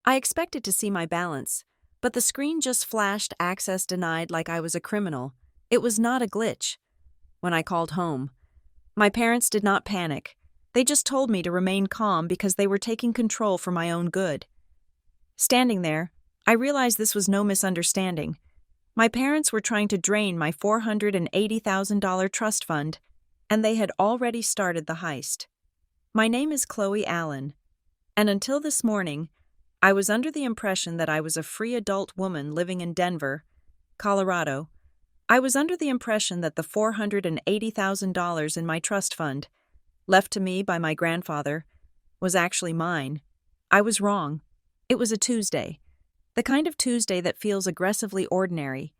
I expected to see my balance, but the screen just flashed access denied like I was a criminal. It was not a glitch. When I called home, my parents did not panic. They just told me to remain calm because they were taking control for my own good. Standing there, I realized this was no misunderstanding. My parents were trying to drain my $480,000 trust fund, and they had already started the heist. My name is Chloe Allen, and until this morning, I was under the impression that I was a free adult woman living in Denver, Colorado. I was under the impression that the $480,000 in my trust fund, left to me by my grandfather, was actually mine. I was wrong. It was a Tuesday. The kind of Tuesday that feels aggressively ordinary.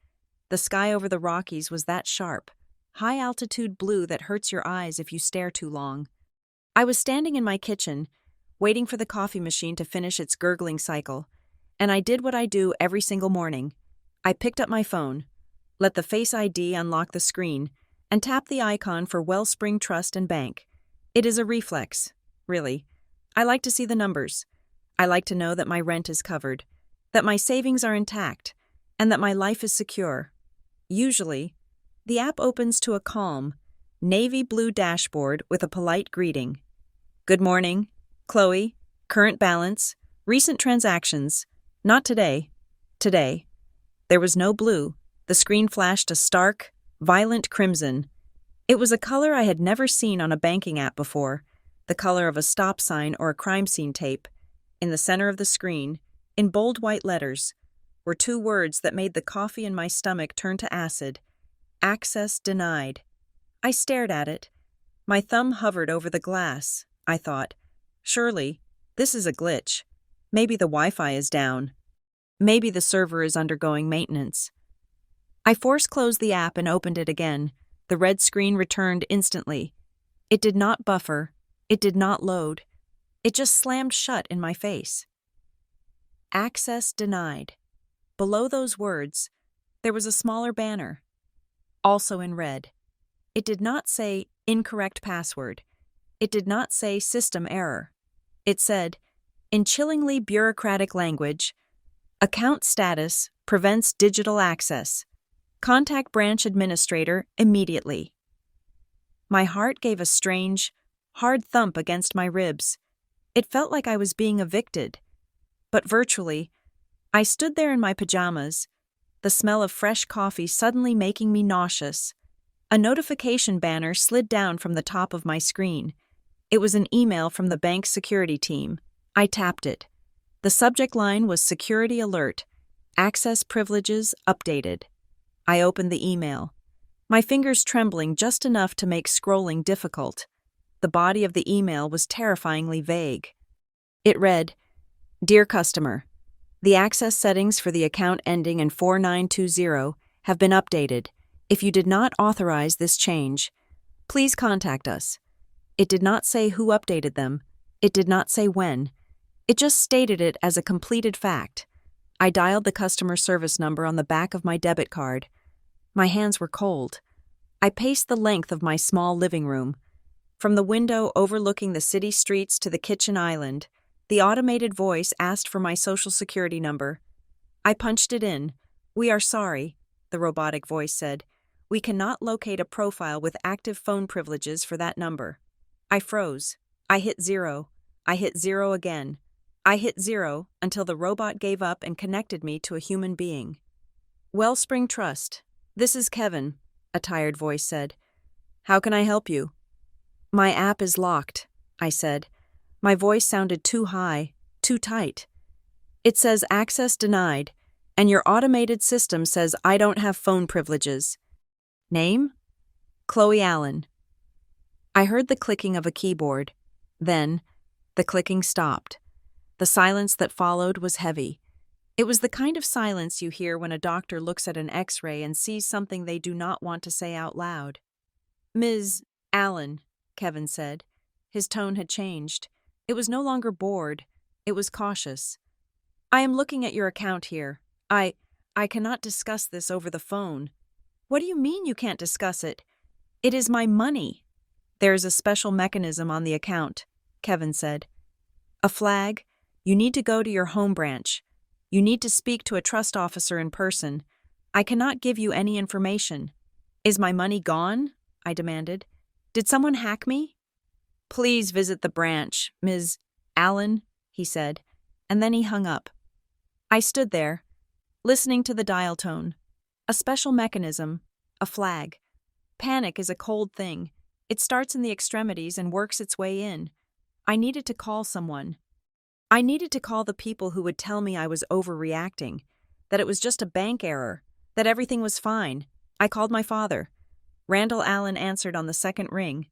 The sky over the Rockies was that sharp, high-altitude blue that hurts your eyes if you stare too long. I was standing in my kitchen, waiting for the coffee machine to finish its gurgling cycle, and I did what I do every single morning. I picked up my phone, let the Face ID unlock the screen, and tapped the icon for Wellspring Trust and Bank. It is a reflex, really. I like to see the numbers. I like to know that my rent is covered, that my savings are intact, and that my life is secure. Usually, the app opens to a calm, navy blue dashboard with a polite greeting. Good morning, Chloe, current balance, recent transactions, not today, today. There was no blue. The screen flashed a stark, violent crimson. It was a color I had never seen on a banking app before, the color of a stop sign or a crime scene tape. In the center of the screen, in bold white letters, were two words that made the coffee in my stomach turn to acid. Access denied. I stared at it. My thumb hovered over the glass. I thought, surely, this is a glitch. Maybe the Wi-Fi is down. Maybe the server is undergoing maintenance. I force-closed the app and opened it again. The red screen returned instantly. It did not buffer. It did not load. It just slammed shut in my face. Access denied. Below those words, there was a smaller banner, also in red. It did not say incorrect password. It did not say system error. It said, in chillingly bureaucratic language, account status prevents digital access. Contact branch administrator immediately. My heart gave a strange, hard thump against my ribs. It felt like I was being evicted. But virtually, I stood there in my pajamas, the smell of fresh coffee suddenly making me nauseous. A notification banner slid down from the top of my screen. It was an email from the bank's security team. I tapped it. The subject line was Security Alert. Access privileges updated. I opened the email, my fingers trembling just enough to make scrolling difficult. The body of the email was terrifyingly vague. It read, Dear customer, the access settings for the account ending in 4920 have been updated. If you did not authorize this change, please contact us. It did not say who updated them. It did not say when. It just stated it as a completed fact. I dialed the customer service number on the back of my debit card. My hands were cold. I paced the length of my small living room. From the window overlooking the city streets to the kitchen island, the automated voice asked for my social security number. I punched it in. We are sorry, the robotic voice said. We cannot locate a profile with active phone privileges for that number. I froze. I hit 0. I hit 0 again. I hit 0 until the robot gave up and connected me to a human being. Wellspring Trust. This is Kevin, a tired voice said. How can I help you? My app is locked, I said. My voice sounded too high, too tight. It says access denied, and your automated system says I don't have phone privileges. Name? Chloe Allen. I heard the clicking of a keyboard. Then, the clicking stopped. The silence that followed was heavy. It was the kind of silence you hear when a doctor looks at an X-ray and sees something they do not want to say out loud. Ms. Allen, Kevin said. His tone had changed. It was no longer bored. It was cautious. I am looking at your account here. I cannot discuss this over the phone. What do you mean you can't discuss it? It is my money. There is a special mechanism on the account, Kevin said. A flag, You need to go to your home branch. You need to speak to a trust officer in person. I cannot give you any information." "Is my money gone?" I demanded. "Did someone hack me?" "Please visit the branch, Ms. Allen," he said, and then he hung up. I stood there, listening to the dial tone. A special mechanism, a flag. Panic is a cold thing. It starts in the extremities and works its way in. I needed to call someone. I needed to call the people who would tell me I was overreacting, that it was just a bank error, that everything was fine. I called my father. Randall Allen answered on the second ring.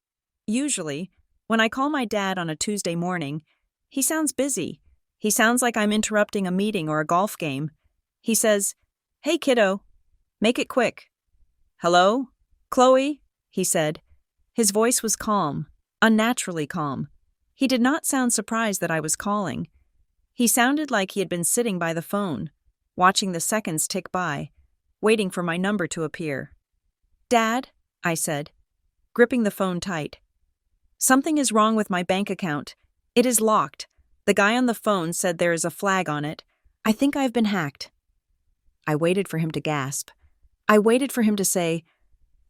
Usually, when I call my dad on a Tuesday morning, he sounds busy. He sounds like I'm interrupting a meeting or a golf game. He says, "Hey, kiddo. Make it quick." "Hello? Chloe?" he said. His voice was calm, unnaturally calm. He did not sound surprised that I was calling. He sounded like he had been sitting by the phone, watching the seconds tick by, waiting for my number to appear. "Dad," I said, gripping the phone tight. "Something is wrong with my bank account. It is locked. The guy on the phone said there is a flag on it. I think I've been hacked." I waited for him to gasp. I waited for him to say,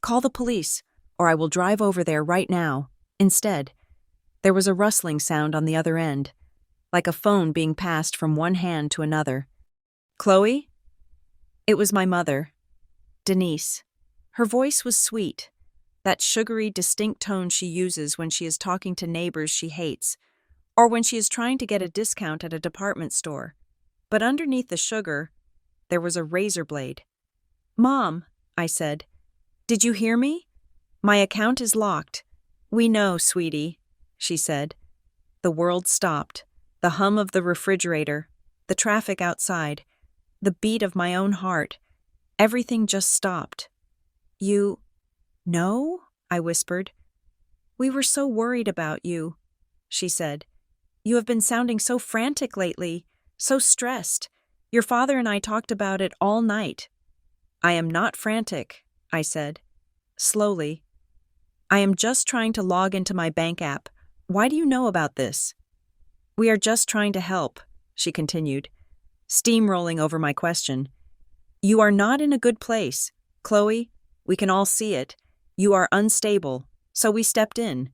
"Call the police, or I will drive over there right now." Instead, there was a rustling sound on the other end, like a phone being passed from one hand to another. "Chloe?" It was my mother, Denise. Her voice was sweet, that sugary, distinct tone she uses when she is talking to neighbors she hates, or when she is trying to get a discount at a department store. But underneath the sugar, there was a razor blade. "Mom," I said, "did you hear me? My account is locked." "We know, sweetie," she said. The world stopped. The hum of the refrigerator, the traffic outside, the beat of my own heart. Everything just stopped. "You know?" I whispered. "We were so worried about you," she said. "You have been sounding so frantic lately, so stressed. Your father and I talked about it all night." "I am not frantic," I said, slowly. "I am just trying to log into my bank app. Why do you know about this?" "We are just trying to help," she continued, steamrolling over my question. "You are not in a good place, Chloe. We can all see it. You are unstable, so we stepped in.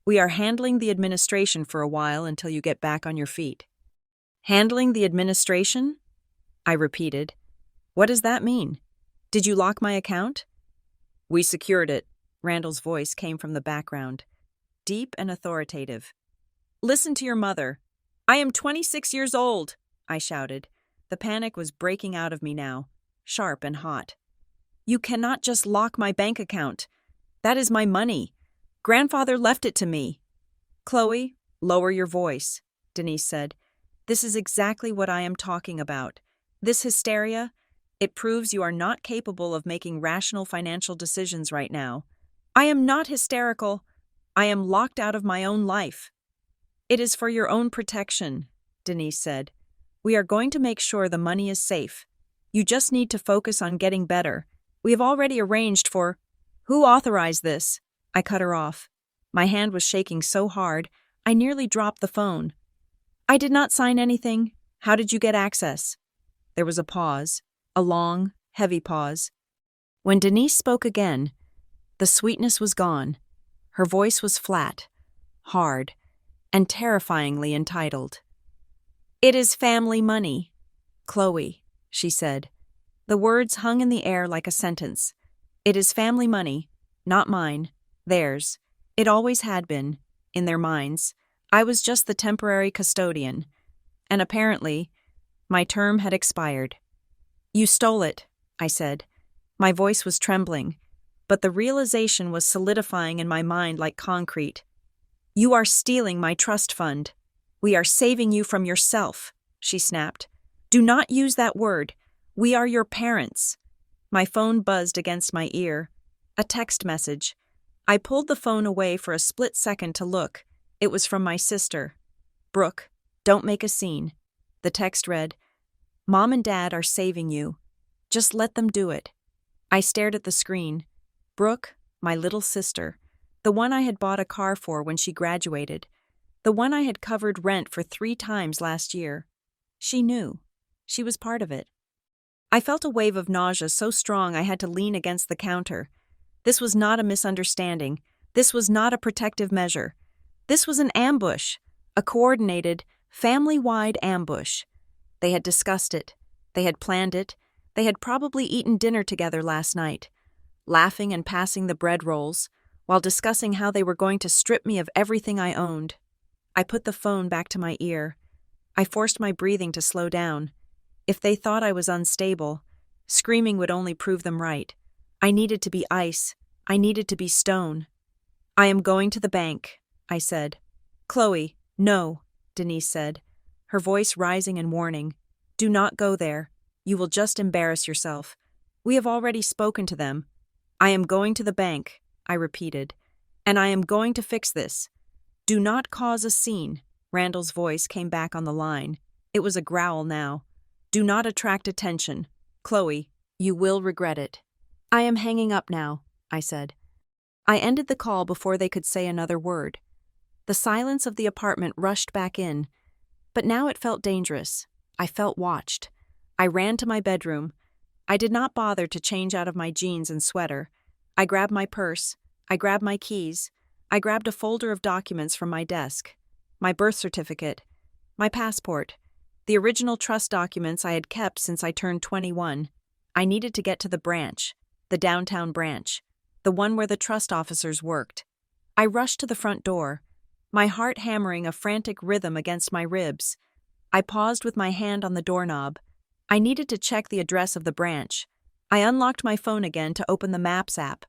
We are handling the administration for a while until you get back on your feet." "Handling the administration?" I repeated. "What does that mean? Did you lock my account?" "We secured it." Randall's voice came from the background, deep and authoritative. "Listen to your mother." "I am 26 years old," I shouted. The panic was breaking out of me now, sharp and hot. "You cannot just lock my bank account. That is my money. Grandfather left it to me." "Chloe, lower your voice," Denise said. "This is exactly what I am talking about. This hysteria, it proves you are not capable of making rational financial decisions right now." "I am not hysterical. I am locked out of my own life." "It is for your own protection," Denise said. "We are going to make sure the money is safe. You just need to focus on getting better. We have already arranged for—" "Who authorized this?" I cut her off. My hand was shaking so hard, I nearly dropped the phone. "I did not sign anything. How did you get access?" There was a pause, a long, heavy pause. When Denise spoke again, the sweetness was gone. Her voice was flat, hard, and terrifyingly entitled. "It is family money, Chloe," she said. The words hung in the air like a sentence. "It is family money, not mine, theirs. It always had been, in their minds. I was just the temporary custodian. And apparently, my term had expired." "You stole it," I said. My voice was trembling, but the realization was solidifying in my mind like concrete. "You are stealing my trust fund. We are saving you from yourself," she snapped. "Do not use that word. We are your parents." My phone buzzed against my ear. A text message. I pulled the phone away for a split second to look. It was from my sister. "Brooke, don't make a scene." The text read, "Mom and Dad are saving you. Just let them do it." I stared at the screen. Brooke, my little sister, the one I had bought a car for when she graduated. The one I had covered rent for 3 times last year. She knew. She was part of it. I felt a wave of nausea so strong I had to lean against the counter. This was not a misunderstanding. This was not a protective measure. This was an ambush. A coordinated, family-wide ambush. They had discussed it. They had planned it. They had probably eaten dinner together last night, laughing and passing the bread rolls, while discussing how they were going to strip me of everything I owned. I put the phone back to my ear. I forced my breathing to slow down. If they thought I was unstable, screaming would only prove them right. I needed to be ice. I needed to be stone. "I am going to the bank," I said. "Chloe, no," Denise said, her voice rising and warning. "Do not go there. You will just embarrass yourself. We have already spoken to them." "I am going to the bank," I repeated, "and I am going to fix this. Do not cause a scene." Randall's voice came back on the line. It was a growl now. "Do not attract attention. Chloe, you will regret it." "I am hanging up now," I said. I ended the call before they could say another word. The silence of the apartment rushed back in, but now it felt dangerous. I felt watched. I ran to my bedroom. I did not bother to change out of my jeans and sweater. I grabbed my purse. I grabbed my keys. I grabbed a folder of documents from my desk. My birth certificate. My passport. The original trust documents I had kept since I turned 21. I needed to get to the branch, the downtown branch, the one where the trust officers worked. I rushed to the front door, my heart hammering a frantic rhythm against my ribs. I paused with my hand on the doorknob. I needed to check the address of the branch. I unlocked my phone again to open the Maps app.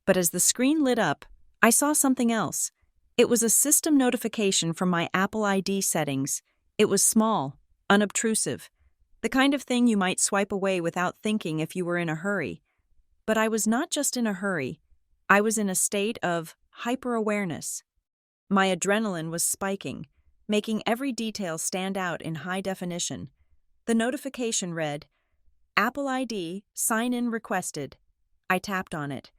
But as the screen lit up, I saw something else. It was a system notification from my Apple ID settings. It was small, unobtrusive, the kind of thing you might swipe away without thinking if you were in a hurry. But I was not just in a hurry. I was in a state of hyper-awareness. My adrenaline was spiking, making every detail stand out in high definition. The notification read, "Apple ID, sign-in requested." I tapped on it.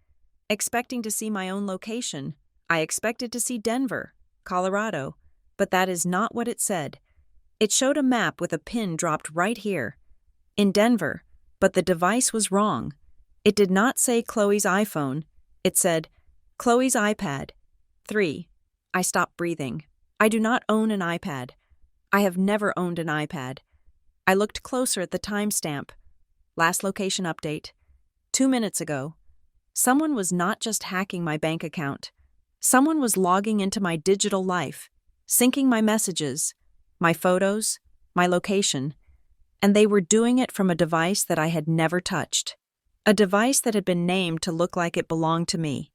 Expecting to see my own location, I expected to see Denver, Colorado, but that is not what it said. It showed a map with a pin dropped right here. In Denver, but the device was wrong. It did not say Chloe's iPhone. It said, Chloe's iPad. 3. I stopped breathing. I do not own an iPad. I have never owned an iPad. I looked closer at the timestamp. Last location update. 2 minutes ago. Someone was not just hacking my bank account. Someone was logging into my digital life, syncing my messages, my photos, my location, and they were doing it from a device that I had never touched. A device that had been named to look like it belonged to me.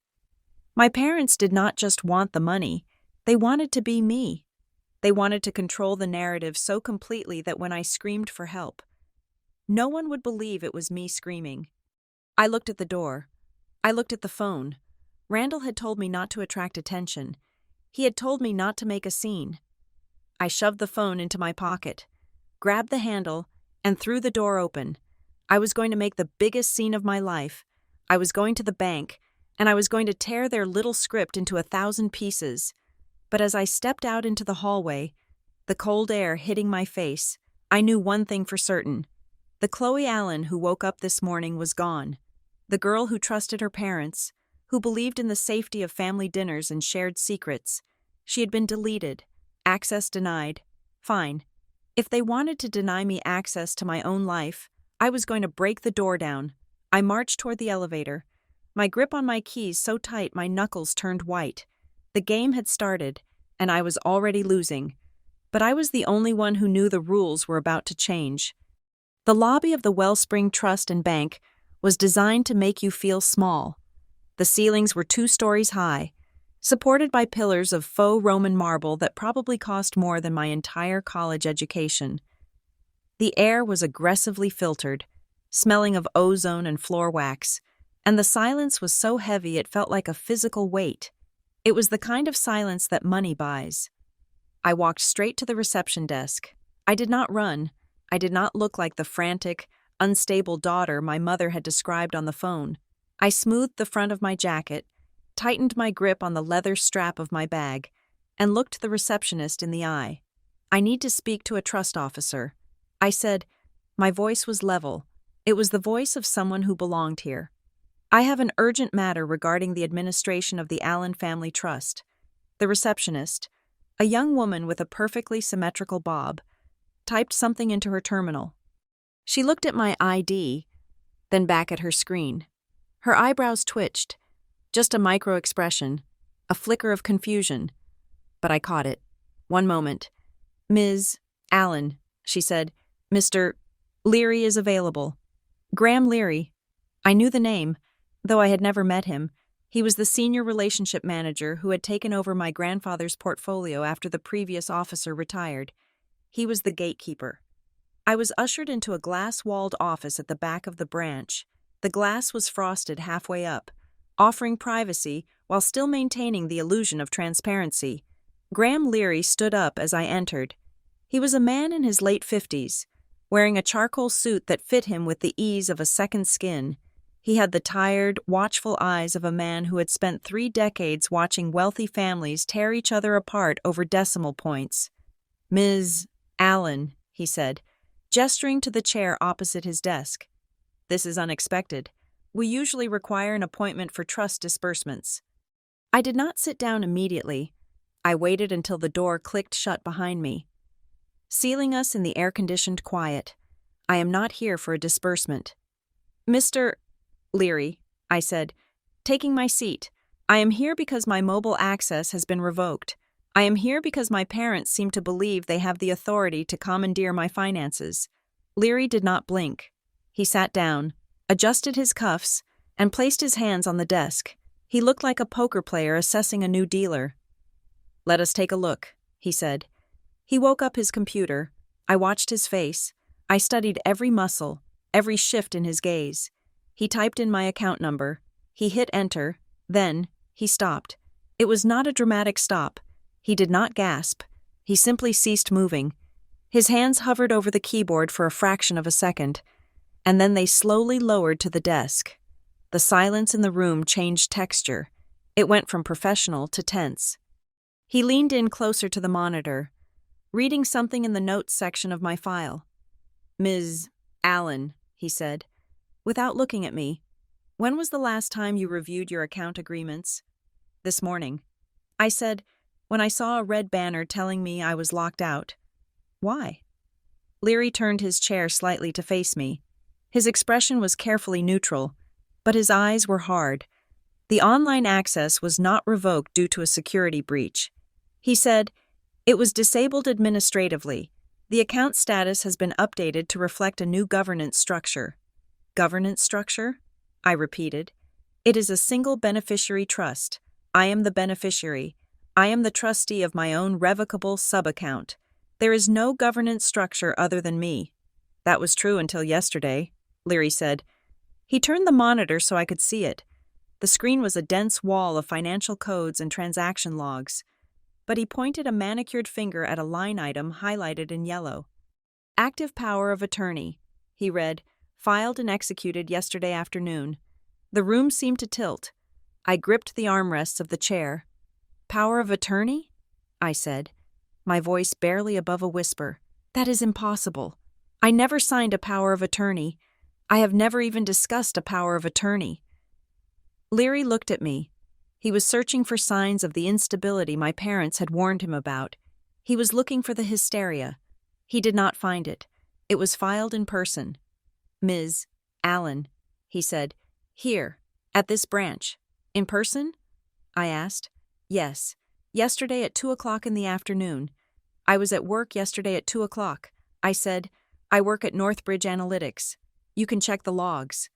My parents did not just want the money, they wanted to be me. They wanted to control the narrative so completely that when I screamed for help, no one would believe it was me screaming. I looked at the door. I looked at the phone. Randall had told me not to attract attention. He had told me not to make a scene. I shoved the phone into my pocket, grabbed the handle, and threw the door open. I was going to make the biggest scene of my life. I was going to the bank, and I was going to tear their little script into 1,000 pieces. But as I stepped out into the hallway, the cold air hitting my face, I knew one thing for certain. The Chloe Allen who woke up this morning was gone. The girl who trusted her parents, who believed in the safety of family dinners and shared secrets. She had been deleted. Access denied. Fine. If they wanted to deny me access to my own life, I was going to break the door down. I marched toward the elevator, my grip on my keys so tight my knuckles turned white. The game had started, and I was already losing. But I was the only one who knew the rules were about to change. The lobby of the Wellspring Trust and Bank was designed to make you feel small. The ceilings were 2 stories high, supported by pillars of faux Roman marble that probably cost more than my entire college education. The air was aggressively filtered, smelling of ozone and floor wax, and the silence was so heavy it felt like a physical weight. It was the kind of silence that money buys. I walked straight to the reception desk. I did not run. I did not look like the frantic, unstable daughter my mother had described on the phone. I smoothed the front of my jacket, tightened my grip on the leather strap of my bag, and looked the receptionist in the eye. "I need to speak to a trust officer," I said. My voice was level. It was the voice of someone who belonged here. "I have an urgent matter regarding the administration of the Allen Family Trust." The receptionist, a young woman with a perfectly symmetrical bob, typed something into her terminal. She looked at my ID, then back at her screen. Her eyebrows twitched. Just a micro-expression, a flicker of confusion. But I caught it. "One moment. Ms. Allen," she said. "Mr. Leary is available." Graham Leary. I knew the name, though I had never met him. He was the senior relationship manager who had taken over my grandfather's portfolio after the previous officer retired. He was the gatekeeper. I was ushered into a glass-walled office at the back of the branch. The glass was frosted halfway up, offering privacy while still maintaining the illusion of transparency. Graham Leary stood up as I entered. He was a man in his late 50s, wearing a charcoal suit that fit him with the ease of a second skin. He had the tired, watchful eyes of a man who had spent 3 decades watching wealthy families tear each other apart over decimal points. "Ms. Allen," he said, gesturing to the chair opposite his desk. "This is unexpected. We usually require an appointment for trust disbursements." I did not sit down immediately. I waited until the door clicked shut behind me, sealing us in the air-conditioned quiet. "I am not here for a disbursement." "Mr. Leary," I said, taking my seat, "I am here because my mobile access has been revoked. I am here because my parents seem to believe they have the authority to commandeer my finances." Leary did not blink. He sat down, adjusted his cuffs, and placed his hands on the desk. He looked like a poker player assessing a new dealer. "Let us take a look," he said. He woke up his computer. I watched his face. I studied every muscle, every shift in his gaze. He typed in my account number. He hit enter. Then, he stopped. It was not a dramatic stop. He did not gasp. He simply ceased moving. His hands hovered over the keyboard for a fraction of a second, and then they slowly lowered to the desk. The silence in the room changed texture. It went from professional to tense. He leaned in closer to the monitor, reading something in the notes section of my file. "Ms. Allen," he said, without looking at me, "when was the last time you reviewed your account agreements?" "This morning," I said, when I saw a red banner telling me I was locked out. "Why?" Leary turned his chair slightly to face me. His expression was carefully neutral, but his eyes were hard. The online access was not revoked due to a security breach. He said, "It was disabled administratively. The account status has been updated to reflect a new governance structure." "Governance structure?" I repeated. "It is a single beneficiary trust. I am the beneficiary. I am the trustee of my own revocable sub-account. There is no governance structure other than me." "That was true until yesterday," Leary said. He turned the monitor so I could see it. The screen was a dense wall of financial codes and transaction logs, but he pointed a manicured finger at a line item highlighted in yellow. "Active power of attorney," he read, "filed and executed yesterday afternoon." The room seemed to tilt. I gripped the armrests of the chair. "Power of attorney?" I said, my voice barely above a whisper. "That is impossible. I never signed a power of attorney. I have never even discussed a power of attorney." Leary looked at me. He was searching for signs of the instability my parents had warned him about. He was looking for the hysteria. He did not find it. It was filed in person. "Ms. Allen," he said, "here, at this branch." "In person?" I asked. "Yes. Yesterday at 2:00 in the afternoon. I was at work yesterday at 2:00. I said, I work at Northbridge Analytics. You can check the logs.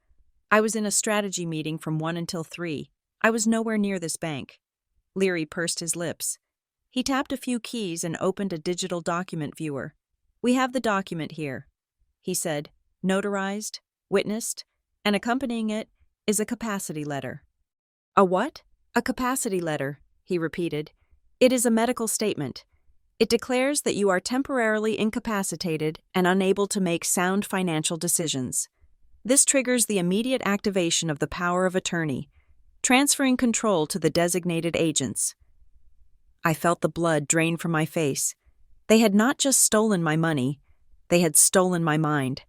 I was in a strategy meeting from 1 until 3. I was nowhere near this bank." Leary pursed his lips. He tapped a few keys and opened a digital document viewer. "We have the document here," he said, "notarized, witnessed, and accompanying it is a capacity letter." "A what?" "A capacity letter," he repeated. "It is a medical statement. It declares that you are temporarily incapacitated and unable to make sound financial decisions. This triggers the immediate activation of the power of attorney, transferring control to the designated agents." I felt the blood drain from my face. They had not just stolen my money, they had stolen my mind.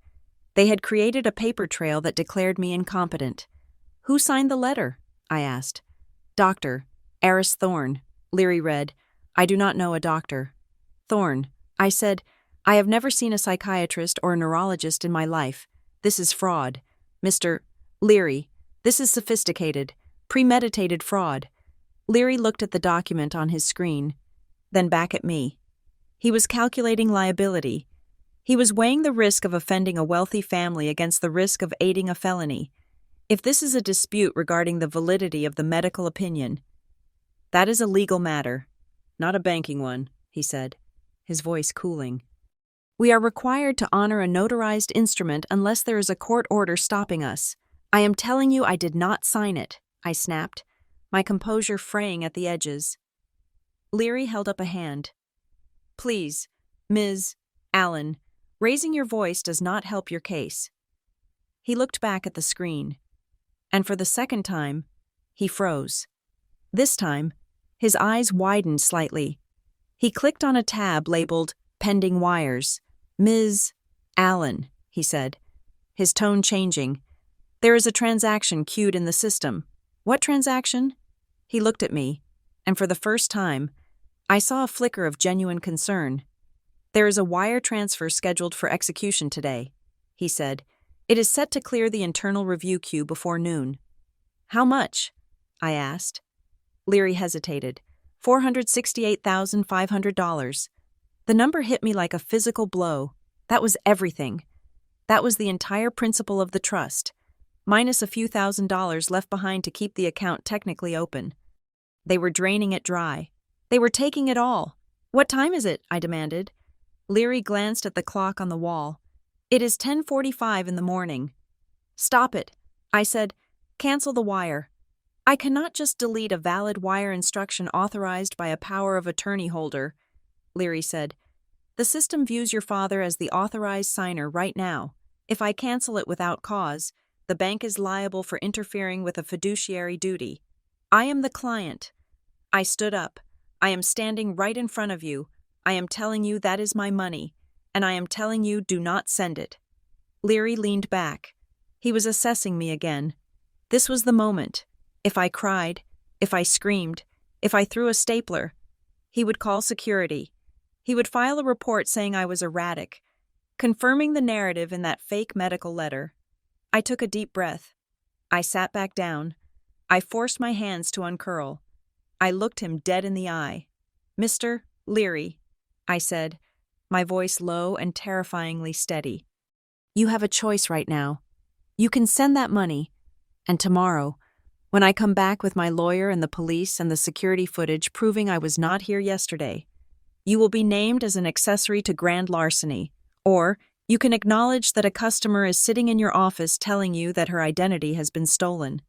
They had created a paper trail that declared me incompetent. "Who signed the letter?" I asked. "Dr. Eris Thorne." Leary read, "I do not know a doctor." "Thorne," I said, "I have never seen a psychiatrist or a neurologist in my life. This is fraud. Mr. Leary, this is sophisticated, premeditated fraud." Leary looked at the document on his screen, then back at me. He was calculating liability. He was weighing the risk of offending a wealthy family against the risk of aiding a felony. "If this is a dispute regarding the validity of the medical opinion, that is a legal matter, not a banking one," he said, his voice cooling. "We are required to honor a notarized instrument unless there is a court order stopping us. I am telling you I did not sign it," I snapped, my composure fraying at the edges. Leary held up a hand. "Please, Ms. Allen, raising your voice does not help your case." He looked back at the screen, and for the second time, he froze. This time, his eyes widened slightly. He clicked on a tab labeled Pending Wires. "Ms. Allen," he said, his tone changing. "There is a transaction queued in the system." "What transaction?" He looked at me, and for the first time, I saw a flicker of genuine concern. "There is a wire transfer scheduled for execution today," he said. "It is set to clear the internal review queue before noon." "How much?" I asked. Leary hesitated. $468,500. The number hit me like a physical blow. That was everything. That was the entire principle of the trust, minus a few $1,000s left behind to keep the account technically open. They were draining it dry. They were taking it all. "What time is it?" I demanded. Leary glanced at the clock on the wall. "It is 10:45 in the morning." "Stop it," I said. "Cancel the wire." "I cannot just delete a valid wire instruction authorized by a power of attorney holder," Leary said. "The system views your father as the authorized signer right now. If I cancel it without cause, the bank is liable for interfering with a fiduciary duty. I am the client." I stood up. "I am standing right in front of you. I am telling you that is my money, and I am telling you do not send it." Leary leaned back. He was assessing me again. This was the moment. If I cried, if I screamed, if I threw a stapler, he would call security. He would file a report saying I was erratic, confirming the narrative in that fake medical letter. I took a deep breath. I sat back down. I forced my hands to uncurl. I looked him dead in the eye. "Mr. Leary," I said, my voice low and terrifyingly steady. "You have a choice right now. You can send that money, and tomorrow, when I come back with my lawyer and the police and the security footage proving I was not here yesterday, you will be named as an accessory to grand larceny, or you can acknowledge that a customer is sitting in your office telling you that her identity has been stolen."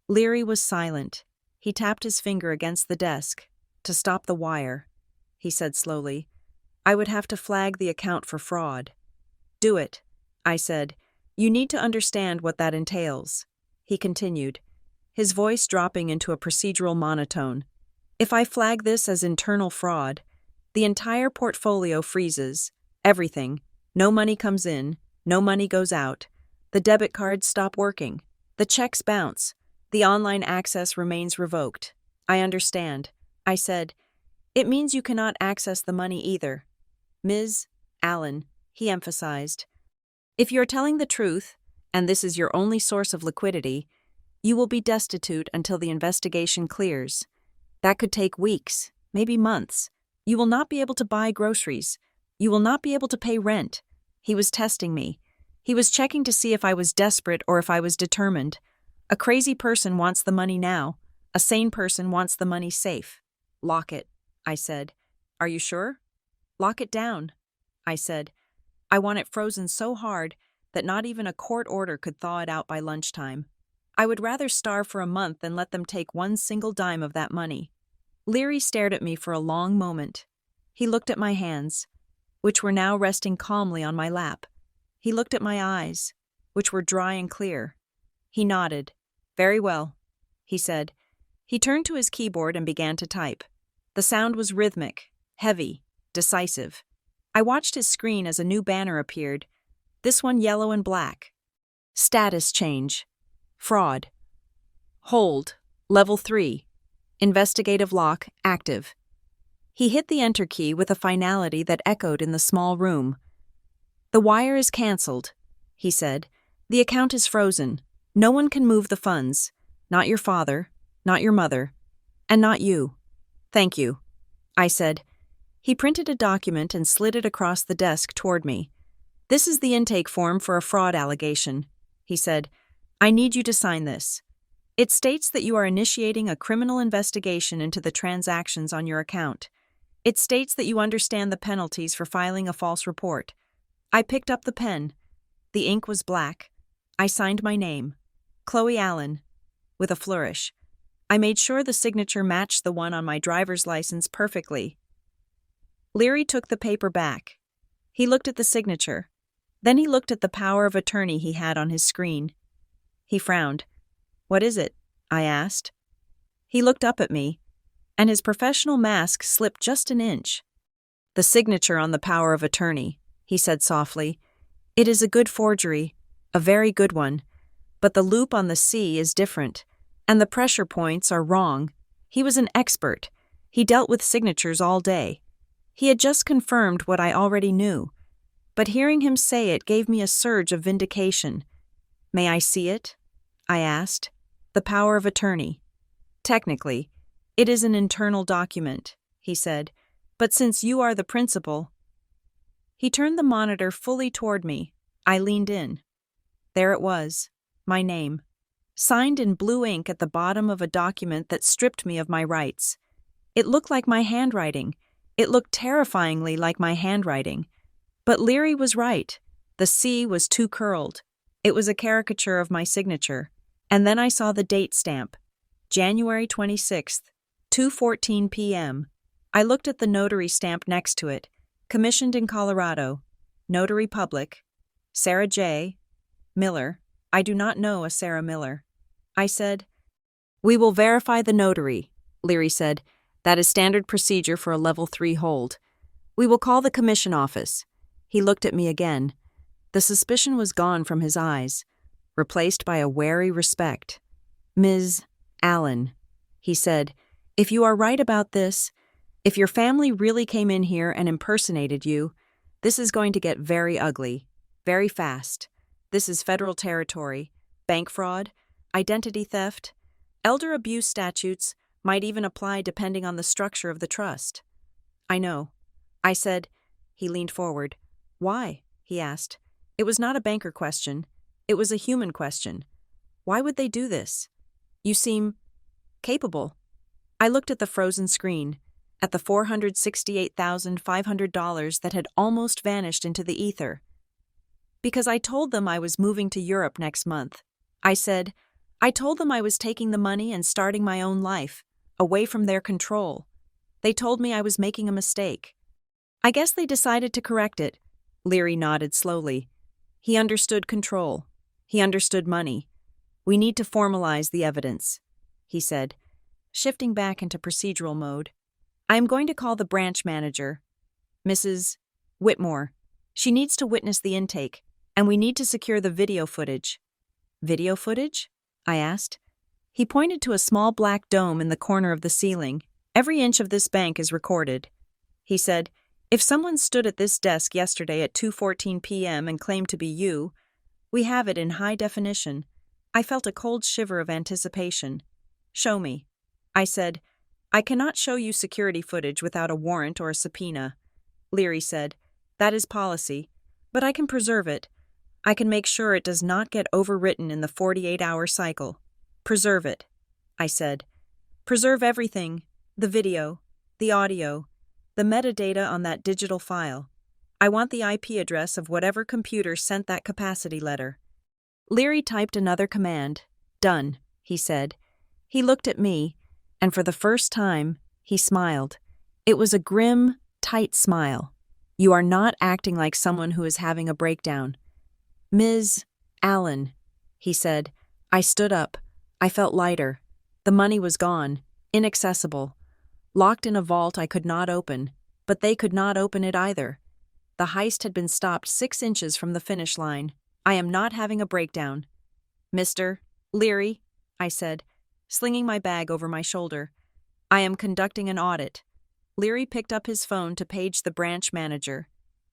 Leary was silent. He tapped his finger against the desk. "To stop the wire," he said slowly, "I would have to flag the account for fraud." "Do it," I said. "You need to understand what that entails." He continued, his voice dropping into a procedural monotone. "If I flag this as internal fraud, the entire portfolio freezes. Everything. No money comes in, no money goes out. The debit cards stop working. The checks bounce. The online access remains revoked." "I understand," I said. "It means you cannot access the money either." "Ms. Allen," he emphasized, "if you're telling the truth, and this is your only source of liquidity, you will be destitute until the investigation clears. That could take weeks, maybe months. You will not be able to buy groceries. You will not be able to pay rent." He was testing me. He was checking to see if I was desperate or if I was determined. A crazy person wants the money now. A sane person wants the money safe. "Lock it," I said. "Are you sure?" "Lock it down," I said. "I want it frozen so hard that not even a court order could thaw it out by lunchtime. I would rather starve for a month than let them take one single dime of that money." Leary stared at me for a long moment. He looked at my hands, which were now resting calmly on my lap. He looked at my eyes, which were dry and clear. He nodded. "Very well," he said. He turned to his keyboard and began to type. The sound was rhythmic, heavy, decisive. I watched his screen as a new banner appeared, this one yellow and black. Status change. Fraud. Hold. Level 3. Investigative lock active. He hit the enter key with a finality that echoed in the small room. The wire is cancelled, he said. The account is frozen. No one can move the funds. Not your father, not your mother, and not you. Thank you, I said. He printed a document and slid it across the desk toward me. This is the intake form for a fraud allegation, he said. I need you to sign this. It states that you are initiating a criminal investigation into the transactions on your account. It states that you understand the penalties for filing a false report. I picked up the pen. The ink was black. I signed my name, Chloe Allen, with a flourish. I made sure the signature matched the one on my driver's license perfectly. Leary took the paper back. He looked at the signature. Then he looked at the power of attorney he had on his screen. He frowned. What is it? I asked. He looked up at me, and his professional mask slipped just an inch. The signature on the power of attorney, he said softly. It is a good forgery, a very good one, but the loop on the C is different, and the pressure points are wrong. He was an expert. He dealt with signatures all day. He had just confirmed what I already knew, but hearing him say it gave me a surge of vindication. May I see it? I asked. The power of attorney. Technically, it is an internal document, he said, but since you are the principal. He turned the monitor fully toward me. I leaned in. There it was, my name, signed in blue ink at the bottom of a document that stripped me of my rights. It looked like my handwriting. It looked terrifyingly like my handwriting. But Leary was right. The C was too curled. It was a caricature of my signature. And then I saw the date stamp, January 26th, 2:14 p.m. I looked at the notary stamp next to it, commissioned in Colorado, Notary Public, Sarah J. Miller. I do not know a Sarah Miller. I said, We will verify the notary, Leary said. That is standard procedure for a level 3 hold. We will call the commission office. He looked at me again. The suspicion was gone from his eyes, replaced by a wary respect. Ms. Allen, he said, if you are right about this, if your family really came in here and impersonated you, this is going to get very ugly, very fast. This is federal territory, bank fraud, identity theft, elder abuse statutes might even apply depending on the structure of the trust. I know. I said. He leaned forward. Why? He asked. It was not a banker question. It was a human question. Why would they do this? You seem capable. I looked at the frozen screen, at the $468,500 that had almost vanished into the ether. Because I told them I was moving to Europe next month. I said, I told them I was taking the money and starting my own life, away from their control. They told me I was making a mistake. I guess they decided to correct it. Leary nodded slowly. He understood control. He understood money. We need to formalize the evidence, he said, shifting back into procedural mode. I am going to call the branch manager, Mrs. Whitmore. She needs to witness the intake, and we need to secure the video footage. Video footage? I asked. He pointed to a small black dome in the corner of the ceiling. Every inch of this bank is recorded. He said, if someone stood at this desk yesterday at 2:14 p.m. and claimed to be you, we have it in high definition. I felt a cold shiver of anticipation. Show me. I said, I cannot show you security footage without a warrant or a subpoena. Leary said, that is policy, but I can preserve it. I can make sure it does not get overwritten in the 48-hour cycle. Preserve it, I said. Preserve everything, the video, the audio, the metadata on that digital file. I want the IP address of whatever computer sent that capacity letter. Leary typed another command. Done, he said. He looked at me, and for the first time, he smiled. It was a grim, tight smile. You are not acting like someone who is having a breakdown. Ms. Allen, he said. I stood up. I felt lighter. The money was gone, inaccessible. locked in a vault I could not open, but they could not open it either. The heist had been stopped 6 inches from the finish line. I am not having a breakdown. Mr. Leary, I said, slinging my bag over my shoulder. I am conducting an audit. Leary picked up his phone to page the branch manager.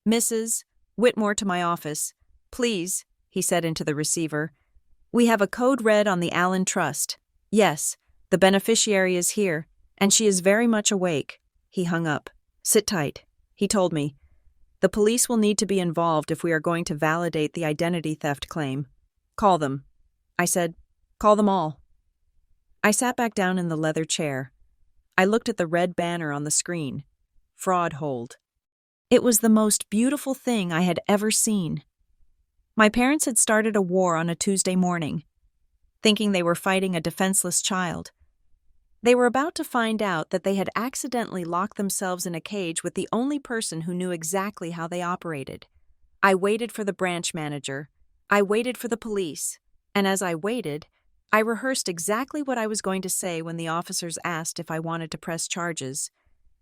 Mrs. Whitmore to my office. Please, he said into the receiver. We have a code red on the Allen Trust. Yes, the beneficiary is here, and she is very much awake. He hung up. Sit tight, he told me. The police will need to be involved if we are going to validate the identity theft claim. Call them. I said, call them all. I sat back down in the leather chair. I looked at the red banner on the screen. Fraud hold. It was the most beautiful thing I had ever seen. My parents had started a war on a Tuesday morning, thinking they were fighting a defenseless child. They were about to find out that they had accidentally locked themselves in a cage with the only person who knew exactly how they operated. I waited for the branch manager. I waited for the police. And as I waited, I rehearsed exactly what I was going to say when the officers asked if I wanted to press charges.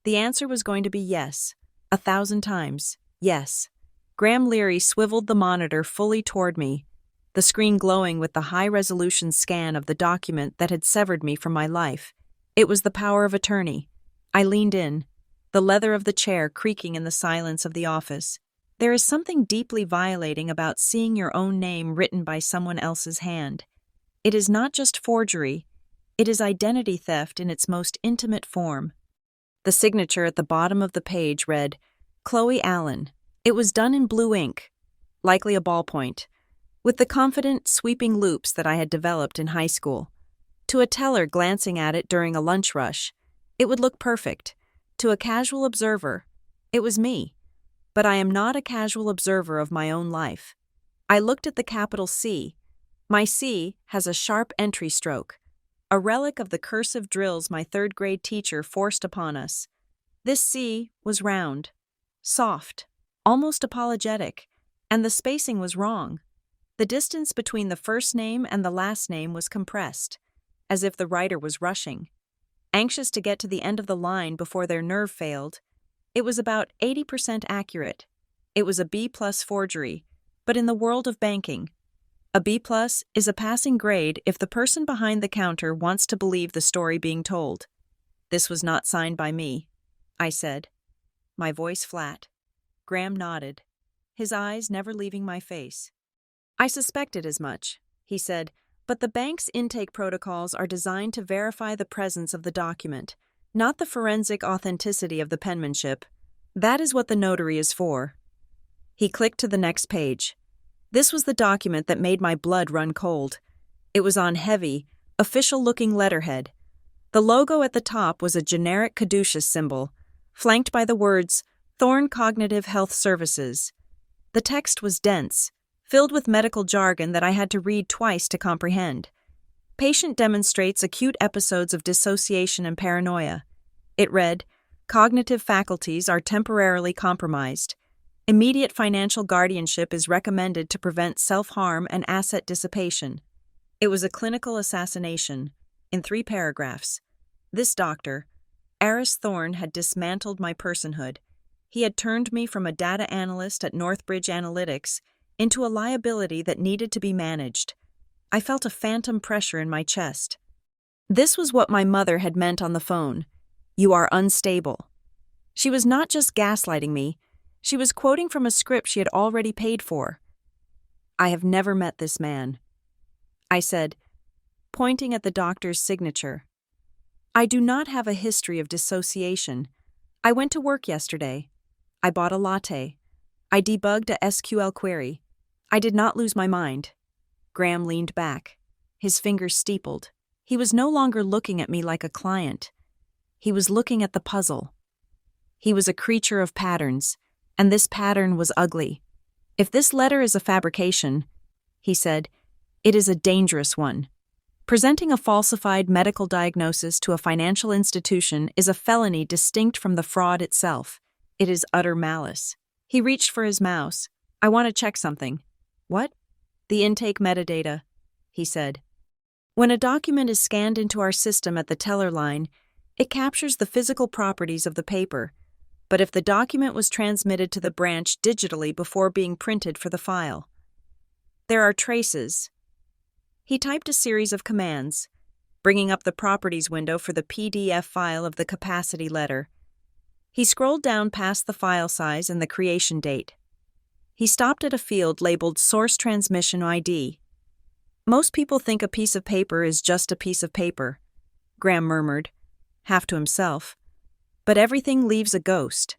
The answer was going to be yes, 1,000 times, yes. Graham Leary swiveled the monitor fully toward me, the screen glowing with the high-resolution scan of the document that had severed me from my life. It was the power of attorney. I leaned in, the leather of the chair creaking in the silence of the office. There is something deeply violating about seeing your own name written by someone else's hand. It is not just forgery, it is identity theft in its most intimate form. The signature at the bottom of the page read, Chloe Allen. It was done in blue ink, likely a ballpoint, with the confident, sweeping loops that I had developed in high school. To a teller glancing at it during a lunch rush, it would look perfect. To a casual observer, it was me. But I am not a casual observer of my own life. I looked at the capital C. My C has a sharp entry stroke, a relic of the cursive drills my third-grade teacher forced upon us. This C was round, soft, almost apologetic, and the spacing was wrong. The distance between the first name and the last name was compressed, as if the writer was rushing, anxious to get to the end of the line before their nerve failed. It was about 80% accurate. It was a B+ forgery, but in the world of banking, a B+ is a passing grade if the person behind the counter wants to believe the story being told. This was not signed by me, I said, my voice flat. Graham nodded, his eyes never leaving my face. I suspected as much, he said, but the bank's intake protocols are designed to verify the presence of the document, not the forensic authenticity of the penmanship. That is what the notary is for. He clicked to the next page. This was the document that made my blood run cold. It was on heavy, official-looking letterhead. The logo at the top was a generic caduceus symbol, flanked by the words, Thorne Cognitive Health Services. The text was dense, filled with medical jargon that I had to read twice to comprehend. Patient demonstrates acute episodes of dissociation and paranoia. It read, cognitive faculties are temporarily compromised. Immediate financial guardianship is recommended to prevent self-harm and asset dissipation. It was a clinical assassination, in 3 paragraphs. This doctor, Aris Thorne, had dismantled my personhood. He had turned me from a data analyst at Northbridge Analytics into a liability that needed to be managed. I felt a phantom pressure in my chest. This was what my mother had meant on the phone. You are unstable. She was not just gaslighting me, she was quoting from a script she had already paid for. I have never met this man, I said, pointing at the doctor's signature. I do not have a history of dissociation. I went to work yesterday. I bought a latte. I debugged a SQL query. I did not lose my mind. Graham leaned back, his fingers steepled. He was no longer looking at me like a client. He was looking at the puzzle. He was a creature of patterns, and this pattern was ugly. If this letter is a fabrication, he said, it is a dangerous one. Presenting a falsified medical diagnosis to a financial institution is a felony distinct from the fraud itself. It is utter malice. He reached for his mouse. I want to check something. What? The intake metadata, he said. When a document is scanned into our system at the teller line, It captures the physical properties of the paper, but if the document was transmitted to the branch digitally before being printed for the file. There are traces. He typed a series of commands, bringing up the Properties window for the PDF file of the capacity letter. He scrolled down past the file size and the creation date. He stopped at a field labeled Source Transmission ID. Most people think a piece of paper is just a piece of paper, Graham murmured, half to himself. But everything leaves a ghost.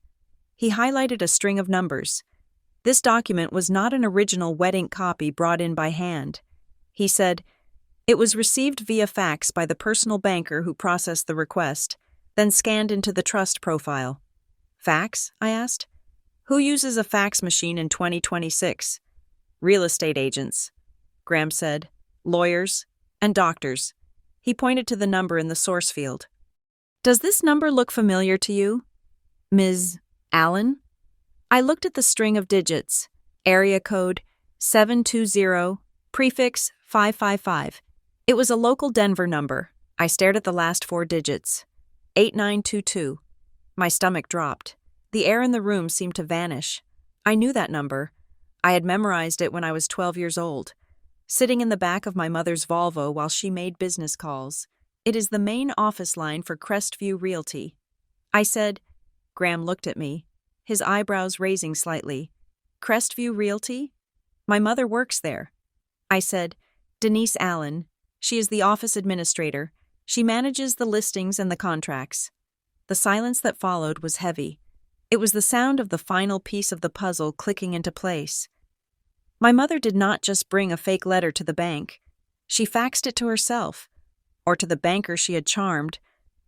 He highlighted a string of numbers. This document was not an original wet ink copy brought in by hand. He said, it was received via fax by the personal banker who processed the request, then scanned into the trust profile. Fax? I asked. Who uses a fax machine in 2026? Real estate agents, Graham said, lawyers, and doctors. He pointed to the number in the source field. Does this number look familiar to you, Ms. Allen? I looked at the string of digits, area code 720, prefix 555. It was a local Denver number. I stared at the last four digits. 8922. My stomach dropped. The air in the room seemed to vanish. I knew that number. I had memorized it when I was 12 years old, sitting in the back of my mother's Volvo while she made business calls. It is the main office line for Crestview Realty. I said. Graham looked at me, his eyebrows raising slightly. Crestview Realty? My mother works there. I said, Denise Allen. She is the office administrator. She manages the listings and the contracts. The silence that followed was heavy. It was the sound of the final piece of the puzzle clicking into place. My mother did not just bring a fake letter to the bank. She faxed it to herself, or to the banker she had charmed,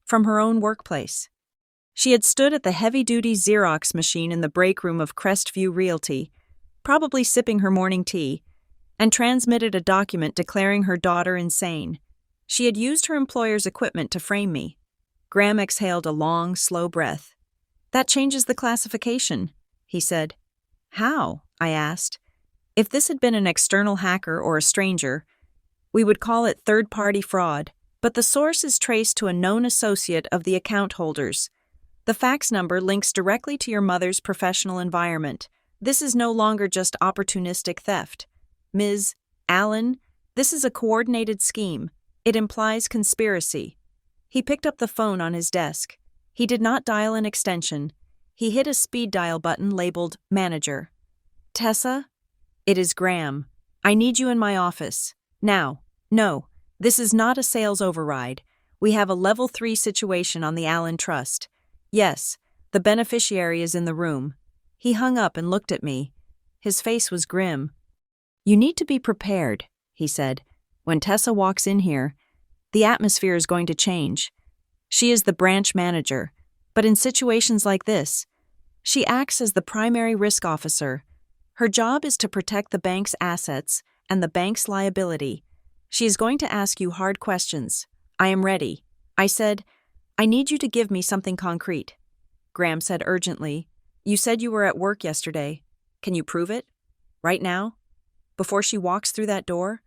from her own workplace. She had stood at the heavy-duty Xerox machine in the break room of Crestview Realty, probably sipping her morning tea, and transmitted a document declaring her daughter insane. She had used her employer's equipment to frame me. Graham exhaled a long, slow breath. That changes the classification, he said. How? I asked. If this had been an external hacker or a stranger, we would call it third-party fraud, but the source is traced to a known associate of the account holders. The fax number links directly to your mother's professional environment. This is no longer just opportunistic theft. Ms. Allen, this is a coordinated scheme. It implies conspiracy. He picked up the phone on his desk. He did not dial an extension. He hit a speed dial button labeled Manager. Tessa? It is Graham. I need you in my office. Now. No, this is not a sales override. We have a level 3 situation on the Allen Trust. Yes, the beneficiary is in the room. He hung up and looked at me. His face was grim. You need to be prepared, he said. When Tessa walks in here, the atmosphere is going to change. She is the branch manager, but in situations like this, she acts as the primary risk officer. Her job is to protect the bank's assets and the bank's liability. She is going to ask you hard questions. I am ready. I said, I need you to give me something concrete. Graham said urgently, You said you were at work yesterday. Can you prove it? Right now? Before she walks through that door?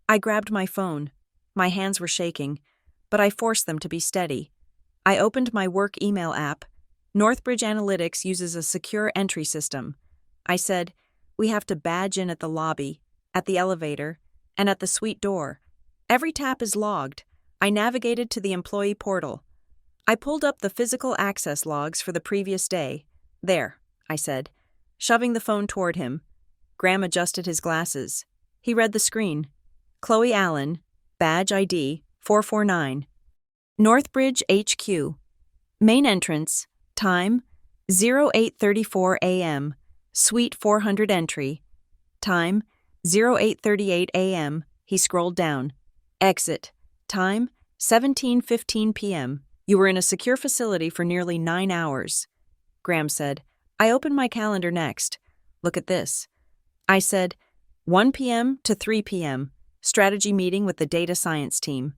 I grabbed my phone. My hands were shaking, but I forced them to be steady. I opened my work email app. Northbridge Analytics uses a secure entry system. I said, We have to badge in at the lobby, at the elevator, and at the suite door. Every tap is logged. I navigated to the employee portal. I pulled up the physical access logs for the previous day. There, I said, shoving the phone toward him. Graham adjusted his glasses. He read the screen. Chloe Allen, badge ID 449. Northbridge HQ. Main entrance, time 08:34 a.m. Suite 400 entry. Time 08:38 a.m. He scrolled down. Exit. Time 17:15 p.m. You were in a secure facility for nearly 9 hours. Graham said, I opened my calendar next. Look at this. I said, 1 p.m. to 3 p.m., strategy meeting with the data science team.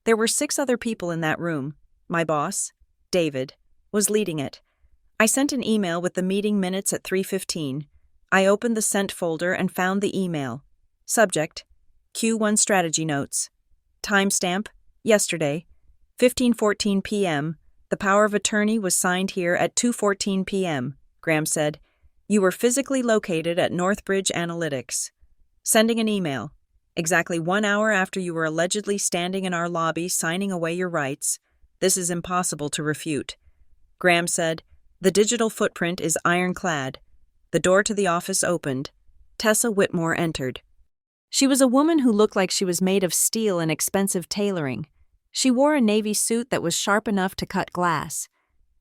There were 6 other people in that room. My boss, David, was leading it. I sent an email with the meeting minutes at 3:15. I opened the sent folder and found the email. Subject, Q1 strategy notes. Timestamp, yesterday, 15:14 p.m., The power of attorney was signed here at 2:14 p.m., Graham said. You were physically located at Northbridge Analytics. Sending an email. Exactly 1 hour after you were allegedly standing in our lobby signing away your rights. This is impossible to refute. Graham said, the digital footprint is ironclad. The door to the office opened. Tessa Whitmore entered. She was a woman who looked like she was made of steel and expensive tailoring. She wore a navy suit that was sharp enough to cut glass,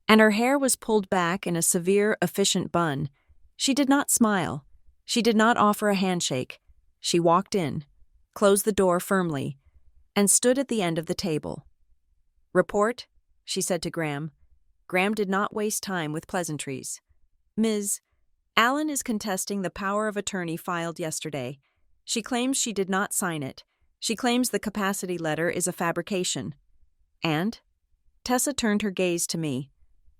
and her hair was pulled back in a severe, efficient bun. She did not smile. She did not offer a handshake. She walked in, closed the door firmly, and stood at the end of the table. Report, she said to Graham. Graham did not waste time with pleasantries. Ms. Allen is contesting the power of attorney filed yesterday. She claims she did not sign it. She claims the capacity letter is a fabrication. And? Tessa turned her gaze to me.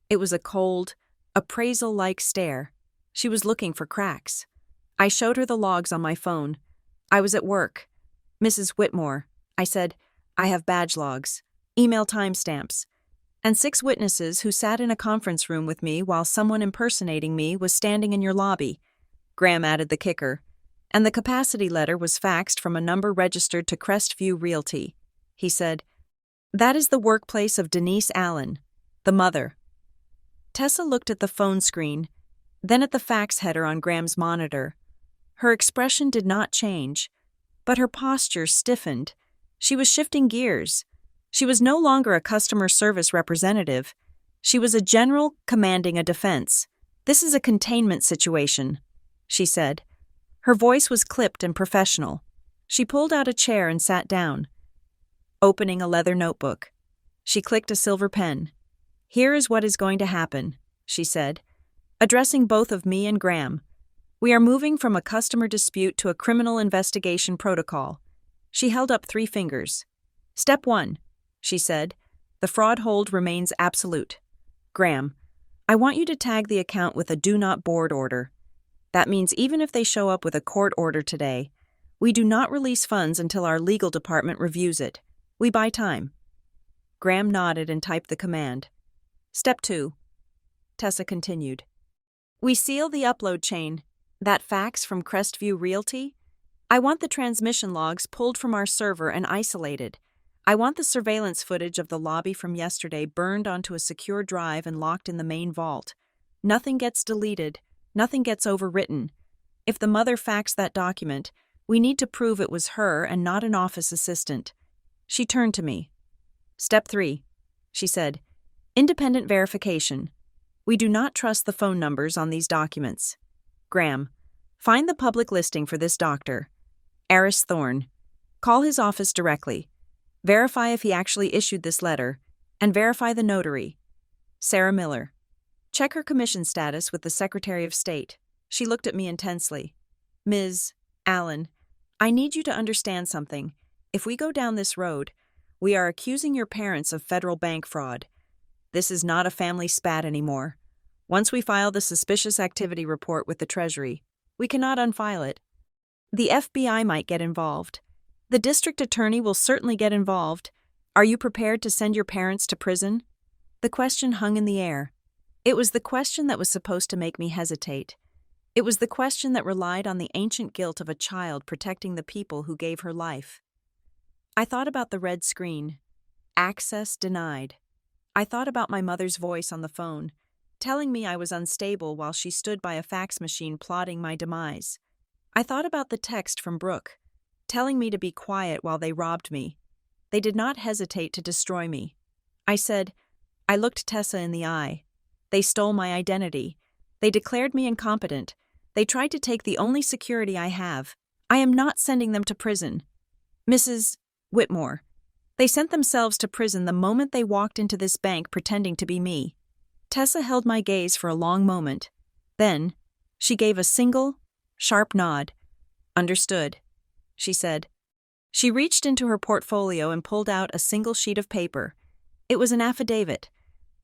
It was a cold, appraisal-like stare. She was looking for cracks. I showed her the logs on my phone. I was at work. Mrs. Whitmore, I said, I have badge logs, email timestamps, and 6 witnesses who sat in a conference room with me while someone impersonating me was standing in your lobby. Graham added the kicker. And the capacity letter was faxed from a number registered to Crestview Realty. He said, that is the workplace of Denise Allen, the mother. Tessa looked at the phone screen, then at the fax header on Graham's monitor. Her expression did not change, but her posture stiffened. She was shifting gears. She was no longer a customer service representative. She was a general commanding a defense. This is a containment situation, she said. Her voice was clipped and professional. She pulled out a chair and sat down, opening a leather notebook. She clicked a silver pen. Here is what is going to happen, she said, addressing both of me and Graham. We are moving from a customer dispute to a criminal investigation protocol. She held up 3 fingers. Step 1, she said. The fraud hold remains absolute. Graham, I want you to tag the account with a do not board order. That means even if they show up with a court order today, we do not release funds until our legal department reviews it. We buy time. Graham nodded and typed the command. Step 2. Tessa continued. We seal the upload chain. That fax from Crestview Realty? I want the transmission logs pulled from our server and isolated. I want the surveillance footage of the lobby from yesterday burned onto a secure drive and locked in the main vault. Nothing gets deleted. Nothing gets overwritten. If the mother faxed that document, we need to prove it was her and not an office assistant. She turned to me. Step 3, she said. Independent verification. We do not trust the phone numbers on these documents. Graham, find the public listing for this doctor. Aris Thorne. Call his office directly. Verify if he actually issued this letter, and verify the notary. Sarah Miller. Check her commission status with the Secretary of State. She looked at me intensely. Ms. Allen, I need you to understand something. If we go down this road, we are accusing your parents of federal bank fraud. This is not a family spat anymore. Once we file the suspicious activity report with the Treasury, we cannot unfile it. The FBI might get involved. The district attorney will certainly get involved. Are you prepared to send your parents to prison? The question hung in the air. It was the question that was supposed to make me hesitate. It was the question that relied on the ancient guilt of a child protecting the people who gave her life. I thought about the red screen. Access denied. I thought about my mother's voice on the phone, telling me I was unstable while she stood by a fax machine plotting my demise. I thought about the text from Brooke, telling me to be quiet while they robbed me. They did not hesitate to destroy me. I looked Tessa in the eye. They stole my identity. They declared me incompetent. They tried to take the only security I have. I am not sending them to prison. Mrs. Whitmore. They sent themselves to prison the moment they walked into this bank pretending to be me. Tessa held my gaze for a long moment. Then, she gave a single, sharp nod. Understood, she said. She reached into her portfolio and pulled out a single sheet of paper. It was an affidavit.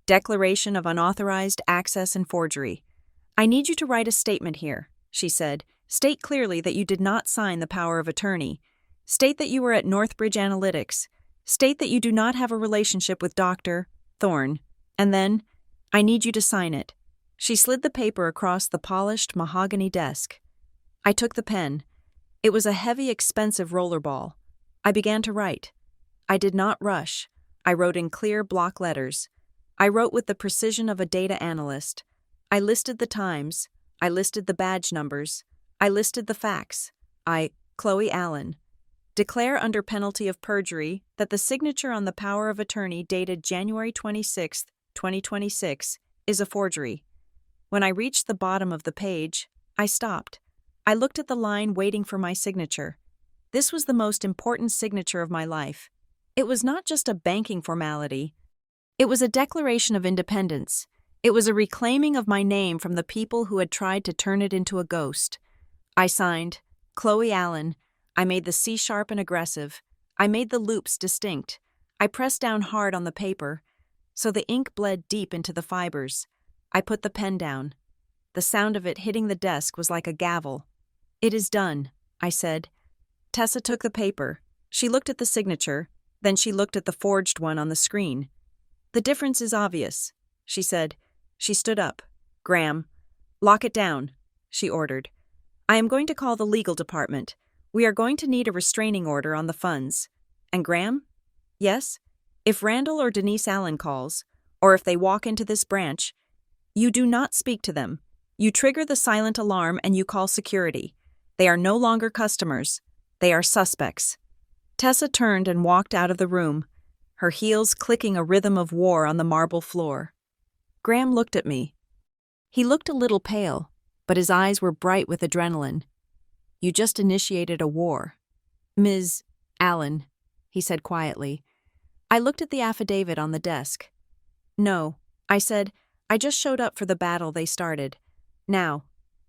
Declaration of unauthorized access and forgery. I need you to write a statement here, she said. State clearly that you did not sign the power of attorney. State that you were at Northbridge Analytics. State that you do not have a relationship with Dr. Thorne. And then, I need you to sign it. She slid the paper across the polished mahogany desk. I took the pen. It was a heavy, expensive rollerball. I began to write. I did not rush. I wrote in clear block letters. I wrote with the precision of a data analyst. I listed the times. I listed the badge numbers. I listed the facts. Chloe Allen, declare under penalty of perjury that the signature on the power of attorney dated January 26, 2026, is a forgery. When I reached the bottom of the page, I stopped. I looked at the line waiting for my signature. This was the most important signature of my life. It was not just a banking formality. It was a declaration of independence. It was a reclaiming of my name from the people who had tried to turn it into a ghost. I signed, Chloe Allen. I made the C sharp and aggressive. I made the loops distinct. I pressed down hard on the paper, so the ink bled deep into the fibers. I put the pen down. The sound of it hitting the desk was like a gavel. It is done, I said. Tessa took the paper. She looked at the signature, then she looked at the forged one on the screen. The difference is obvious, she said. She stood up. Graham, lock it down, she ordered. I am going to call the legal department. We are going to need a restraining order on the funds. And Graham? Yes? If Randall or Denise Allen calls, or if they walk into this branch, you do not speak to them. You trigger the silent alarm and you call security. They are no longer customers. They are suspects. Tessa turned and walked out of the room, her heels clicking a rhythm of war on the marble floor. Graham looked at me. He looked a little pale, but his eyes were bright with adrenaline. You just initiated a war. Ms. Allen, he said quietly. I looked at the affidavit on the desk. No, I said, I just showed up for the battle they started. Now,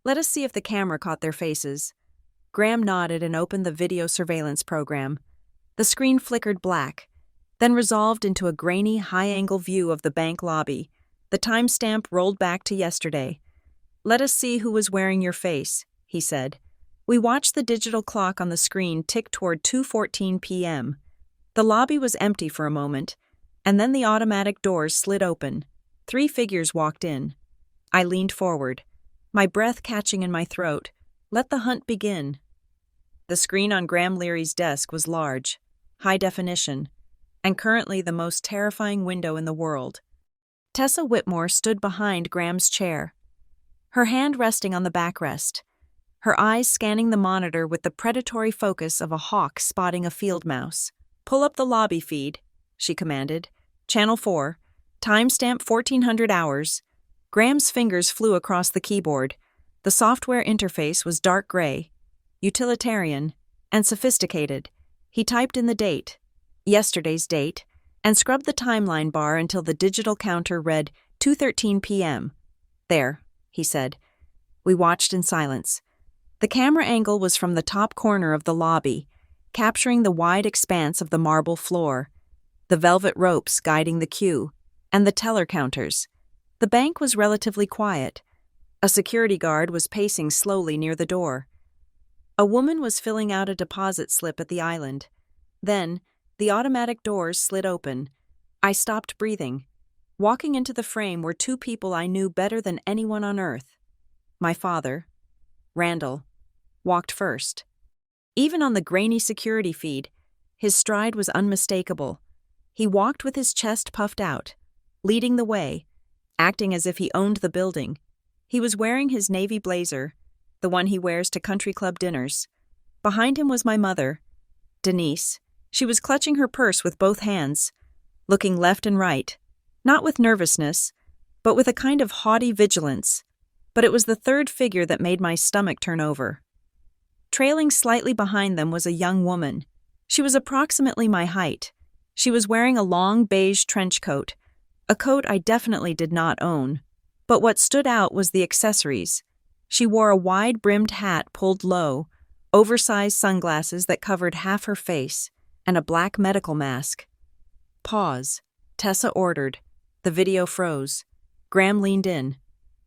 let us see if the camera caught their faces. Graham nodded and opened the video surveillance program. The screen flickered black, then resolved into a grainy, high-angle view of the bank lobby. The timestamp rolled back to yesterday. Let us see who was wearing your face, he said. We watched the digital clock on the screen tick toward 2:14 p.m. The lobby was empty for a moment, and then the automatic doors slid open. 3 figures walked in. I leaned forward, my breath catching in my throat. Let the hunt begin. The screen on Graham Leary's desk was large, high definition, and currently the most terrifying window in the world. Tessa Whitmore stood behind Graham's chair, her hand resting on the backrest, her eyes scanning the monitor with the predatory focus of a hawk spotting a field mouse. Pull up the lobby feed, she commanded. Channel 4, timestamp 1400 hours. Graham's fingers flew across the keyboard. The software interface was dark gray, utilitarian, and sophisticated. He typed in the date, yesterday's date, and scrubbed the timeline bar until the digital counter read 2:13 p.m. There, he said. We watched in silence. The camera angle was from the top corner of the lobby, capturing the wide expanse of the marble floor, the velvet ropes guiding the queue, and the teller counters. The bank was relatively quiet. A security guard was pacing slowly near the door. A woman was filling out a deposit slip at the island. Then, the automatic doors slid open. I stopped breathing. Walking into the frame were 2 people I knew better than anyone on earth. My father, Randall, walked first. Even on the grainy security feed, his stride was unmistakable. He walked with his chest puffed out, leading the way, acting as if he owned the building. He was wearing his navy blazer, the one he wears to country club dinners. Behind him was my mother, Denise. She was clutching her purse with both hands, looking left and right, not with nervousness, but with a kind of haughty vigilance. But it was the third figure that made my stomach turn over. Trailing slightly behind them was a young woman. She was approximately my height. She was wearing a long beige trench coat, a coat I definitely did not own. But what stood out was the accessories. She wore a wide-brimmed hat pulled low, oversized sunglasses that covered half her face, and a black medical mask. Pause. Tessa ordered. The video froze. Graham leaned in.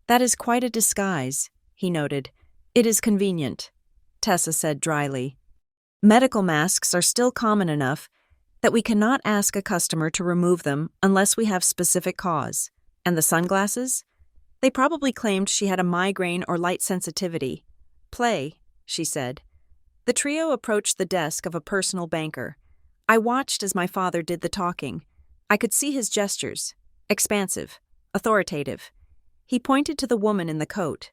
That is quite a disguise, he noted. It is convenient, Tessa said dryly. Medical masks are still common enough. That we cannot ask a customer to remove them unless we have specific cause. And the sunglasses? They probably claimed she had a migraine or light sensitivity. Play, she said. The trio approached the desk of a personal banker. I watched as my father did the talking. I could see his gestures. Expansive. Authoritative. He pointed to the woman in the coat.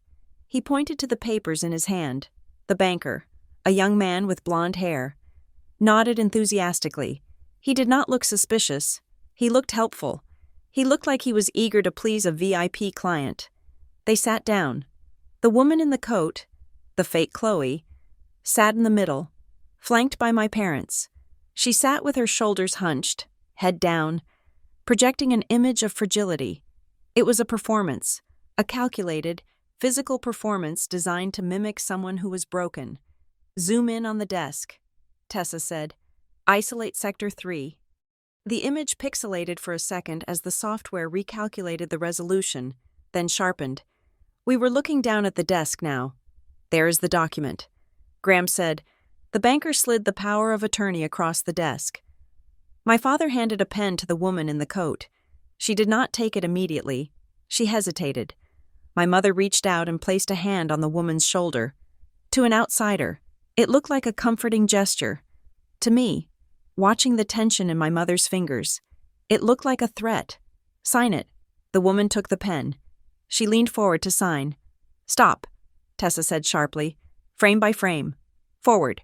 He pointed to the papers in his hand. The banker, a young man with blonde hair, nodded enthusiastically. He did not look suspicious. He looked helpful. He looked like he was eager to please a VIP client. They sat down. The woman in the coat, the fake Chloe, sat in the middle, flanked by my parents. She sat with her shoulders hunched, head down, projecting an image of fragility. It was a performance, a calculated, physical performance designed to mimic someone who was broken. Zoom in on the desk, Tessa said. Isolate Sector 3. The image pixelated for a second as the software recalculated the resolution, then sharpened. We were looking down at the desk now. There is the document. Graham said. The banker slid the power of attorney across the desk. My father handed a pen to the woman in the coat. She did not take it immediately. She hesitated. My mother reached out and placed a hand on the woman's shoulder. To an outsider, it looked like a comforting gesture. To me, watching the tension in my mother's fingers, it looked like a threat. Sign it. The woman took the pen. She leaned forward to sign. Stop, Tessa said sharply. Frame by frame. Forward.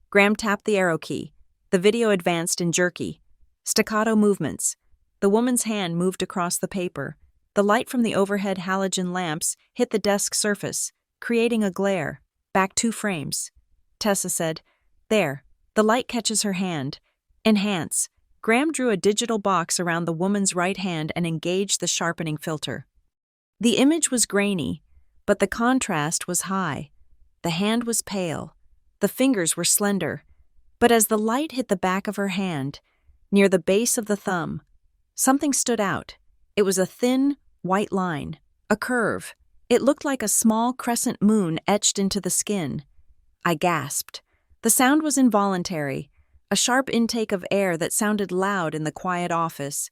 Graham tapped the arrow key. The video advanced in jerky, staccato movements. The woman's hand moved across the paper. The light from the overhead halogen lamps hit the desk surface, creating a glare. Back 2 frames. Tessa said, There. The light catches her hand. Enhance. Graham drew a digital box around the woman's right hand and engaged the sharpening filter. The image was grainy, but the contrast was high. The hand was pale. The fingers were slender. But as the light hit the back of her hand, near the base of the thumb, something stood out. It was a thin, white line, a curve. It looked like a small crescent moon etched into the skin. I gasped. The sound was involuntary, a sharp intake of air that sounded loud in the quiet office.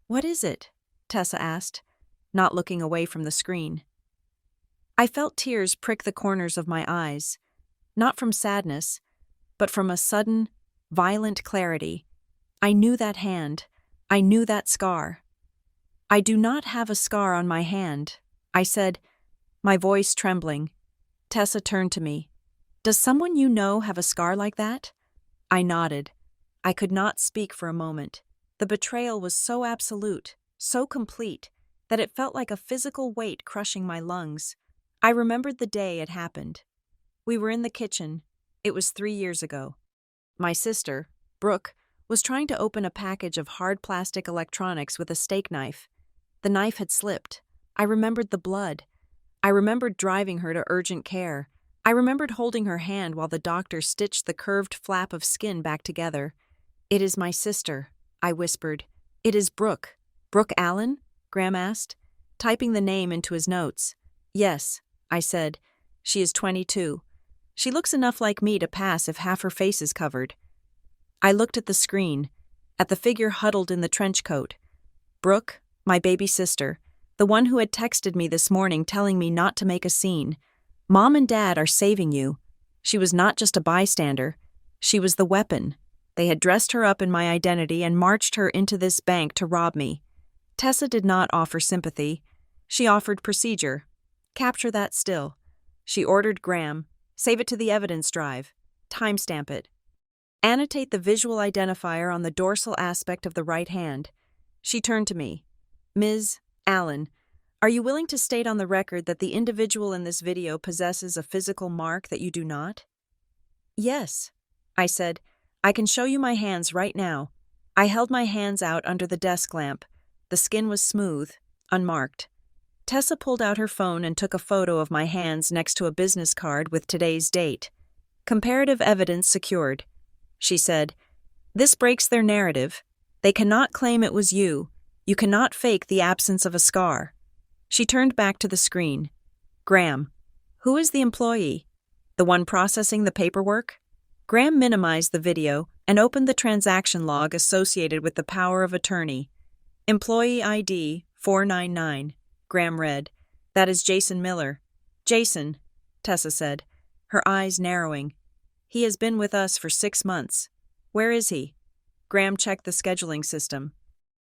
What is it? Tessa asked, not looking away from the screen. I felt tears prick the corners of my eyes, not from sadness, but from a sudden, violent clarity. I knew that hand. I knew that scar. I do not have a scar on my hand, I said, my voice trembling. Tessa turned to me. Does someone you know have a scar like that? I nodded. I could not speak for a moment. The betrayal was so absolute, so complete, that it felt like a physical weight crushing my lungs. I remembered the day it happened. We were in the kitchen. It was 3 years ago. My sister, Brooke, was trying to open a package of hard plastic electronics with a steak knife. The knife had slipped. I remembered the blood. I remembered driving her to urgent care. I remembered holding her hand while the doctor stitched the curved flap of skin back together. It is my sister, I whispered. It is Brooke. Brooke Allen? Graham asked, typing the name into his notes. Yes, I said. She is 22. She looks enough like me to pass if half her face is covered. I looked at the screen, at the figure huddled in the trench coat. Brooke, my baby sister, the one who had texted me this morning telling me not to make a scene. Mom and Dad are saving you. She was not just a bystander. She was the weapon. They had dressed her up in my identity and marched her into this bank to rob me. Tessa did not offer sympathy. She offered procedure. Capture that still. She ordered Graham, save it to the evidence drive, timestamp it. Annotate the visual identifier on the dorsal aspect of the right hand. She turned to me. Ms. Allen, are you willing to state on the record that the individual in this video possesses a physical mark that you do not? Yes, I said. I can show you my hands right now. I held my hands out under the desk lamp. The skin was smooth, unmarked. Tessa pulled out her phone and took a photo of my hands next to a business card with today's date. Comparative evidence secured. She said, This breaks their narrative. They cannot claim it was you. You cannot fake the absence of a scar. She turned back to the screen. Graham. Who is the employee? The one processing the paperwork? Graham minimized the video and opened the transaction log associated with the power of attorney. Employee ID 499, Graham read. That is Jason Miller. Jason, Tessa said, her eyes narrowing. He has been with us for 6 months. Where is he? Graham checked the scheduling system.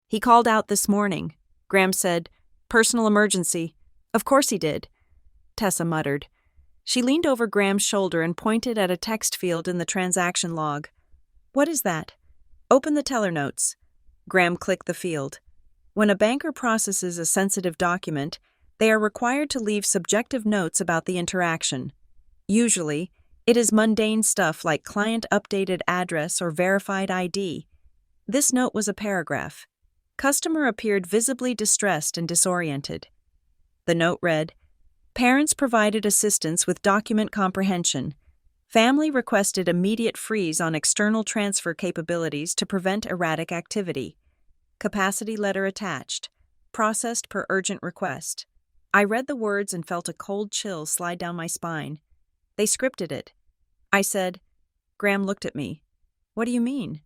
He called out this morning. Graham said, personal emergency. Of course he did. Tessa muttered. She leaned over Graham's shoulder and pointed at a text field in the transaction log. What is that? Open the teller notes. Graham clicked the field. When a banker processes a sensitive document, they are required to leave subjective notes about the interaction. Usually, it is mundane stuff like client updated address or verified ID. This note was a paragraph. Customer appeared visibly distressed and disoriented. The note read, parents provided assistance with document comprehension. Family requested immediate freeze on external transfer capabilities to prevent erratic activity. Capacity letter attached. Processed per urgent request. I read the words and felt a cold chill slide down my spine. They scripted it. I said, Graham looked at me. What do you mean?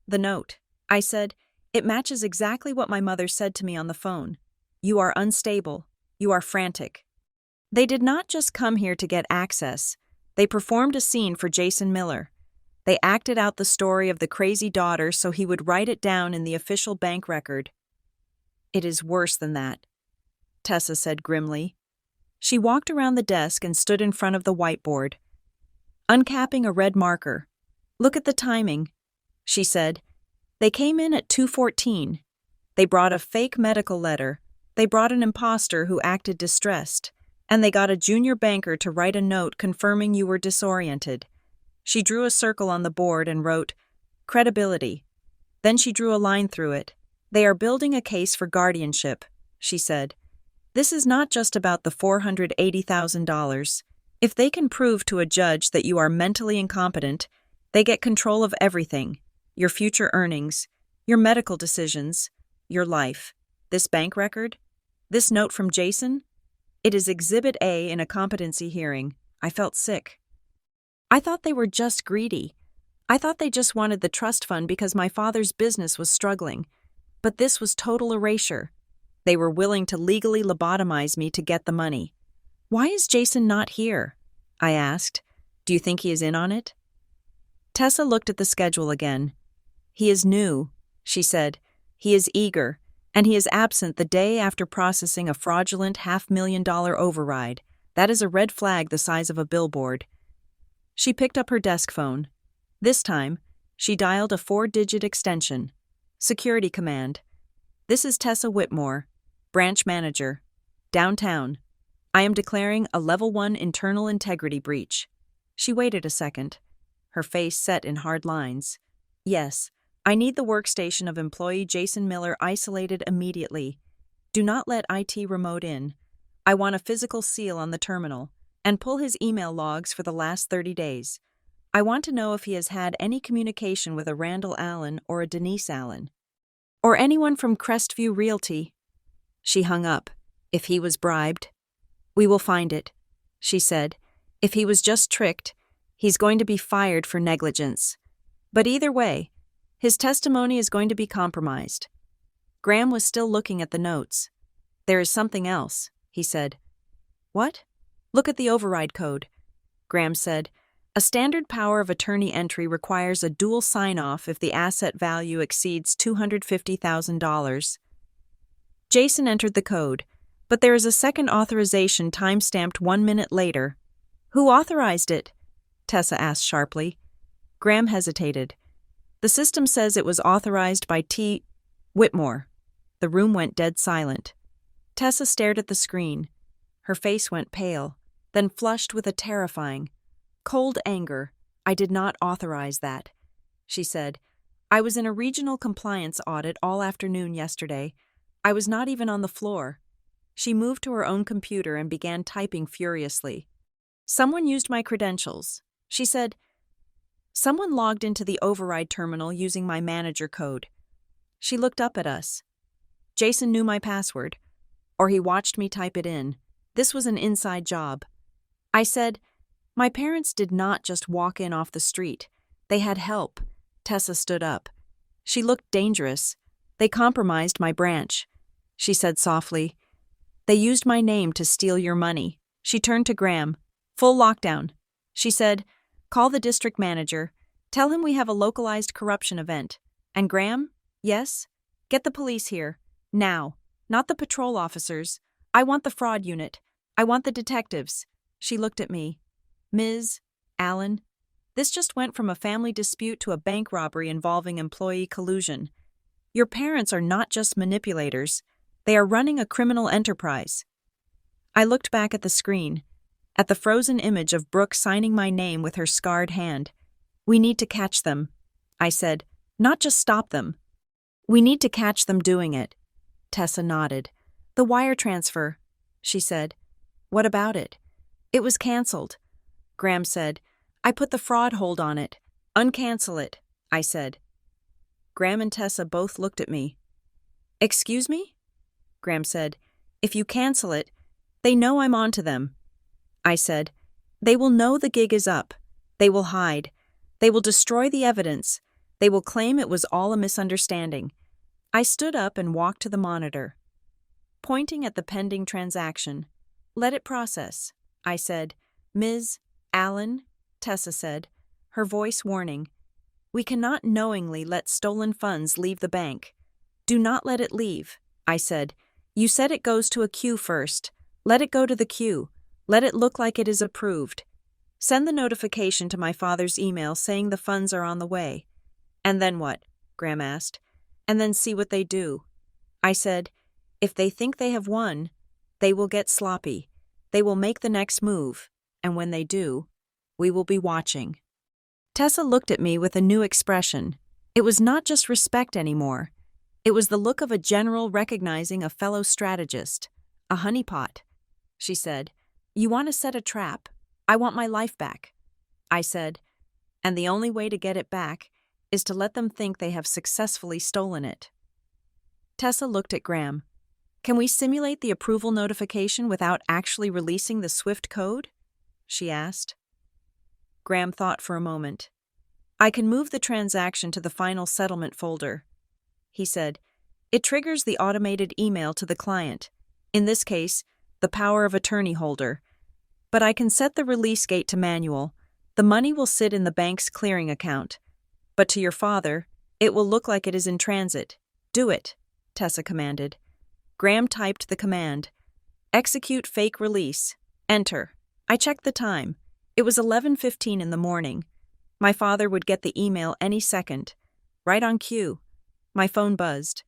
The note. I said, it matches exactly what my mother said to me on the phone. You are unstable. You are frantic. They did not just come here to get access. They performed a scene for Jason Miller. They acted out the story of the crazy daughter so he would write it down in the official bank record. It is worse than that, Tessa said grimly. She walked around the desk and stood in front of the whiteboard, uncapping a red marker. Look at the timing, she said. They came in at 2:14. They brought a fake medical letter. They brought an imposter who acted distressed. And they got a junior banker to write a note confirming you were disoriented. She drew a circle on the board and wrote, credibility. Then she drew a line through it. They are building a case for guardianship, she said. This is not just about the $480,000. If they can prove to a judge that you are mentally incompetent, they get control of everything. Your future earnings, your medical decisions, your life. This bank record? This note from Jason? It is Exhibit A in a competency hearing. I felt sick. I thought they were just greedy. I thought they just wanted the trust fund because my father's business was struggling. But this was total erasure. They were willing to legally lobotomize me to get the money. Why is Jason not here? I asked. Do you think he is in on it? Tessa looked at the schedule again. He is new, she said. He is eager. And he is absent the day after processing a fraudulent $500,000 override. That is a red flag the size of a billboard. She picked up her desk phone. This time, she dialed a 4-digit extension. Security command. This is Tessa Whitmore, branch manager. Downtown. I am declaring a Level 1 internal integrity breach. She waited a second. Her face set in hard lines. Yes. I need the workstation of employee Jason Miller isolated immediately. Do not let IT remote in. I want a physical seal on the terminal, and pull his email logs for the last 30 days. I want to know if he has had any communication with a Randall Allen or a Denise Allen. Or anyone from Crestview Realty. She hung up. If he was bribed. We will find it, she said. If he was just tricked, he's going to be fired for negligence. But either way, his testimony is going to be compromised. Graham was still looking at the notes. There is something else, he said. What? Look at the override code. Graham said, a standard power of attorney entry requires a dual sign-off if the asset value exceeds $250,000. Jason entered the code, but there is a second authorization time-stamped 1 minute later. Who authorized it? Tessa asked sharply. Graham hesitated. The system says it was authorized by T. Whitmore. The room went dead silent. Tessa stared at the screen. Her face went pale, then flushed with a terrifying, cold anger. I did not authorize that, she said. I was in a regional compliance audit all afternoon yesterday. I was not even on the floor. She moved to her own computer and began typing furiously. Someone used my credentials, she said. Someone logged into the override terminal using my manager code. She looked up at us. Jason knew my password, or he watched me type it in. This was an inside job. I said, my parents did not just walk in off the street. They had help. Tessa stood up. She looked dangerous. They compromised my branch. She said softly. They used my name to steal your money. She turned to Graham. Full lockdown. She said, call the district manager. Tell him we have a localized corruption event. And Graham? Yes? Get the police here. Now. Not the patrol officers. I want the fraud unit. I want the detectives. She looked at me. Ms. Allen, this just went from a family dispute to a bank robbery involving employee collusion. Your parents are not just manipulators. They are running a criminal enterprise. I looked back at the screen, at the frozen image of Brooke signing my name with her scarred hand. We need to catch them, I said, not just stop them. We need to catch them doing it. Tessa nodded. The wire transfer, she said. What about it? It was canceled. Graham said. I put the fraud hold on it. Uncancel it, I said. Graham and Tessa both looked at me. Excuse me? Graham said. If you cancel it, they know I'm on to them. I said. They will know the gig is up. They will hide. They will destroy the evidence. They will claim it was all a misunderstanding. I stood up and walked to the monitor, pointing at the pending transaction. Let it process, I said. Ms. Allen, Tessa said, her voice warning. We cannot knowingly let stolen funds leave the bank. Do not let it leave, I said. You said it goes to a queue first. Let it go to the queue. Let it look like it is approved. Send the notification to my father's email saying the funds are on the way. And then what? Graham asked. And then see what they do. I said, if they think they have won, they will get sloppy. They will make the next move, and when they do, we will be watching. Tessa looked at me with a new expression. It was not just respect anymore. It was the look of a general recognizing a fellow strategist. A honeypot. She said, you want to set a trap? I want my life back. I said, and the only way to get it back is to let them think they have successfully stolen it. Tessa looked at Graham. Can we simulate the approval notification without actually releasing the Swift code? She asked. Graham thought for a moment. I can move the transaction to the final settlement folder. He said, it triggers the automated email to the client, in this case, the power of attorney holder. But I can set the release gate to manual. The money will sit in the bank's clearing account. But to your father, it will look like it is in transit. Do it, Tessa commanded. Graham typed the command. Execute fake release. Enter. I checked the time. It was 11:15 in the morning. My father would get the email any second. Right on cue. My phone buzzed.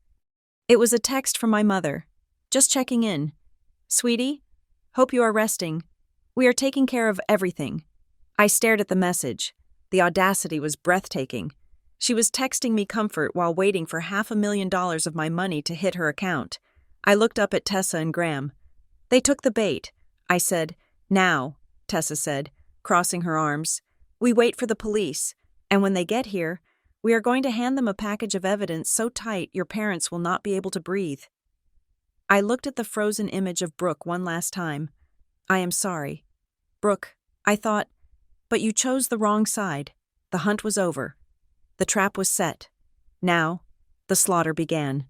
It was a text from my mother. Just checking in. Sweetie, hope you are resting. We are taking care of everything. I stared at the message. The audacity was breathtaking. She was texting me comfort while waiting for $500,000 of my money to hit her account. I looked up at Tessa and Graham. They took the bait. I said, now, Tessa said, crossing her arms. We wait for the police, and when they get here, we are going to hand them a package of evidence so tight your parents will not be able to breathe. I looked at the frozen image of Brooke one last time. I am sorry. Brooke, I thought, but you chose the wrong side. The hunt was over. The trap was set. Now, the slaughter began.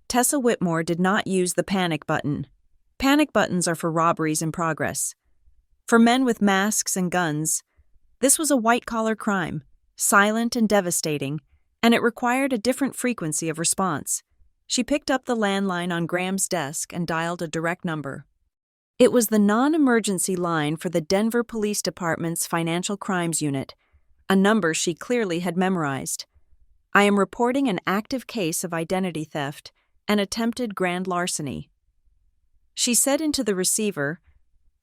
Tessa Whitmore did not use the panic button. Panic buttons are for robberies in progress. For men with masks and guns, this was a white-collar crime, silent and devastating, and it required a different frequency of response. She picked up the landline on Graham's desk and dialed a direct number. It was the non-emergency line for the Denver Police Department's Financial Crimes Unit, a number she clearly had memorized. I am reporting an active case of identity theft and attempted grand larceny. She said into the receiver.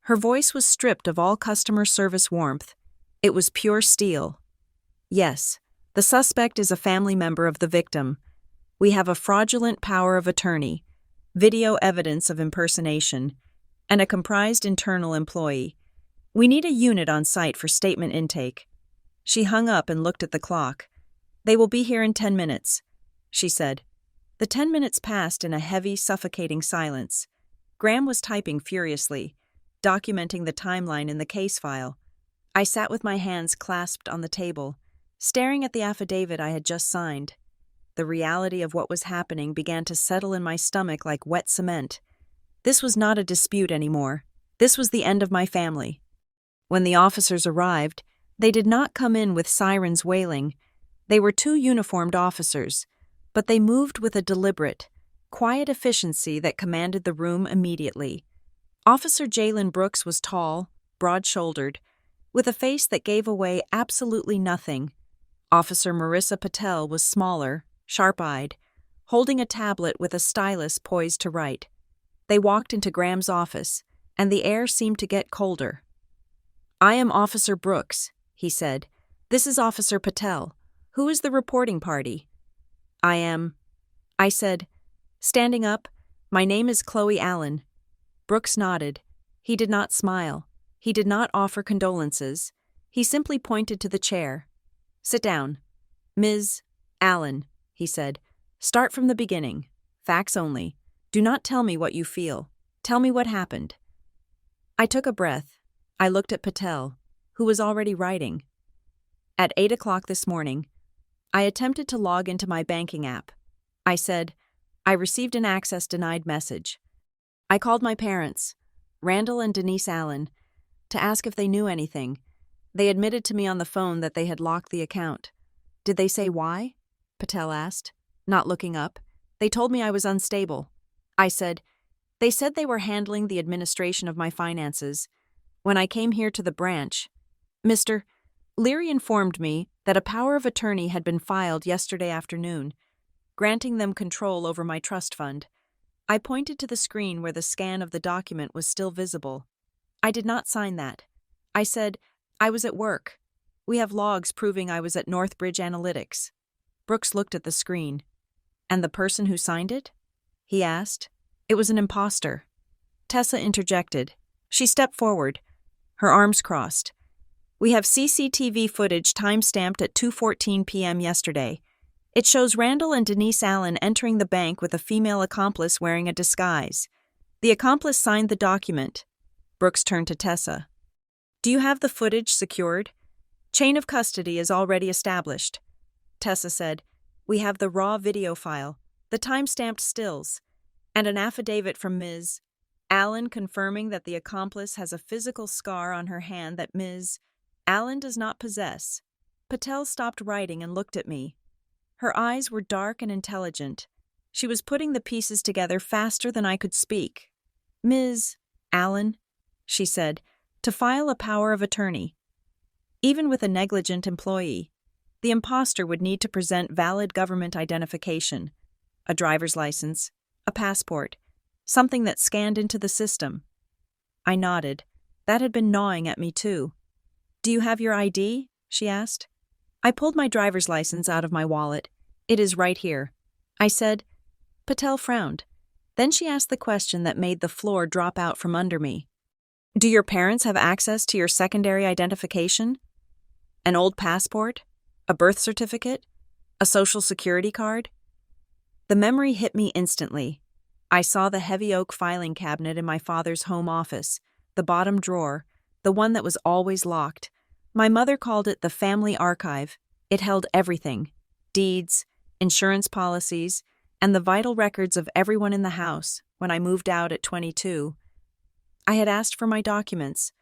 Her voice was stripped of all customer service warmth. It was pure steel. Yes, the suspect is a family member of the victim. We have a fraudulent power of attorney, video evidence of impersonation, and a comprised internal employee. We need a unit on site for statement intake. She hung up and looked at the clock. They will be here in 10 minutes, she said. The 10 minutes passed in a heavy, suffocating silence. Graham was typing furiously, documenting the timeline in the case file. I sat with my hands clasped on the table, staring at the affidavit I had just signed. The reality of what was happening began to settle in my stomach like wet cement. This was not a dispute anymore. This was the end of my family. When the officers arrived, they did not come in with sirens wailing. They were two uniformed officers, but they moved with a deliberate, quiet efficiency that commanded the room immediately. Officer Jalen Brooks was tall, broad-shouldered, with a face that gave away absolutely nothing. Officer Marissa Patel was smaller, sharp-eyed, holding a tablet with a stylus poised to write. They walked into Graham's office, and the air seemed to get colder. "I am Officer Brooks," he said. "This is Officer Patel. Who is the reporting party?" I said, standing up. "My name is Chloe Allen." Brooks nodded. He did not smile. He did not offer condolences. He simply pointed to the chair. "Sit down." "Ms. Allen," he said, "start from the beginning. Facts only. Do not tell me what you feel. Tell me what happened." I took a breath. I looked at Patel, who was already writing. At 8 o'clock this morning, I attempted to log into my banking app. I said, "I received an access denied message." I called my parents, Randall and Denise Allen, to ask if they knew anything. They admitted to me on the phone that they had locked the account. "Did they say why?" Patel asked, not looking up. "They told me I was unstable." I said, "They said they were handling the administration of my finances. When I came here to the branch, Mr. Leary informed me that a power of attorney had been filed yesterday afternoon, granting them control over my trust fund." I pointed to the screen where the scan of the document was still visible. "I did not sign that." I said, "I was at work. We have logs proving I was at Northbridge Analytics." Brooks looked at the screen. "And the person who signed it?" he asked. "It was an imposter." Tessa interjected. She stepped forward, her arms crossed. "We have CCTV footage time-stamped at 2:14 p.m. yesterday. It shows Randall and Denise Allen entering the bank with a female accomplice wearing a disguise. The accomplice signed the document." Brooks turned to Tessa. "Do you have the footage secured?" "Chain of custody is already established." Tessa said, "We have the raw video file, the time-stamped stills, and an affidavit from Ms. Allen confirming that the accomplice has a physical scar on her hand that Ms. Allen does not possess." Patel stopped writing and looked at me. Her eyes were dark and intelligent. She was putting the pieces together faster than I could speak. "Ms. Allen," she said, "to file a power of attorney. Even with a negligent employee, the imposter would need to present valid government identification, a driver's license, a passport, something that scanned into the system." I nodded. That had been gnawing at me too. "Do you have your ID?" she asked. I pulled my driver's license out of my wallet. "It is right here," I said. Patel frowned. Then she asked the question that made the floor drop out from under me. "Do your parents have access to your secondary identification? An old passport? A birth certificate? A social security card?" The memory hit me instantly. I saw the heavy oak filing cabinet in my father's home office, the bottom drawer, the one that was always locked. My mother called it the family archive. It held everything: deeds, insurance policies, and the vital records of everyone in the house when I moved out at 22. I had asked for my documents.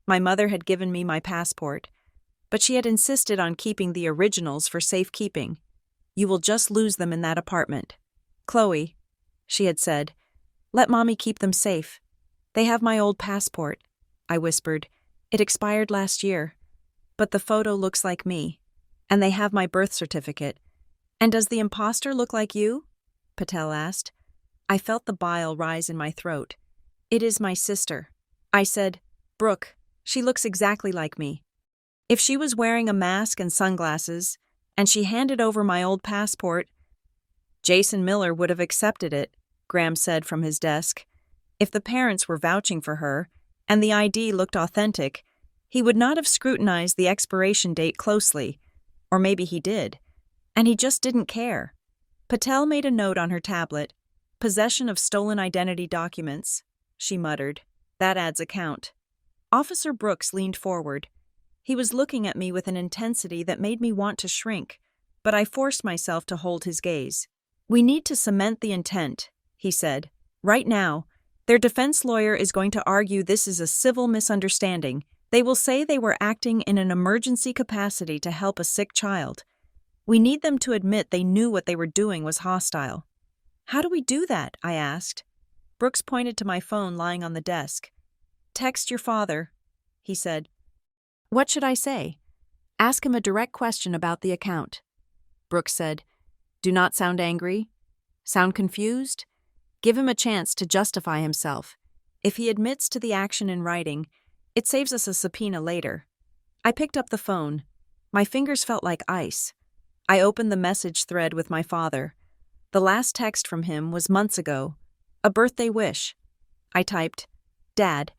My mother had given me my passport, but she had insisted on keeping the originals for safekeeping. "You will just lose them in that apartment. Chloe," she had said, "let Mommy keep them safe." "They have my old passport," I whispered. "It expired last year. But the photo looks like me. And they have my birth certificate." "And does the imposter look like you?" Patel asked. I felt the bile rise in my throat. "It is my sister." I said, "Brooke, she looks exactly like me." If she was wearing a mask and sunglasses, and she handed over my old passport, Jason Miller would have accepted it, Graham said from his desk. If the parents were vouching for her, and the ID looked authentic, he would not have scrutinized the expiration date closely, or maybe he did, and he just didn't care. Patel made a note on her tablet. "Possession of stolen identity documents," she muttered. "That adds a count." Officer Brooks leaned forward. He was looking at me with an intensity that made me want to shrink, but I forced myself to hold his gaze. "We need to cement the intent," he said. "Right now, their defense lawyer is going to argue this is a civil misunderstanding. They will say they were acting in an emergency capacity to help a sick child. We need them to admit they knew what they were doing was hostile." "How do we do that?" I asked. Brooks pointed to my phone lying on the desk. "Text your father," he said. "What should I say?" "Ask him a direct question about the account." Brooks said, "Do not sound angry. Sound confused. Give him a chance to justify himself. If he admits to the action in writing, it saves us a subpoena later." I picked up the phone. My fingers felt like ice. I opened the message thread with my father. The last text from him was months ago. A birthday wish. I typed, "Dad,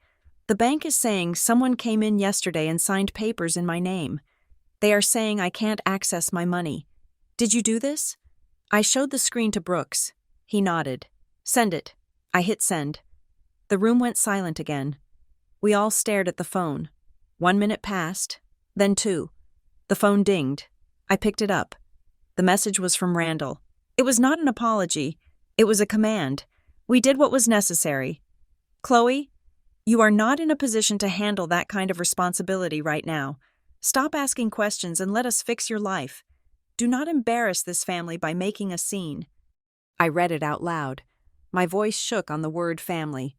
the bank is saying someone came in yesterday and signed papers in my name. They are saying I can't access my money. Did you do this?" I showed the screen to Brooks. He nodded. "Send it." I hit send. The room went silent again. We all stared at the phone. 1 minute passed, then 2. The phone dinged. I picked it up. The message was from Randall. It was not an apology. It was a command. We did what was necessary. "Chloe, you are not in a position to handle that kind of responsibility right now. Stop asking questions and let us fix your life. Do not embarrass this family by making a scene." I read it out loud. My voice shook on the word family.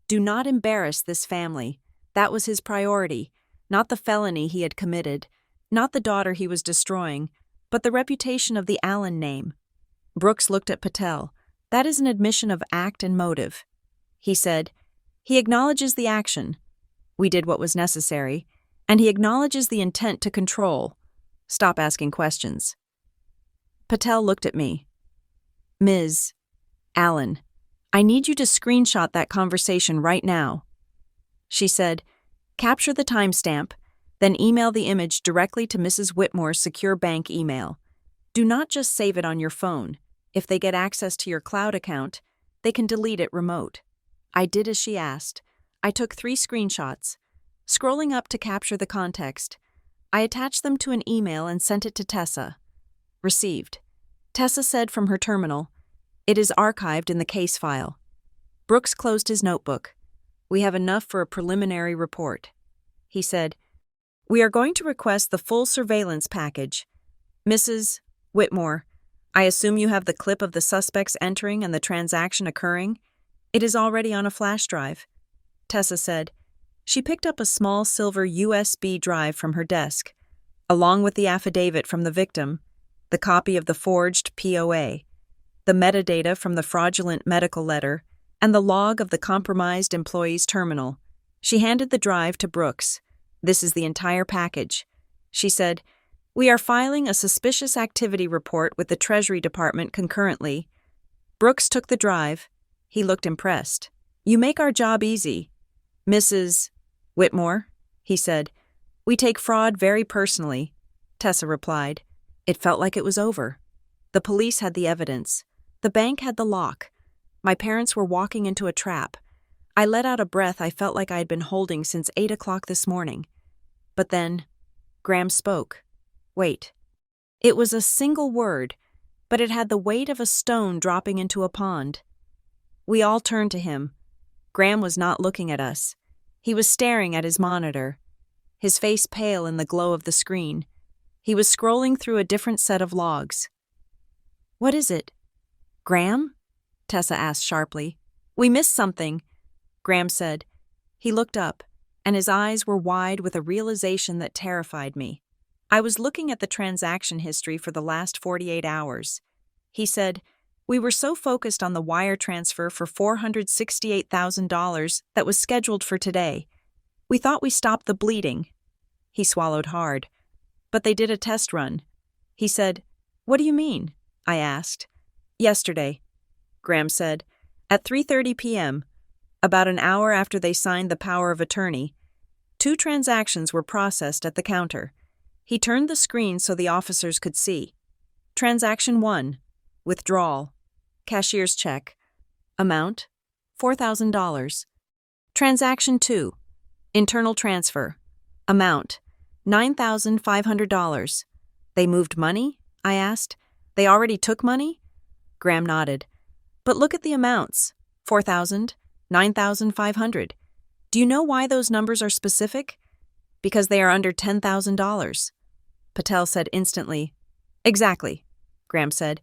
Do not embarrass this family. That was his priority, not the felony he had committed, not the daughter he was destroying, but the reputation of the Allen name. Brooks looked at Patel. That is an admission of act and motive. He said, "He acknowledges the action. We did what was necessary, and he acknowledges the intent to control. Stop asking questions." Patel looked at me. "Ms. Allen, I need you to screenshot that conversation right now." She said, "Capture the timestamp, then email the image directly to Mrs. Whitmore's secure bank email. Do not just save it on your phone. If they get access to your cloud account, they can delete it remote." I did as she asked. I took 3 screenshots. Scrolling up to capture the context, I attached them to an email and sent it to Tessa. Received. Tessa said from her terminal, "It is archived in the case file." Brooks closed his notebook. "We have enough for a preliminary report." He said, "We are going to request the full surveillance package. Mrs. Whitmore, I assume you have the clip of the suspects entering and the transaction occurring? It is already on a flash drive." Tessa said. She picked up a small silver USB drive from her desk, along with the affidavit from the victim, the copy of the forged POA, the metadata from the fraudulent medical letter, and the log of the compromised employee's terminal. She handed the drive to Brooks. "This is the entire package." She said, "We are filing a suspicious activity report with the Treasury Department concurrently." Brooks took the drive. He looked impressed. "You make our job easy." "Mrs. Whitmore," he said, "we take fraud very personally." Tessa replied. It felt like it was over. The police had the evidence. The bank had the lock. My parents were walking into a trap. I let out a breath I felt like I had been holding since 8 o'clock this morning. But then, Graham spoke. Wait. It was a single word, but it had the weight of a stone dropping into a pond. We all turned to him. Graham was not looking at us. He was staring at his monitor, his face pale in the glow of the screen. He was scrolling through a different set of logs. "What is it?" "Graham?" Tessa asked sharply. "We missed something," Graham said. He looked up, and his eyes were wide with a realization that terrified me. I was looking at the transaction history for the last 48 hours. He said, "We were so focused on the wire transfer for $468,000 that was scheduled for today. We thought we stopped the bleeding." He swallowed hard. "But they did a test run." He said, "What do you mean?" I asked. "Yesterday," Graham said, "at 3:30 p.m., about an hour after they signed the power of attorney, 2 transactions were processed at the counter." He turned the screen so the officers could see. Transaction 1, withdrawal, cashier's check, amount, $4,000. Transaction 2, internal transfer, amount, $9,500. They moved money? I asked. They already took money? Graham nodded. But look at the amounts. 4,000, 9,500. Do you know why those numbers are specific? Because they are under $10,000. Patel said instantly. Exactly, Graham said.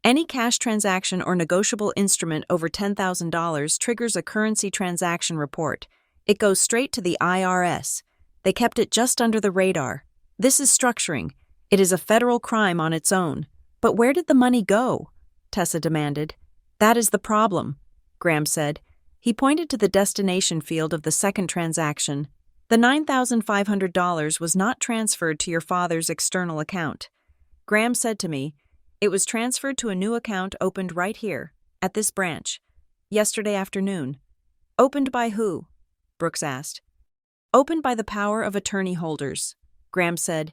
Any cash transaction or negotiable instrument over $10,000 triggers a currency transaction report. It goes straight to the IRS. They kept it just under the radar. This is structuring. It is a federal crime on its own. But where did the money go? Tessa demanded. That is the problem, Graham said. He pointed to the destination field of the second transaction. The $9,500 was not transferred to your father's external account. Graham said to me, it was transferred to a new account opened right here, at this branch, yesterday afternoon. Opened by who? Brooks asked. Opened by the power of attorney holders, Graham said,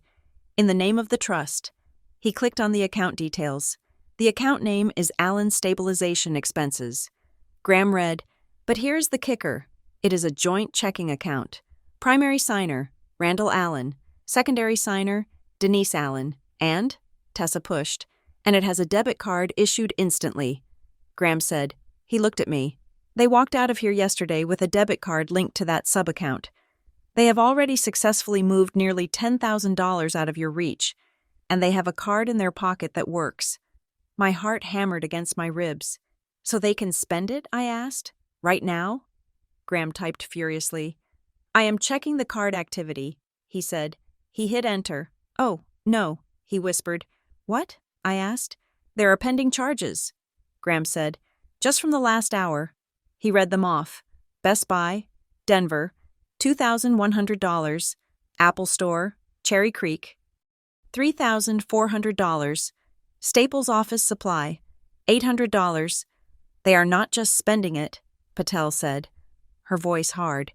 in the name of the trust. He clicked on the account details. The account name is Allen Stabilization Expenses. Graham read, but here's the kicker. It is a joint checking account. Primary signer, Randall Allen. Secondary signer, Denise Allen. And, Tessa pushed, and it has a debit card issued instantly. Graham said. He looked at me. They walked out of here yesterday with a debit card linked to that sub-account. They have already successfully moved nearly $10,000 out of your reach, and they have a card in their pocket that works. My heart hammered against my ribs. So they can spend it? I asked. Right now? Graham typed furiously. I am checking the card activity, he said. He hit enter. Oh, no, he whispered. What? I asked. There are pending charges, Graham said. Just from the last hour. He read them off. Best Buy, Denver, $2,100. Apple Store, Cherry Creek, $3,400. Staples Office Supply, $800. They are not just spending it, Patel said, her voice hard.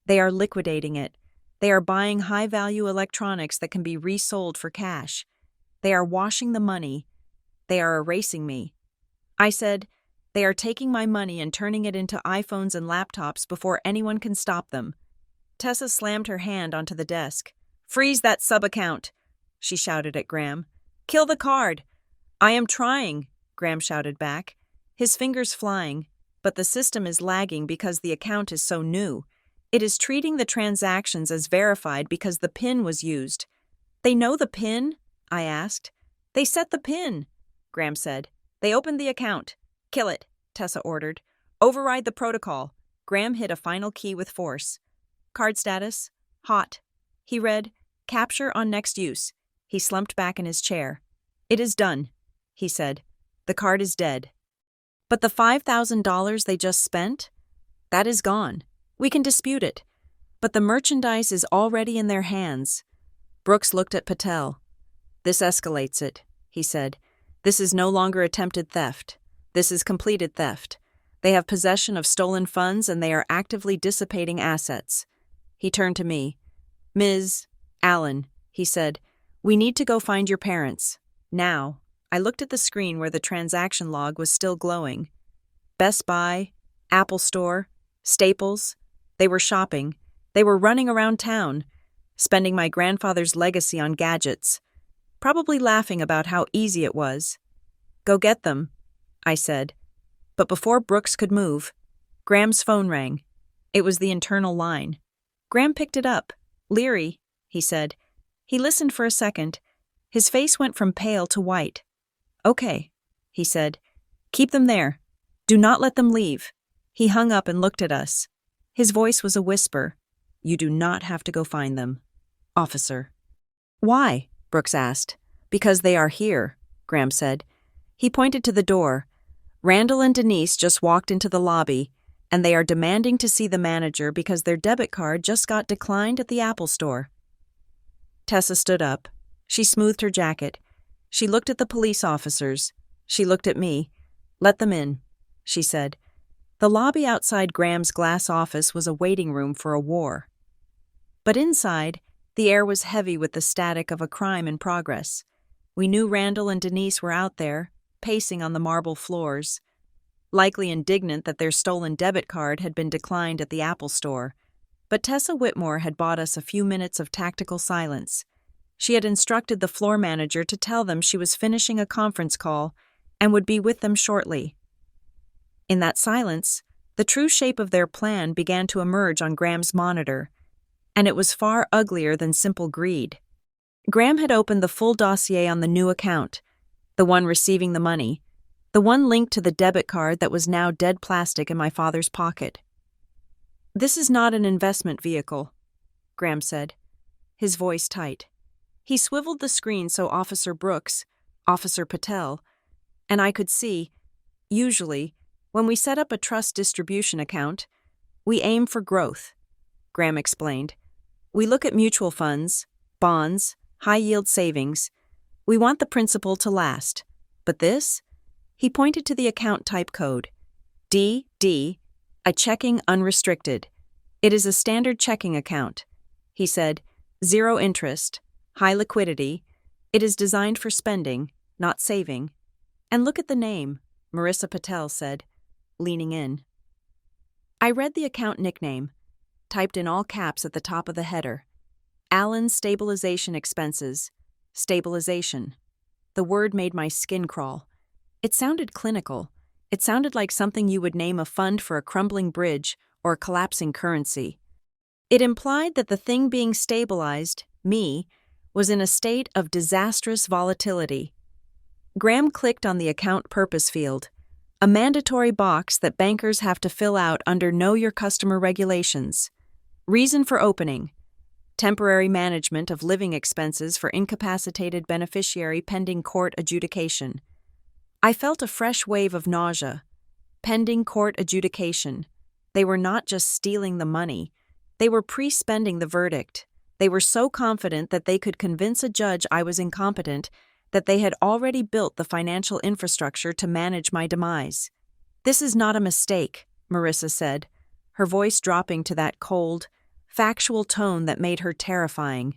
They are liquidating it. They are buying high-value electronics that can be resold for cash. They are washing the money. They are erasing me. I said, they are taking my money and turning it into iPhones and laptops before anyone can stop them. Tessa slammed her hand onto the desk. Freeze that sub-account, she shouted at Graham. Kill the card. I am trying, Graham shouted back, his fingers flying, but the system is lagging because the account is so new. It is treating the transactions as verified because the PIN was used. They know the PIN? I asked. They set the PIN, Graham said. They opened the account. Kill it, Tessa ordered. Override the protocol. Graham hit a final key with force. Card status, hot. He read, capture on next use. He slumped back in his chair. It is done, he said. The card is dead. But the $5,000 they just spent? That is gone. We can dispute it. But the merchandise is already in their hands. Brooks looked at Patel. This escalates it, he said. This is no longer attempted theft. This is completed theft. They have possession of stolen funds and they are actively dissipating assets. He turned to me. Ms. Allen, he said, we need to go find your parents. Now. I looked at the screen where the transaction log was still glowing. Best Buy, Apple Store, Staples. They were shopping. They were running around town, spending my grandfather's legacy on gadgets, probably laughing about how easy it was. Go get them, I said. But before Brooks could move, Graham's phone rang. It was the internal line. Graham picked it up. Leary, he said. He listened for a second. His face went from pale to white. Okay, he said. Keep them there. Do not let them leave. He hung up and looked at us. His voice was a whisper. You do not have to go find them, officer. Why? Brooks asked. Because they are here, Graham said. He pointed to the door. Randall and Denise just walked into the lobby, and they are demanding to see the manager because their debit card just got declined at the Apple Store. Tessa stood up. She smoothed her jacket. She looked at the police officers. She looked at me. Let them in, she said. The lobby outside Graham's glass office was a waiting room for a war. But inside, the air was heavy with the static of a crime in progress. We knew Randall and Denise were out there, pacing on the marble floors, likely indignant that their stolen debit card had been declined at the Apple Store. But Tessa Whitmore had bought us a few minutes of tactical silence. She had instructed the floor manager to tell them she was finishing a conference call and would be with them shortly. In that silence, the true shape of their plan began to emerge on Graham's monitor, and it was far uglier than simple greed. Graham had opened the full dossier on the new account, the one receiving the money, the one linked to the debit card that was now dead plastic in my father's pocket. "This is not an investment vehicle," Graham said, his voice tight. He swiveled the screen so Officer Brooks, Officer Patel, and I could see. "Usually, when we set up a trust distribution account, we aim for growth," Graham explained. "We look at mutual funds, bonds, high-yield savings. We want the principal to last. But this?" He pointed to the account type code. "DD, a checking unrestricted. It is a standard checking account," he said. "Zero interest, high liquidity. It is designed for spending, not saving." "And look at the name," Marissa Patel said, leaning in. I read the account nickname, typed in all caps at the top of the header. Allen Stabilization Expenses. Stabilization. The word made my skin crawl. It sounded clinical. It sounded like something you would name a fund for a crumbling bridge or a collapsing currency. It implied that the thing being stabilized, me, was in a state of disastrous volatility. Graham clicked on the account purpose field, a mandatory box that bankers have to fill out under Know Your Customer regulations. Reason for opening: temporary management of living expenses for incapacitated beneficiary pending court adjudication. I felt a fresh wave of nausea. Pending court adjudication. They were not just stealing the money. They were pre-spending the verdict. They were so confident that they could convince a judge I was incompetent that they had already built the financial infrastructure to manage my demise. "This is not a mistake," Marissa said, her voice dropping to that cold, factual tone that made her terrifying.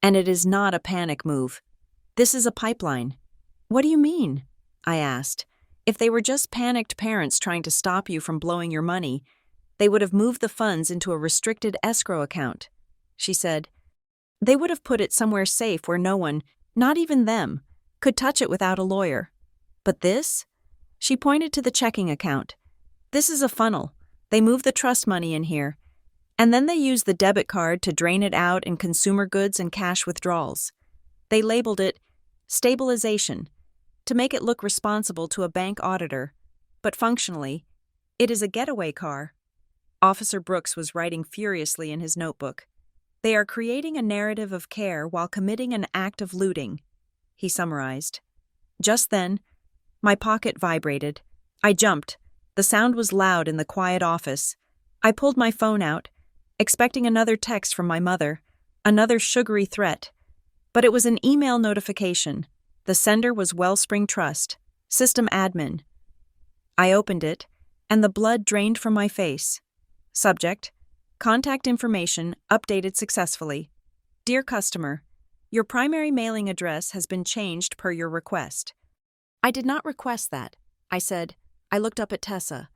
"And it is not a panic move. This is a pipeline." "What do you mean?" I asked. "If they were just panicked parents trying to stop you from blowing your money, they would have moved the funds into a restricted escrow account," she said. "They would have put it somewhere safe where no one, not even them, could touch it without a lawyer. But this?" She pointed to the checking account. "This is a funnel. They move the trust money in here, and then they use the debit card to drain it out in consumer goods and cash withdrawals. They labeled it stabilization to make it look responsible to a bank auditor, but functionally, it is a getaway car." Officer Brooks was writing furiously in his notebook. "They are creating a narrative of care while committing an act of looting," he summarized. Just then, my pocket vibrated. I jumped. The sound was loud in the quiet office. I pulled my phone out, expecting another text from my mother, another sugary threat. But it was an email notification. The sender was Wellspring Trust, System Admin. I opened it, and the blood drained from my face. Subject: Contact information updated successfully. Dear customer, your primary mailing address has been changed per your request. "I did not request that," I said. I looked up at Tessa.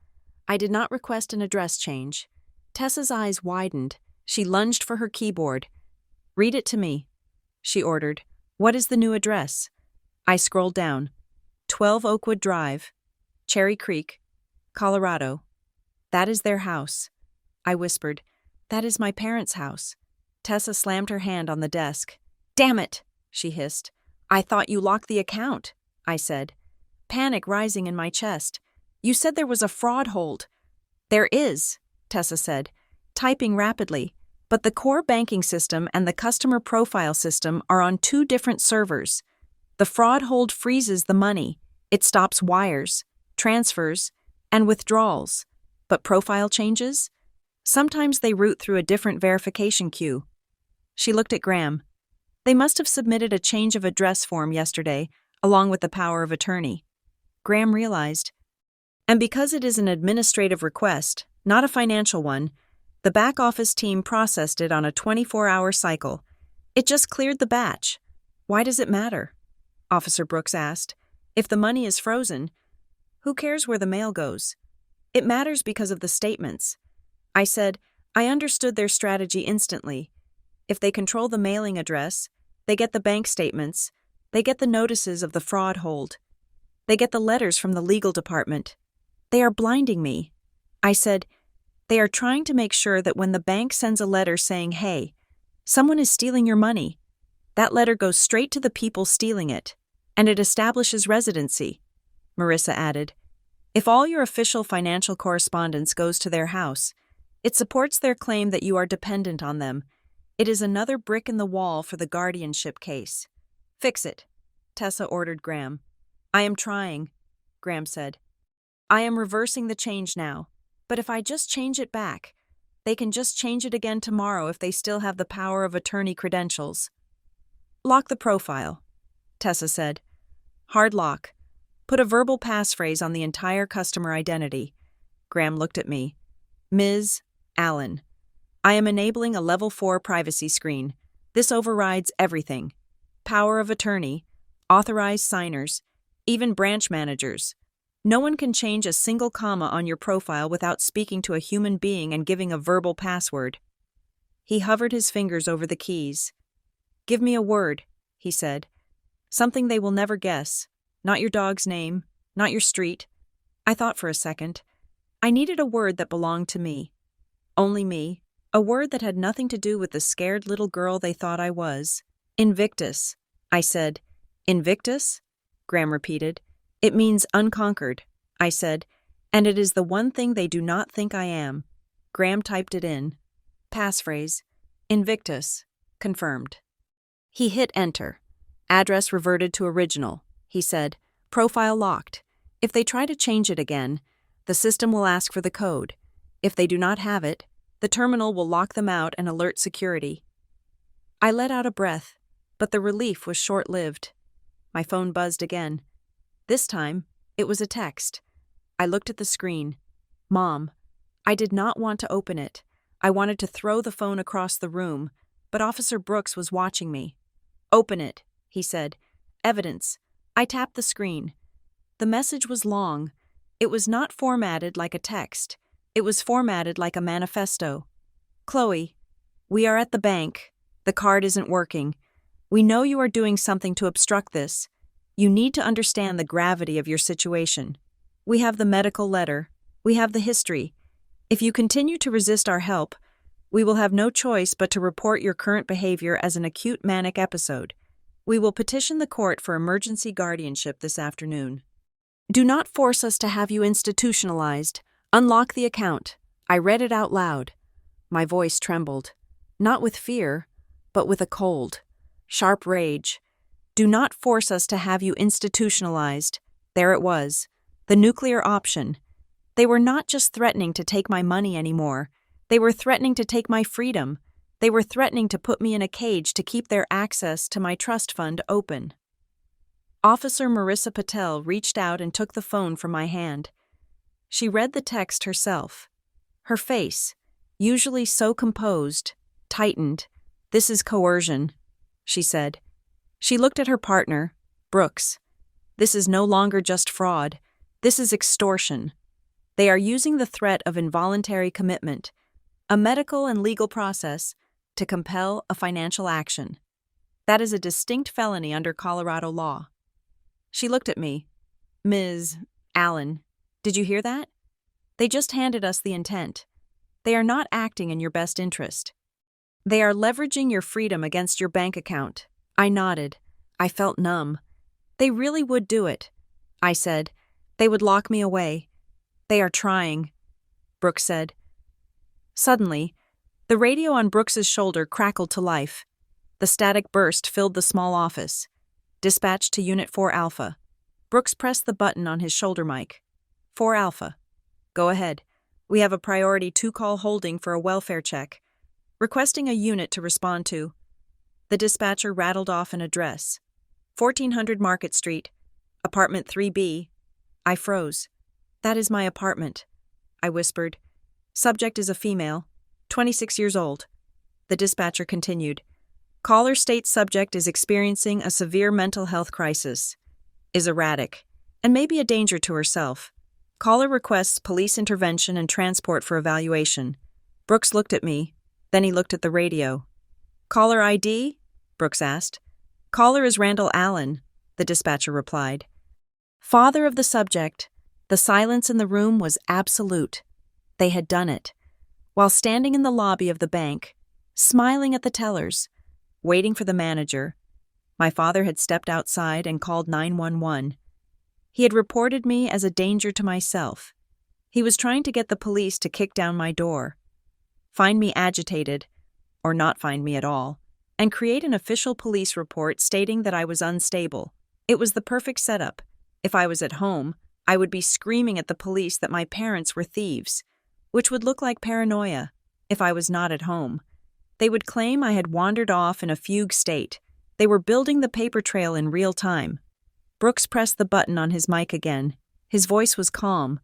"I did not request an address change." Tessa's eyes widened. She lunged for her keyboard. "Read it to me," she ordered. "What is the new address?" I scrolled down. 12 Oakwood Drive, Cherry Creek, Colorado. "That is their house," I whispered. "That is my parents' house." Tessa slammed her hand on the desk. "Damn it," she hissed. "I thought you locked the account," I said. Panic rising in my chest. "You said there was a fraud hold." "There is," Tessa said, typing rapidly, "but the core banking system and the customer profile system are on two different servers. The fraud hold freezes the money. It stops wires, transfers, and withdrawals. But profile changes? Sometimes they route through a different verification queue." She looked at Graham. "They must have submitted a change of address form yesterday, along with the power of attorney." Graham realized. "And because it is an administrative request, not a financial one, the back office team processed it on a 24-hour cycle. It just cleared the batch." "Why does it matter?" Officer Brooks asked. "If the money is frozen, who cares where the mail goes?" "It matters because of the statements." I said, I understood their strategy instantly. If they control the mailing address, they get the bank statements, they get the notices of the fraud hold, they get the letters from the legal department. They are blinding me. I said, they are trying to make sure that when the bank sends a letter saying, hey, someone is stealing your money, that letter goes straight to the people stealing it, and it establishes residency, Marissa added. If all your official financial correspondence goes to their house, it supports their claim that you are dependent on them. It is another brick in the wall for the guardianship case. Fix it, Tessa ordered Graham. I am trying, Graham said. I am reversing the change now, but if I just change it back, they can just change it again tomorrow if they still have the power of attorney credentials. Lock the profile, Tessa said. Hard lock. Put a verbal passphrase on the entire customer identity. Graham looked at me. Ms. Allen. I am enabling a Level 4 privacy screen. This overrides everything. Power of attorney, authorized signers, even branch managers. No one can change a single comma on your profile without speaking to a human being and giving a verbal password. He hovered his fingers over the keys. Give me a word, he said. Something they will never guess. Not your dog's name, not your street. I thought for a second. I needed a word that belonged to me. Only me. A word that had nothing to do with the scared little girl they thought I was. Invictus, I said. Invictus? Graham repeated. It means unconquered, I said, and it is the one thing they do not think I am. Graham typed it in. Passphrase. Invictus. Confirmed. He hit enter. Address reverted to original. He said, profile locked. If they try to change it again, the system will ask for the code. If they do not have it, the terminal will lock them out and alert security. I let out a breath, but the relief was short-lived. My phone buzzed again. This time, it was a text. I looked at the screen. Mom. I did not want to open it. I wanted to throw the phone across the room, but Officer Brooks was watching me. Open it, he said. Evidence. I tapped the screen. The message was long. It was not formatted like a text. It was formatted like a manifesto. Chloe, we are at the bank. The card isn't working. We know you are doing something to obstruct this. You need to understand the gravity of your situation. We have the medical letter. We have the history. If you continue to resist our help, we will have no choice but to report your current behavior as an acute manic episode. We will petition the court for emergency guardianship this afternoon. Do not force us to have you institutionalized. Unlock the account. I read it out loud. My voice trembled, not with fear, but with a cold, sharp rage. Do not force us to have you institutionalized. There it was, the nuclear option. They were not just threatening to take my money anymore. They were threatening to take my freedom. They were threatening to put me in a cage to keep their access to my trust fund open. Officer Marissa Patel reached out and took the phone from my hand. She read the text herself. Her face, usually so composed, tightened. This is coercion, she said. She looked at her partner, Brooks. This is no longer just fraud. This is extortion. They are using the threat of involuntary commitment, a medical and legal process, to compel a financial action. That is a distinct felony under Colorado law. She looked at me. Ms. Allen, did you hear that? They just handed us the intent. They are not acting in your best interest. They are leveraging your freedom against your bank account. I nodded. I felt numb. They really would do it. I said. They would lock me away. They are trying, Brooks said. Suddenly, the radio on Brooks's shoulder crackled to life. The static burst filled the small office. Dispatch to Unit 4 Alpha. Brooks pressed the button on his shoulder mic. 4 Alpha. Go ahead. We have a priority 2-call holding for a welfare check. Requesting a unit to respond to. The dispatcher rattled off an address. 1400 Market Street. Apartment 3B. I froze. That is my apartment, I whispered. Subject is a female, 26 years old. The dispatcher continued. Caller states subject is experiencing a severe mental health crisis, is erratic, and may be a danger to herself. Caller requests police intervention and transport for evaluation. Brooks looked at me. Then he looked at the radio. "Caller ID?" Brooks asked. "Caller is Randall Allen," the dispatcher replied. Father of the subject, the silence in the room was absolute. They had done it. While standing in the lobby of the bank, smiling at the tellers, waiting for the manager, my father had stepped outside and called 911. He had reported me as a danger to myself. He was trying to get the police to kick down my door, find me agitated, or not find me at all, and create an official police report stating that I was unstable. It was the perfect setup. If I was at home, I would be screaming at the police that my parents were thieves, which would look like paranoia. If I was not at home, they would claim I had wandered off in a fugue state. They were building the paper trail in real time. Brooks pressed the button on his mic again. His voice was calm,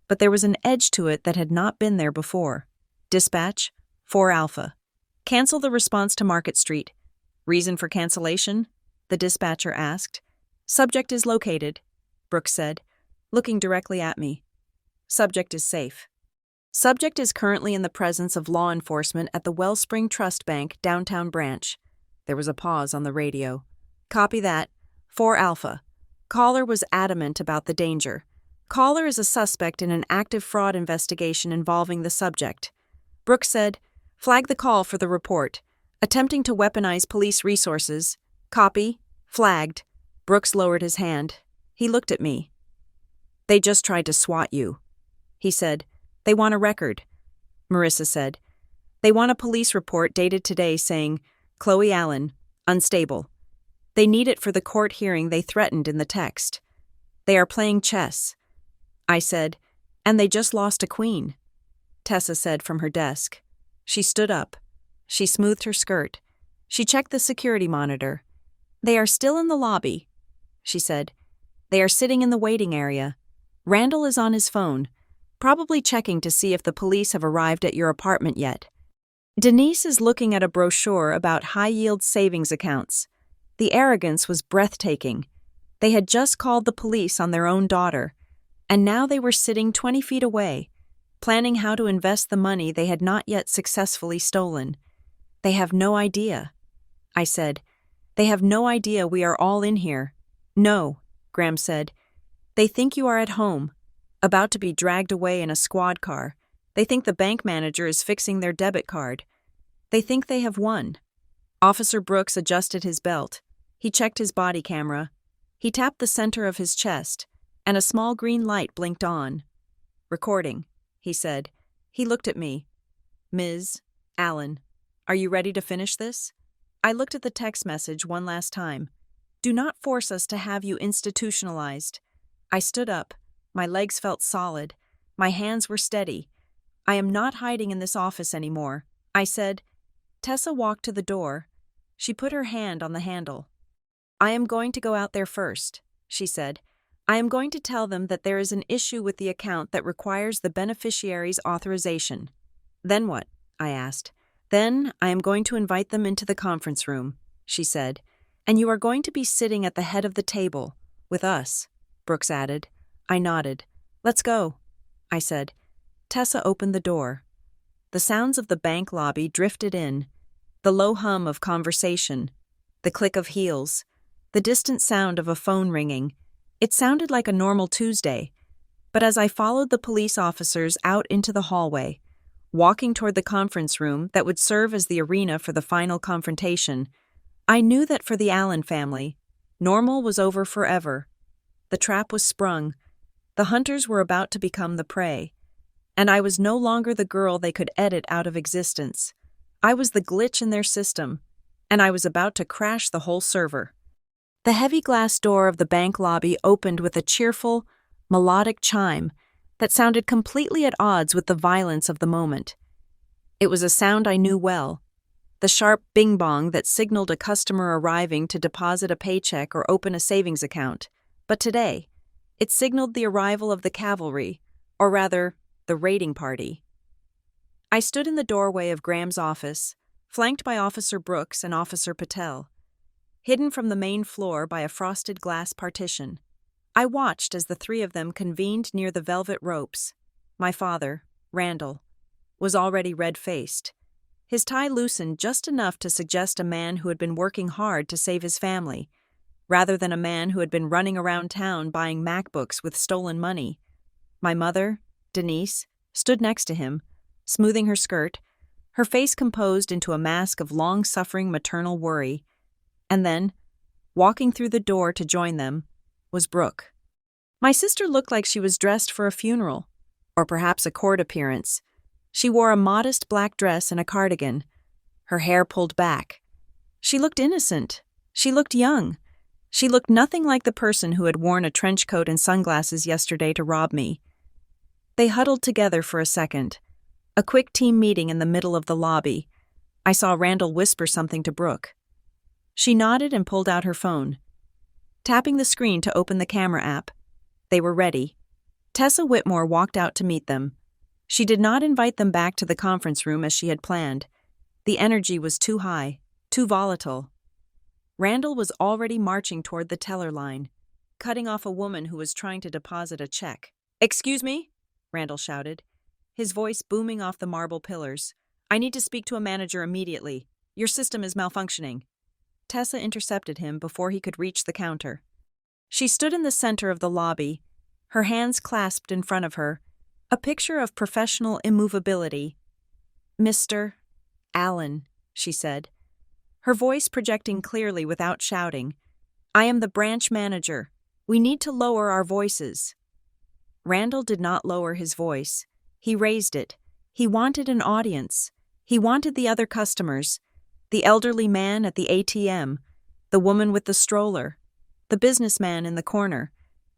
but there was an edge to it that had not been there before. "Dispatch, 4 Alpha. Cancel the response to Market Street. Reason for cancellation?" the dispatcher asked. "Subject is located," Brooks said, looking directly at me. "Subject is safe. Subject is currently in the presence of law enforcement at the Wellspring Trust Bank downtown branch." There was a pause on the radio. "Copy that. 4 Alpha. Caller was adamant about the danger. Caller is a suspect in an active fraud investigation involving the subject." Brooks said, "Flag the call for the report. Attempting to weaponize police resources. Copy. Flagged." Brooks lowered his hand. He looked at me. "They just tried to swat you," he said. "They want a record." Marissa said, "They want a police report dated today saying, Chloe Allen, unstable. They need it for the court hearing they threatened in the text. They are playing chess." I said, "And they just lost a queen." Tessa said from her desk. She stood up. She smoothed her skirt. She checked the security monitor. "They are still in the lobby," she said. "They are sitting in the waiting area. Randall is on his phone, probably checking to see if the police have arrived at your apartment yet. Denise is looking at a brochure about high-yield savings accounts." The arrogance was breathtaking. They had just called the police on their own daughter, and now they were sitting 20 feet away, planning how to invest the money they had not yet successfully stolen. "They have no idea," I said. "They have no idea we are all in here." "No," Graham said. "They think you are at home, about to be dragged away in a squad car. They think the bank manager is fixing their debit card. They think they have won." Officer Brooks adjusted his belt. He checked his body camera. He tapped the center of his chest, and a small green light blinked on. "Recording," he said. He looked at me. "Ms. Allen, are you ready to finish this?" I looked at the text message one last time. "Do not force us to have you institutionalized." I stood up. My legs felt solid. My hands were steady. "I am not hiding in this office anymore," I said. Tessa walked to the door. She put her hand on the handle. "I am going to go out there first," she said. "I am going to tell them that there is an issue with the account that requires the beneficiary's authorization." "Then what?" I asked. "Then I am going to invite them into the conference room," she said. "And you are going to be sitting at the head of the table, with us," Brooks added. I nodded. "Let's go," I said. Tessa opened the door. The sounds of the bank lobby drifted in, the low hum of conversation, the click of heels, the distant sound of a phone ringing. It sounded like a normal Tuesday, but as I followed the police officers out into the hallway, walking toward the conference room that would serve as the arena for the final confrontation, I knew that for the Allen family, normal was over forever. The trap was sprung. The hunters were about to become the prey, and I was no longer the girl they could edit out of existence. I was the glitch in their system, and I was about to crash the whole server. The heavy glass door of the bank lobby opened with a cheerful, melodic chime that sounded completely at odds with the violence of the moment. It was a sound I knew well, the sharp bing-bong that signaled a customer arriving to deposit a paycheck or open a savings account. But today, it signaled the arrival of the cavalry, or rather, the raiding party. I stood in the doorway of Graham's office, flanked by Officer Brooks and Officer Patel, hidden from the main floor by a frosted glass partition. I watched as the three of them convened near the velvet ropes. My father, Randall, was already red-faced. His tie loosened just enough to suggest a man who had been working hard to save his family, rather than a man who had been running around town buying MacBooks with stolen money. My mother, Denise, stood next to him, smoothing her skirt, her face composed into a mask of long-suffering maternal worry. And then, walking through the door to join them, was Brooke. My sister looked like she was dressed for a funeral, or perhaps a court appearance. She wore a modest black dress and a cardigan, her hair pulled back. She looked innocent. She looked young. She looked nothing like the person who had worn a trench coat and sunglasses yesterday to rob me. They huddled together for a second. A quick team meeting in the middle of the lobby. I saw Randall whisper something to Brooke. She nodded and pulled out her phone, tapping the screen to open the camera app. They were ready. Tessa Whitmore walked out to meet them. She did not invite them back to the conference room as she had planned. The energy was too high, too volatile. Randall was already marching toward the teller line, cutting off a woman who was trying to deposit a check. "Excuse me?" Randall shouted, his voice booming off the marble pillars. "I need to speak to a manager immediately. Your system is malfunctioning." Tessa intercepted him before he could reach the counter. She stood in the center of the lobby, her hands clasped in front of her, a picture of professional immovability. "Mr. Allen," she said, her voice projecting clearly without shouting. "I am the branch manager. We need to lower our voices." Randall did not lower his voice. He raised it. He wanted an audience. He wanted the other customers, the elderly man at the ATM, the woman with the stroller, the businessman in the corner,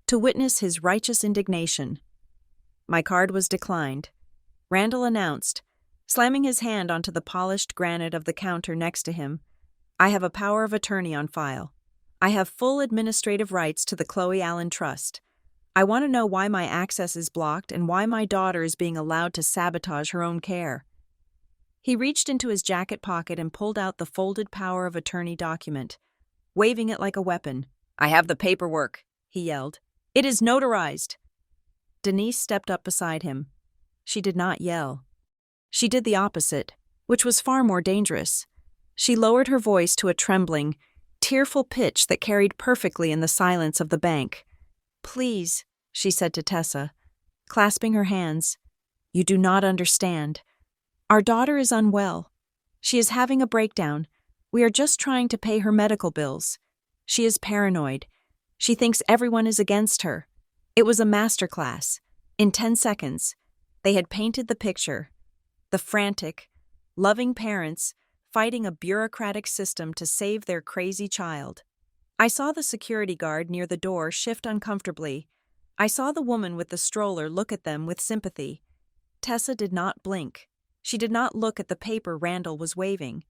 to witness his righteous indignation. My card was declined. Randall announced, slamming his hand onto the polished granite of the counter next to him. "I have a power of attorney on file. I have full administrative rights to the Chloe Allen Trust. I want to know why my access is blocked and why my daughter is being allowed to sabotage her own care." He reached into his jacket pocket and pulled out the folded power of attorney document, waving it like a weapon. "I have the paperwork," he yelled. "It is notarized." Denise stepped up beside him. She did not yell. She did the opposite, which was far more dangerous. She lowered her voice to a trembling, tearful pitch that carried perfectly in the silence of the bank. "Please," she said to Tessa, clasping her hands, "you do not understand. Our daughter is unwell. She is having a breakdown. We are just trying to pay her medical bills. She is paranoid. She thinks everyone is against her. It was a masterclass. In 10 seconds, they had painted the picture. The frantic, loving parents fighting a bureaucratic system to save their crazy child. I saw the security guard near the door shift uncomfortably. I saw the woman with the stroller look at them with sympathy. Tessa did not blink. She did not look at the paper Randall was waving.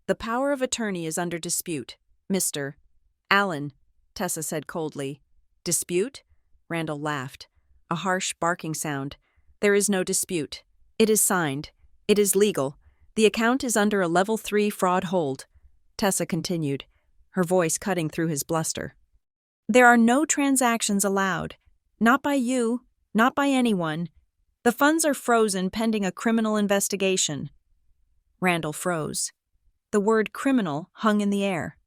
"The power of attorney is under dispute, Mr. Allen," Tessa said coldly. "Dispute?" Randall laughed, a harsh barking sound. "There is no dispute. It is signed. It is legal. The account is under a level 3 fraud hold," Tessa continued, her voice cutting through his bluster. "There are no transactions allowed. Not by you, not by anyone. The funds are frozen pending a criminal investigation." Randall froze. The word criminal hung in the air.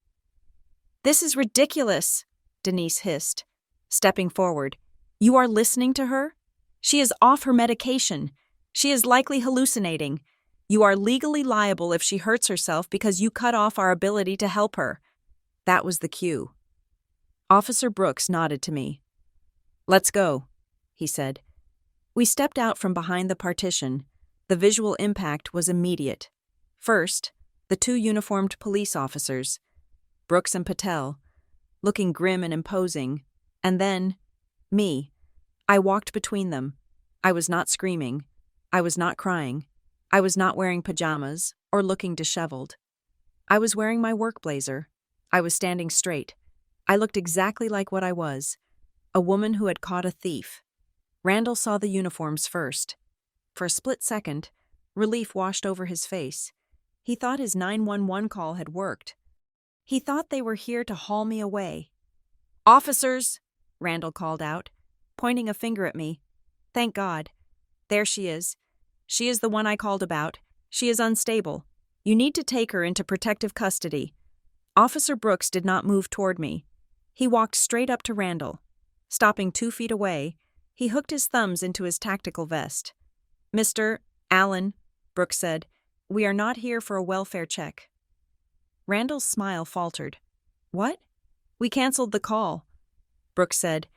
"This is ridiculous," Denise hissed, stepping forward. "You are listening to her? She is off her medication. She is likely hallucinating. You are legally liable if she hurts herself because you cut off our ability to help her." That was the cue. Officer Brooks nodded to me. "Let's go," he said. We stepped out from behind the partition. The visual impact was immediate. First, the 2 uniformed police officers, Brooks and Patel, looking grim and imposing, and then, me. I walked between them. I was not screaming. I was not crying. I was not wearing pajamas or looking disheveled. I was wearing my work blazer. I was standing straight. I looked exactly like what I was, a woman who had caught a thief. Randall saw the uniforms first. For a split second, relief washed over his face. He thought his 911 call had worked. He thought they were here to haul me away. "Officers!" Randall called out, pointing a finger at me. Thank God. There she is. She is the one I called about. She is unstable. You need to take her into protective custody." Officer Brooks did not move toward me. He walked straight up to Randall. Stopping 2 feet away, he hooked his thumbs into his tactical vest. "Mr. Allen," Brooks said, "we are not here for a welfare check." Randall's smile faltered. "What?" "We canceled the call," Brooks said.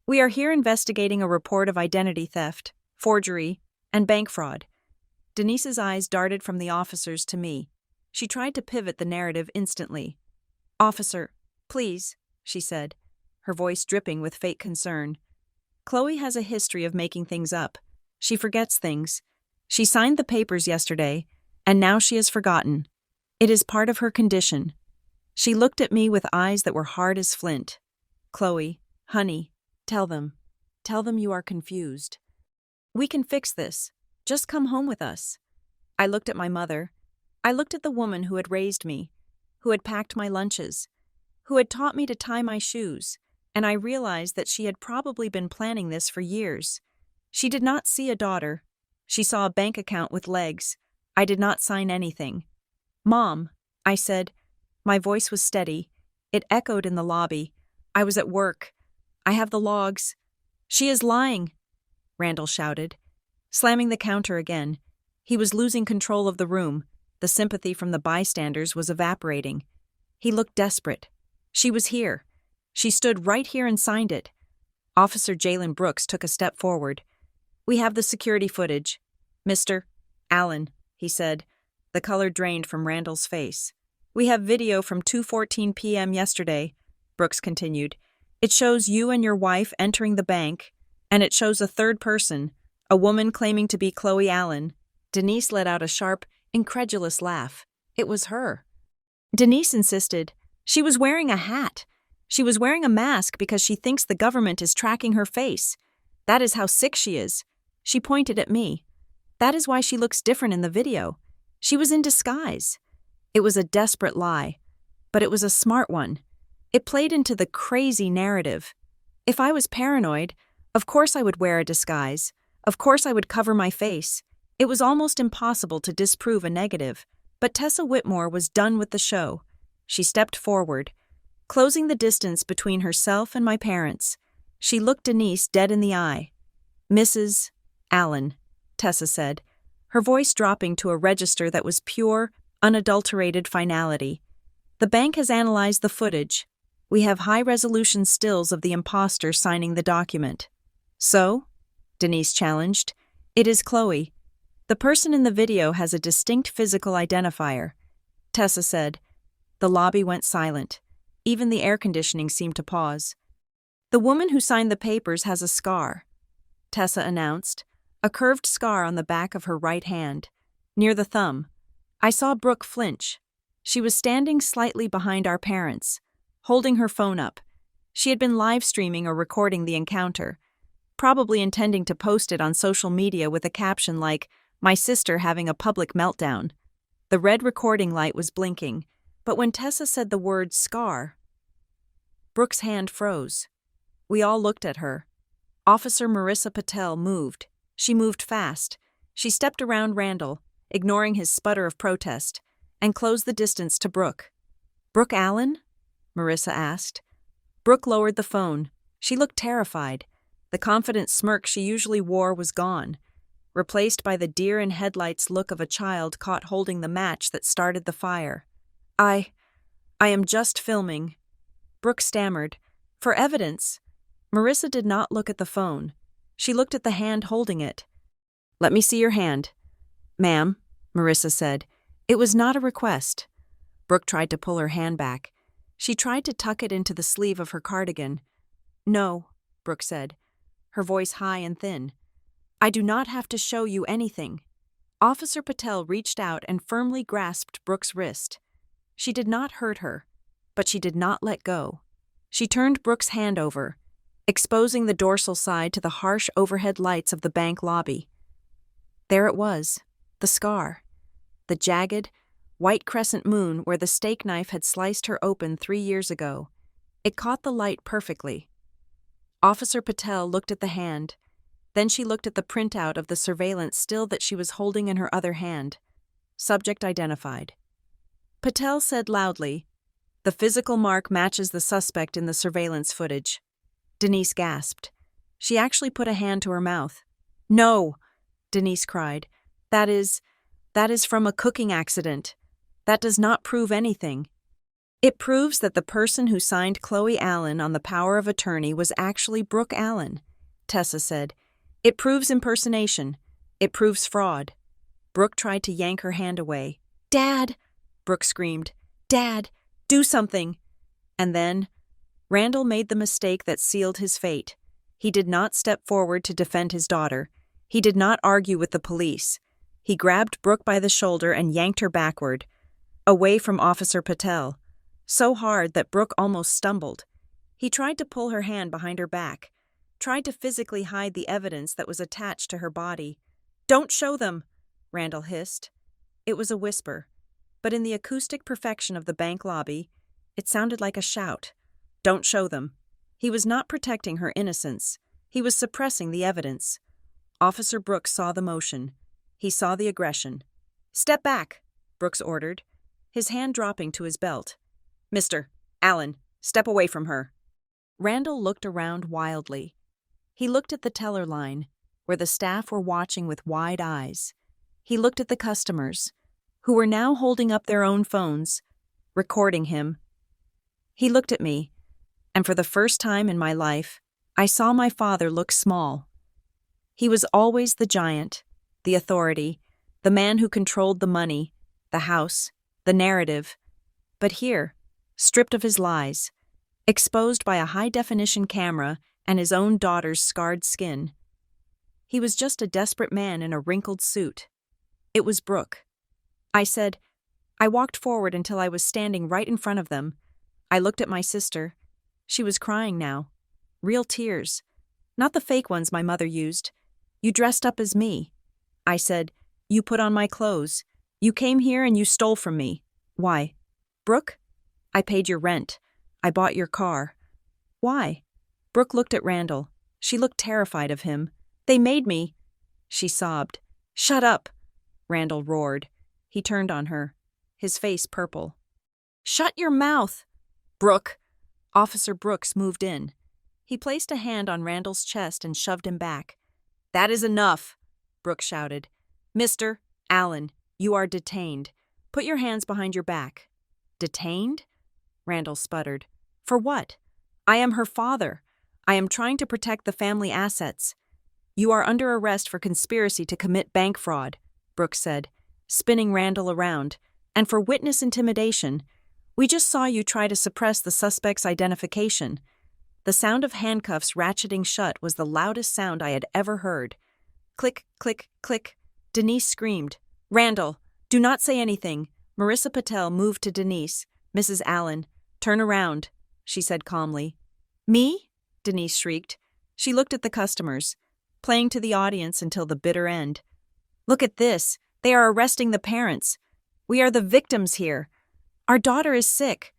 "We are here investigating a report of identity theft, forgery, and bank fraud." Denise's eyes darted from the officers to me. She tried to pivot the narrative instantly. "Officer, please," she said, her voice dripping with fake concern. "Chloe has a history of making things up. She forgets things. She signed the papers yesterday, and now she has forgotten. It is part of her condition." She looked at me with eyes that were hard as flint. "Chloe, honey, tell them. Tell them you are confused. We can fix this. Just come home with us." I looked at my mother. I looked at the woman who had raised me, who had packed my lunches, who had taught me to tie my shoes, and I realized that she had probably been planning this for years. She did not see a daughter. She saw a bank account with legs. I did not sign anything. "Mom," I said. My voice was steady. It echoed in the lobby. I was at work. "I have the logs." "She is lying," Randall shouted, slamming the counter again. He was losing control of the room. The sympathy from the bystanders was evaporating. He looked desperate. "She was here. She stood right here and signed it." Officer Jalen Brooks took a step forward. "We have the security footage. Mr. Allen," he said. The color drained from Randall's face. "We have video from 2:14 p.m. yesterday," Brooks continued. "It shows you and your wife entering the bank, and it shows a third person, a woman claiming to be Chloe Allen." Denise let out a sharp, incredulous laugh. It was her. Denise insisted. "She was wearing a hat. She was wearing a mask because she thinks the government is tracking her face. That is how sick she is." She pointed at me. "That is why she looks different in the video. She was in disguise." It was a desperate lie, but it was a smart one. It played into the crazy narrative. If I was paranoid, of course I would wear a disguise. Of course I would cover my face. It was almost impossible to disprove a negative, but Tessa Whitmore was done with the show. She stepped forward, closing the distance between herself and my parents. She looked Denise dead in the eye. "Mrs. Allen," Tessa said, her voice dropping to a register that was pure, unadulterated finality. "The bank has analyzed the footage. We have high-resolution stills of the imposter signing the document." "So?" Denise challenged. "It is Chloe. The person in the video has a distinct physical identifier," Tessa said. The lobby went silent. Even the air conditioning seemed to pause. "The woman who signed the papers has a scar," Tessa announced, a curved scar on the back of her right hand, near the thumb. I saw Brooke flinch. She was standing slightly behind our parents, holding her phone up. She had been live streaming or recording the encounter, probably intending to post it on social media with a caption like, "My sister having a public meltdown." The red recording light was blinking, but when Tessa said the word scar, Brooke's hand froze. We all looked at her. Officer Marissa Patel moved. She moved fast. She stepped around Randall, ignoring his sputter of protest, and closed the distance to Brooke. "Brooke Allen?" Marissa asked. Brooke lowered the phone. She looked terrified. The confident smirk she usually wore was gone, replaced by the deer-in-headlights look of a child caught holding the match that started the fire. I am just filming," Brooke stammered. "For evidence." Marissa did not look at the phone. She looked at the hand holding it. "Let me see your hand." "Ma'am," Marissa said. It was not a request. Brooke tried to pull her hand back. She tried to tuck it into the sleeve of her cardigan. "No," Brooke said, her voice high and thin. "I do not have to show you anything." Officer Patel reached out and firmly grasped Brooke's wrist. She did not hurt her, but she did not let go. She turned Brooke's hand over, exposing the dorsal side to the harsh overhead lights of the bank lobby. There it was, the scar. The jagged, white crescent moon where the steak knife had sliced her open 3 years ago. It caught the light perfectly. Officer Patel looked at the hand. Then she looked at the printout of the surveillance still that she was holding in her other hand. Subject identified. Patel said loudly, "The physical mark matches the suspect in the surveillance footage." Denise gasped. She actually put a hand to her mouth. "No!" Denise cried. That is from a cooking accident. That does not prove anything." "It proves that the person who signed Chloe Allen on the power of attorney was actually Brooke Allen," Tessa said. "It proves impersonation. It proves fraud." Brooke tried to yank her hand away. "Dad!" Brooke screamed. "Dad, do something!" And then, Randall made the mistake that sealed his fate. He did not step forward to defend his daughter. He did not argue with the police. He grabbed Brooke by the shoulder and yanked her backward, away from Officer Patel, so hard that Brooke almost stumbled. He tried to pull her hand behind her back, tried to physically hide the evidence that was attached to her body. "Don't show them!" Randall hissed. It was a whisper, but in the acoustic perfection of the bank lobby, it sounded like a shout. Don't show them. He was not protecting her innocence. He was suppressing the evidence. Officer Brooks saw the motion. He saw the aggression. "Step back," Brooks ordered, his hand dropping to his belt. "Mr. Allen, step away from her." Randall looked around wildly. He looked at the teller line, where the staff were watching with wide eyes. He looked at the customers, who were now holding up their own phones, recording him. He looked at me, and for the first time in my life, I saw my father look small. He was always the giant, the authority, the man who controlled the money, the house, the narrative. But here, stripped of his lies, exposed by a high-definition camera and his own daughter's scarred skin, he was just a desperate man in a wrinkled suit. It was Brooke. I walked forward until I was standing right in front of them. I looked at my sister. She was crying now. Real tears. Not the fake ones my mother used. "You dressed up as me." I said, "You put on my clothes. You came here and you stole from me." "Why?" "Brooke, I paid your rent. I bought your car." "Why?" Brooke looked at Randall. She looked terrified of him. "They made me." She sobbed. "Shut up," Randall roared. He turned on her, his face purple. "Shut your mouth!" "Brooke!" Officer Brooks moved in. He placed a hand on Randall's chest and shoved him back. "That is enough," Brooks shouted. "Mr. Allen, you are detained. Put your hands behind your back." "Detained?" Randall sputtered. "For what?" "I am her father. I am trying to protect the family assets." "You are under arrest for conspiracy to commit bank fraud," Brooks said, spinning Randall around, "and for witness intimidation. We just saw you try to suppress the suspect's identification." The sound of handcuffs ratcheting shut was the loudest sound I had ever heard. Click, click, click. Denise screamed. "Randall, do not say anything." Marissa Patel moved to Denise. "Mrs. Allen, turn around," she said calmly. "Me?" Denise shrieked. She looked at the customers, playing to the audience until the bitter end. "Look at this. They are arresting the parents. We are the victims here. Our daughter is sick."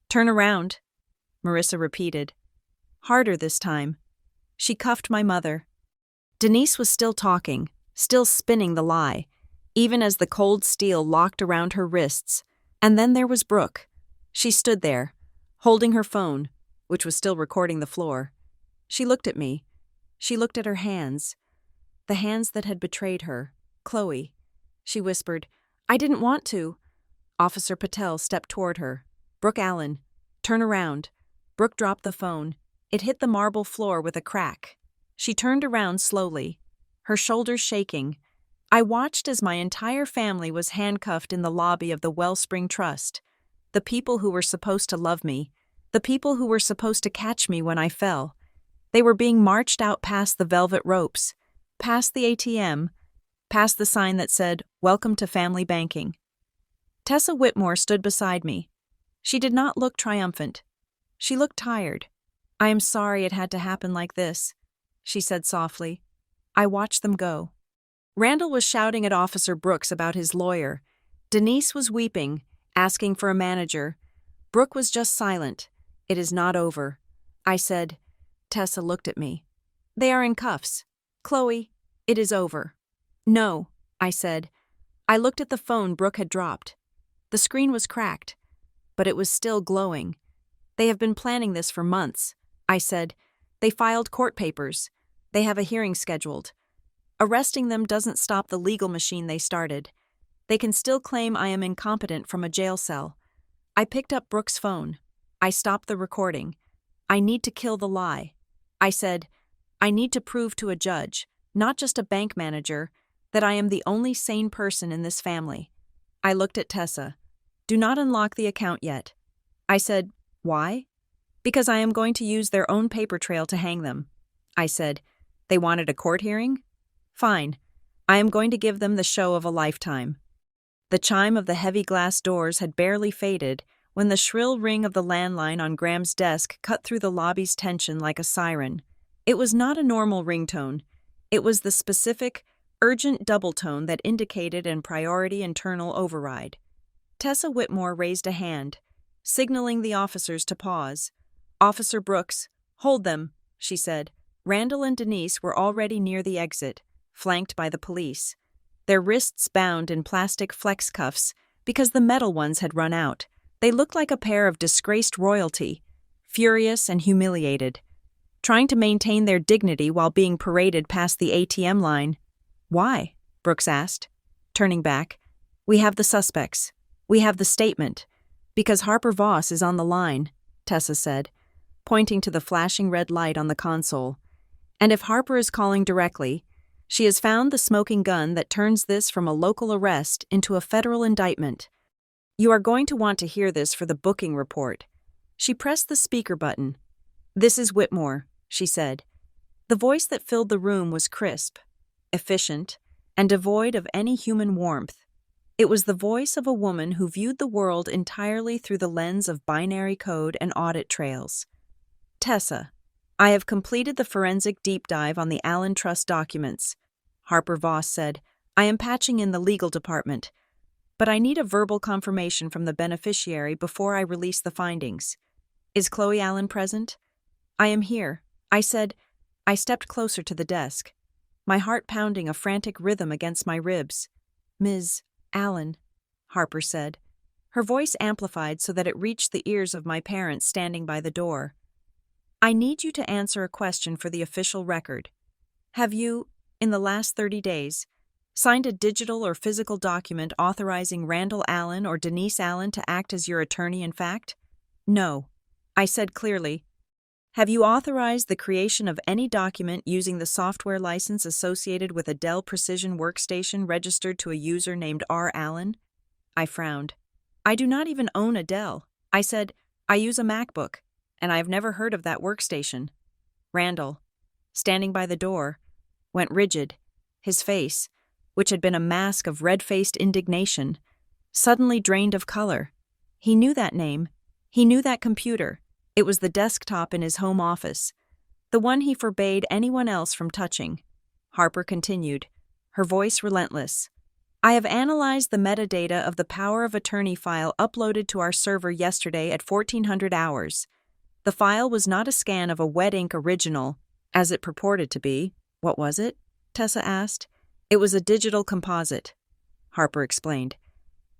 "Turn around," Marissa repeated. Harder this time. She cuffed my mother. Denise was still talking, still spinning the lie, even as the cold steel locked around her wrists. And then there was Brooke. She stood there, holding her phone, which was still recording the floor. She looked at me. She looked at her hands. The hands that had betrayed her. "Chloe." She whispered, "I didn't want to." Officer Patel stepped toward her. "Brooke Allen, turn around." Brooke dropped the phone. It hit the marble floor with a crack. She turned around slowly, her shoulders shaking. I watched as my entire family was handcuffed in the lobby of the Wellspring Trust. The people who were supposed to love me, the people who were supposed to catch me when I fell. They were being marched out past the velvet ropes, past the ATM, past the sign that said, "Welcome to Family Banking." Tessa Whitmore stood beside me. She did not look triumphant. She looked tired. "I am sorry it had to happen like this," she said softly. I watched them go. Randall was shouting at Officer Brooks about his lawyer. Denise was weeping, asking for a manager. Brooke was just silent. "It is not over." I said. Tessa looked at me. "They are in cuffs." Chloe, it is over. No, I said. I looked at the phone Brooke had dropped. The screen was cracked, but it was still glowing. They have been planning this for months, I said. They filed court papers. They have a hearing scheduled. Arresting them doesn't stop the legal machine they started. They can still claim I am incompetent from a jail cell. I picked up Brooke's phone. I stopped the recording. I need to kill the lie. I said, I need to prove to a judge, not just a bank manager, that I am the only sane person in this family. I looked at Tessa. Do not unlock the account yet. I said, why? Because I am going to use their own paper trail to hang them. I said, they wanted a court hearing? Fine. I am going to give them the show of a lifetime. The chime of the heavy glass doors had barely faded when the shrill ring of the landline on Graham's desk cut through the lobby's tension like a siren. It was not a normal ringtone. It was the specific, urgent double tone that indicated an priority internal override. Tessa Whitmore raised a hand, signaling the officers to pause. Officer Brooks, hold them, she said. Randall and Denise were already near the exit, flanked by the police, their wrists bound in plastic flex cuffs because the metal ones had run out. They looked like a pair of disgraced royalty, furious and humiliated, trying to maintain their dignity while being paraded past the ATM line. Why? Brooks asked, turning back. We have the suspects. We have the statement. Because Harper Voss is on the line, Tessa said, pointing to the flashing red light on the console. And if Harper is calling directly, she has found the smoking gun that turns this from a local arrest into a federal indictment. You are going to want to hear this for the booking report. She pressed the speaker button. This is Whitmore, she said. The voice that filled the room was crisp, efficient, and devoid of any human warmth. It was the voice of a woman who viewed the world entirely through the lens of binary code and audit trails. Tessa, I have completed the forensic deep dive on the Allen Trust documents. Harper Voss said, I am patching in the legal department, but I need a verbal confirmation from the beneficiary before I release the findings. Is Chloe Allen present? I am here, I said. I stepped closer to the desk, my heart pounding a frantic rhythm against my ribs. Ms. Allen, Harper said. Her voice amplified so that it reached the ears of my parents standing by the door. I need you to answer a question for the official record. Have you, in the last 30 days, signed a digital or physical document authorizing Randall Allen or Denise Allen to act as your attorney in fact? No, I said clearly. Have you authorized the creation of any document using the software license associated with a Dell Precision workstation registered to a user named R. Allen? I frowned. I do not even own a Dell. I said, I use a MacBook, and I have never heard of that workstation. Randall, standing by the door, went rigid. His face, which had been a mask of red-faced indignation, suddenly drained of color. He knew that name. He knew that computer. It was the desktop in his home office, the one he forbade anyone else from touching. Harper continued, her voice relentless. I have analyzed the metadata of the power of attorney file uploaded to our server yesterday at 1400 hours. The file was not a scan of a wet ink original, as it purported to be. What was it? Tessa asked. It was a digital composite, Harper explained.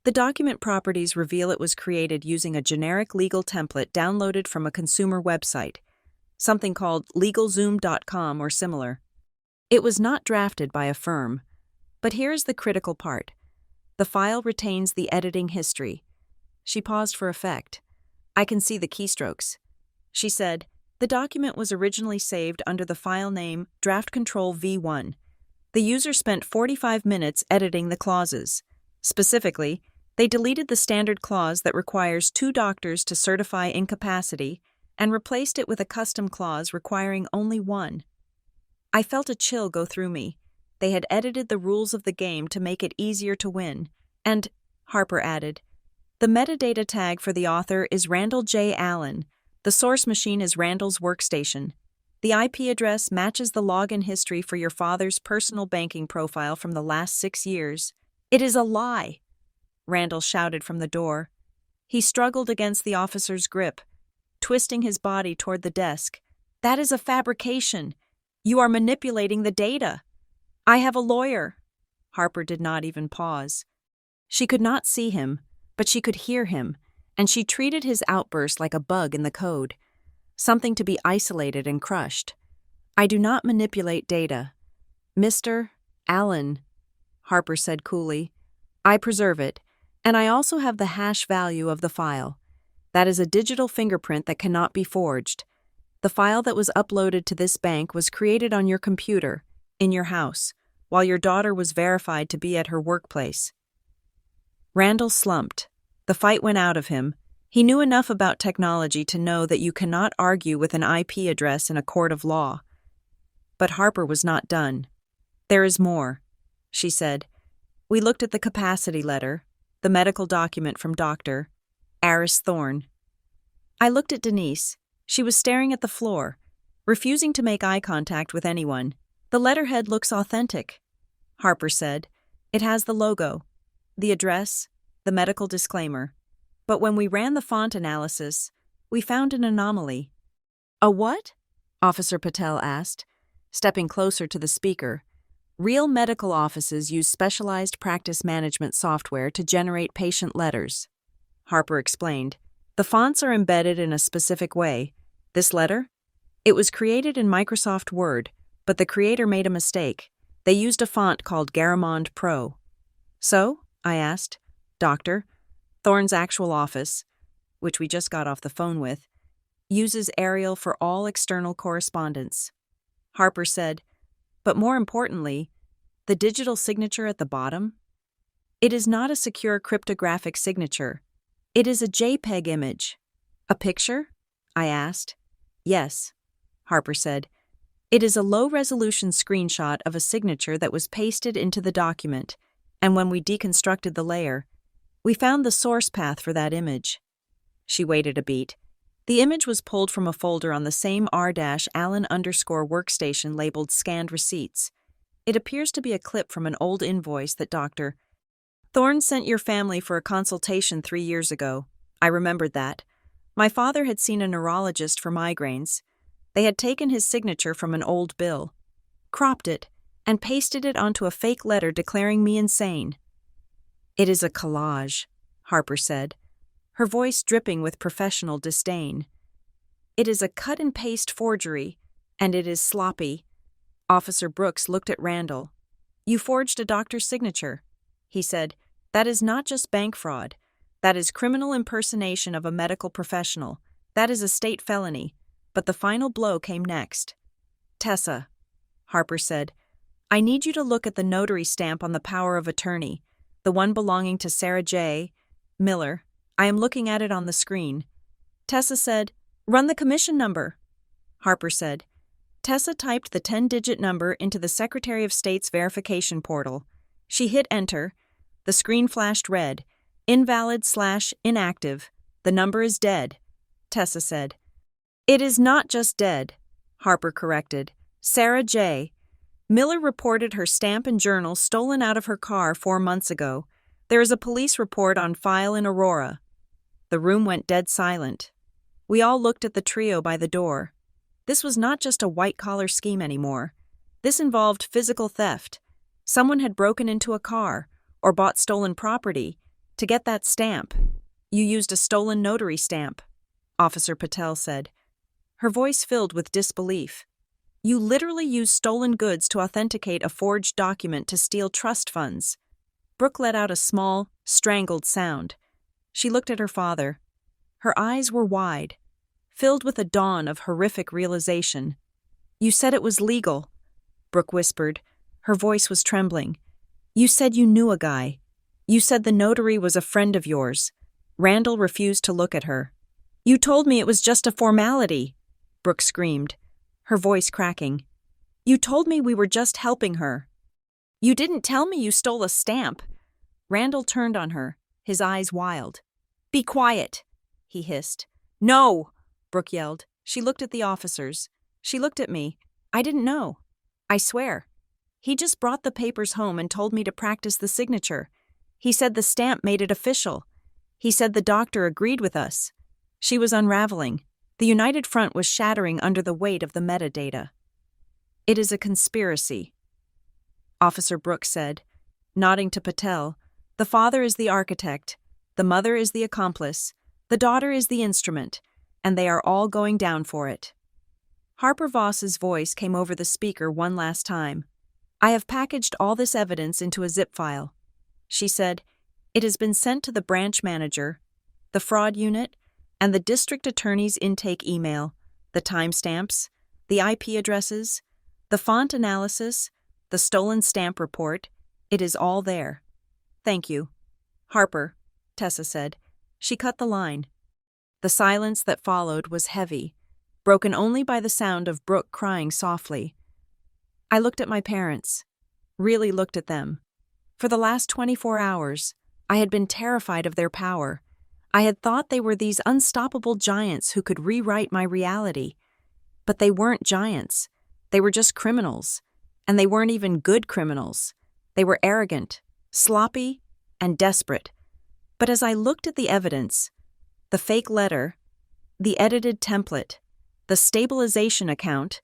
The document properties reveal it was created using a generic legal template downloaded from a consumer website, something called LegalZoom.com or similar. It was not drafted by a firm. But here's the critical part. The file retains the editing history. She paused for effect. I can see the keystrokes. She said, the document was originally saved under the file name Draft Control V1. The user spent 45 minutes editing the clauses. Specifically, they deleted the standard clause that requires 2 doctors to certify incapacity and replaced it with a custom clause requiring only 1. I felt a chill go through me. They had edited the rules of the game to make it easier to win. And, Harper added, the metadata tag for the author is Randall J. Allen. The source machine is Randall's workstation. The IP address matches the login history for your father's personal banking profile from the last 6 years. It is a lie, Randall shouted from the door. He struggled against the officer's grip, twisting his body toward the desk. That is a fabrication. You are manipulating the data. I have a lawyer. Harper did not even pause. She could not see him, but she could hear him, and she treated his outburst like a bug in the code, something to be isolated and crushed. I do not manipulate data. Mr. Allen, Harper said coolly. I preserve it, and I also have the hash value of the file. That is a digital fingerprint that cannot be forged. The file that was uploaded to this bank was created on your computer, in your house, while your daughter was verified to be at her workplace. Randall slumped. The fight went out of him. He knew enough about technology to know that you cannot argue with an IP address in a court of law. But Harper was not done. There is more, she said. We looked at the capacity letter, the medical document from Dr. Aris Thorne. I looked at Denise. She was staring at the floor, refusing to make eye contact with anyone. The letterhead looks authentic, Harper said. It has the logo, the address, the medical disclaimer. But when we ran the font analysis, we found an anomaly. A what? Officer Patel asked, stepping closer to the speaker. Real medical offices use specialized practice management software to generate patient letters, Harper explained. The fonts are embedded in a specific way. This letter? It was created in Microsoft Word, but the creator made a mistake. They used a font called Garamond Pro. So? I asked. Doctor, Thorne's actual office, which we just got off the phone with, uses Arial for all external correspondence. Harper said, but more importantly, the digital signature at the bottom? It is not a secure cryptographic signature. It is a JPEG image. A picture? I asked. Yes, Harper said. It is a low-resolution screenshot of a signature that was pasted into the document, and when we deconstructed the layer, we found the source path for that image. She waited a beat. The image was pulled from a folder on the same r-Allen _ workstation labeled Scanned Receipts. It appears to be a clip from an old invoice that Dr. Thorne sent your family for a consultation 3 years ago. I remembered that. My father had seen a neurologist for migraines. They had taken his signature from an old bill, cropped it, and pasted it onto a fake letter declaring me insane. It is a collage, Harper said, her voice dripping with professional disdain. It is a cut-and-paste forgery, and it is sloppy. Officer Brooks looked at Randall. You forged a doctor's signature, he said. That is not just bank fraud. That is criminal impersonation of a medical professional. That is a state felony. But the final blow came next. Tessa, Harper said, I need you to look at the notary stamp on the power of attorney, the one belonging to Sarah J. Miller. I am looking at it on the screen. Tessa said, run the commission number. Harper said. Tessa typed the 10-digit number into the Secretary of State's verification portal. She hit enter. The screen flashed red. Invalid/inactive. The number is dead, Tessa said. It is not just dead, Harper corrected. Sarah J. Miller reported her stamp and journal stolen out of her car 4 months ago. There is a police report on file in Aurora. The room went dead silent. We all looked at the trio by the door. This was not just a white-collar scheme anymore. This involved physical theft. Someone had broken into a car or bought stolen property. To get that stamp, you used a stolen notary stamp, Officer Patel said. Her voice filled with disbelief. You literally used stolen goods to authenticate a forged document to steal trust funds. Brooke let out a small, strangled sound. She looked at her father. Her eyes were wide, filled with a dawn of horrific realization. You said it was legal, Brooke whispered. Her voice was trembling. You said you knew a guy. You said the notary was a friend of yours. Randall refused to look at her. You told me it was just a formality, Brooke screamed, her voice cracking. You told me we were just helping her. You didn't tell me you stole a stamp. Randall turned on her, his eyes wild. Be quiet, he hissed. No, Brooke yelled. She looked at the officers. She looked at me. I didn't know. I swear. He just brought the papers home and told me to practice the signature. He said the stamp made it official. He said the doctor agreed with us. She was unraveling. The United Front was shattering under the weight of the metadata. It is a conspiracy, Officer Brooks said, nodding to Patel. The father is the architect, the mother is the accomplice, the daughter is the instrument, and they are all going down for it. Harper Voss's voice came over the speaker one last time. I have packaged all this evidence into a zip file. She said, it has been sent to the branch manager, the fraud unit, and the district attorney's intake email, the timestamps, the IP addresses, the font analysis, the stolen stamp report. It is all there. Thank you. Harper, Tessa said. She cut the line. The silence that followed was heavy, broken only by the sound of Brooke crying softly. I looked at my parents, really looked at them. For the last 24 hours, I had been terrified of their power. I had thought they were these unstoppable giants who could rewrite my reality. But they weren't giants. They were just criminals. And they weren't even good criminals. They were arrogant, sloppy, and desperate. But as I looked at the evidence, the fake letter, the edited template, the stabilization account,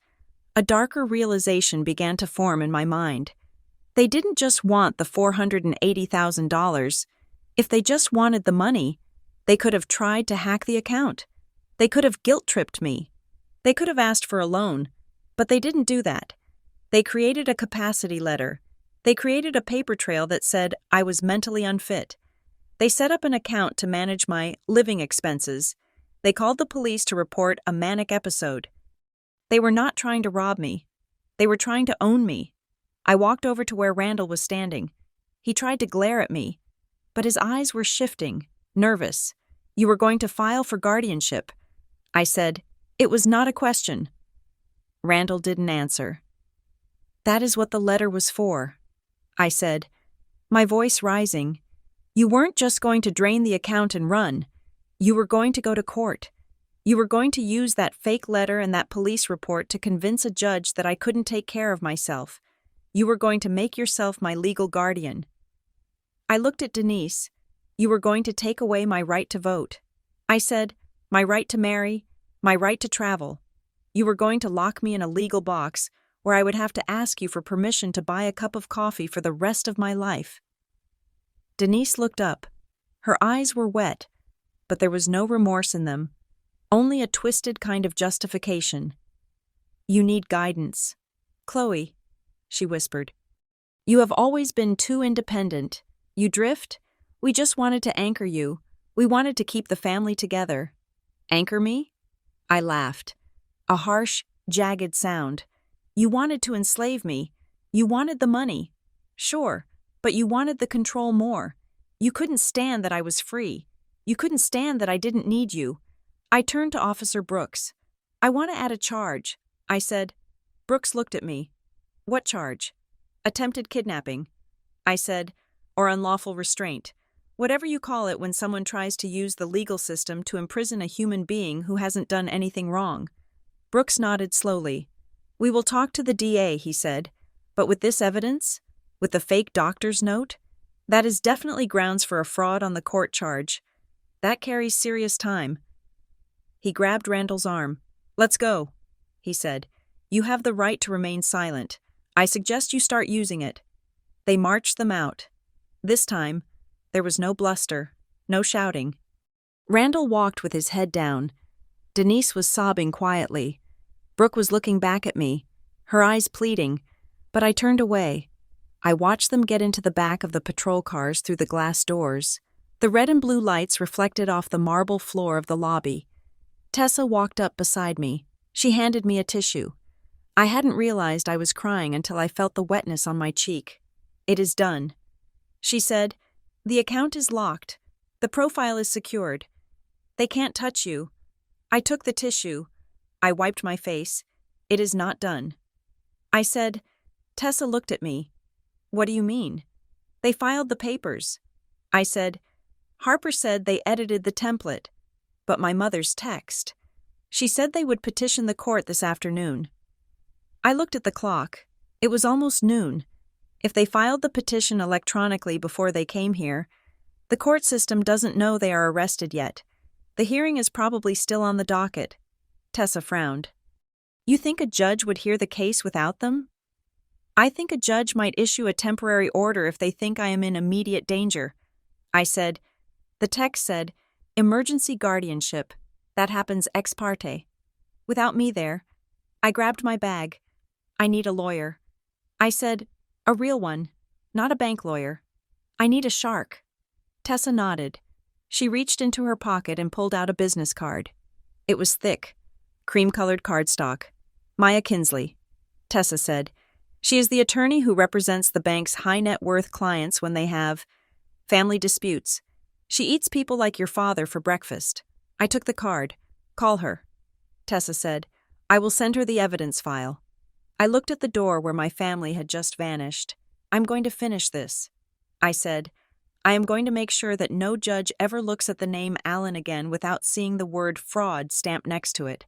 a darker realization began to form in my mind. They didn't just want the $480,000. If they just wanted the money, they could have tried to hack the account. They could have guilt-tripped me. They could have asked for a loan, but they didn't do that. They created a capacity letter. They created a paper trail that said I was mentally unfit. They set up an account to manage my living expenses. They called the police to report a manic episode. They were not trying to rob me. They were trying to own me. I walked over to where Randall was standing. He tried to glare at me, but his eyes were shifting, nervous. You were going to file for guardianship. I said, it was not a question. Randall didn't answer. That is what the letter was for, I said, my voice rising. You weren't just going to drain the account and run. You were going to go to court. You were going to use that fake letter and that police report to convince a judge that I couldn't take care of myself. You were going to make yourself my legal guardian. I looked at Denise. You were going to take away my right to vote. I said, my right to marry, my right to travel. You were going to lock me in a legal box where I would have to ask you for permission to buy a cup of coffee for the rest of my life. Denise looked up. Her eyes were wet, but there was no remorse in them, only a twisted kind of justification. You need guidance. Chloe, she whispered. You have always been too independent. You drift. We just wanted to anchor you. We wanted to keep the family together. Anchor me? I laughed. A harsh, jagged sound. You wanted to enslave me. You wanted the money. Sure, but you wanted the control more. You couldn't stand that I was free. You couldn't stand that I didn't need you. I turned to Officer Brooks. I want to add a charge, I said. Brooks looked at me. What charge? Attempted kidnapping, I said, or unlawful restraint. Whatever you call it when someone tries to use the legal system to imprison a human being who hasn't done anything wrong. Brooks nodded slowly. We will talk to the DA, he said, but with this evidence, with the fake doctor's note, that is definitely grounds for a fraud on the court charge. That carries serious time. He grabbed Randall's arm. Let's go, he said. You have the right to remain silent. I suggest you start using it. They marched them out. This time, there was no bluster, no shouting. Randall walked with his head down. Denise was sobbing quietly. Brooke was looking back at me, her eyes pleading, but I turned away. I watched them get into the back of the patrol cars through the glass doors. The red and blue lights reflected off the marble floor of the lobby. Tessa walked up beside me. She handed me a tissue. I hadn't realized I was crying until I felt the wetness on my cheek. It is done. She said, the account is locked. The profile is secured. They can't touch you. I took the tissue. I wiped my face. It is not done. I said, Tessa looked at me. What do you mean? They filed the papers. I said, Harper said they edited the template, but my mother's text. She said they would petition the court this afternoon. I looked at the clock. It was almost noon. If they filed the petition electronically before they came here, the court system doesn't know they are arrested yet. The hearing is probably still on the docket. Tessa frowned. You think a judge would hear the case without them? I think a judge might issue a temporary order if they think I am in immediate danger. I said, the text said, emergency guardianship. That happens ex parte. Without me there. I grabbed my bag. I need a lawyer. I said, a real one, not a bank lawyer. I need a shark. Tessa nodded. She reached into her pocket and pulled out a business card. It was thick, cream-colored cardstock. Maya Kinsley. Tessa said. She is the attorney who represents the bank's high-net-worth clients when they have family disputes. She eats people like your father for breakfast. I took the card. Call her. Tessa said. I will send her the evidence file. I looked at the door where my family had just vanished. I'm going to finish this. I said, I am going to make sure that no judge ever looks at the name Allen again without seeing the word fraud stamped next to it.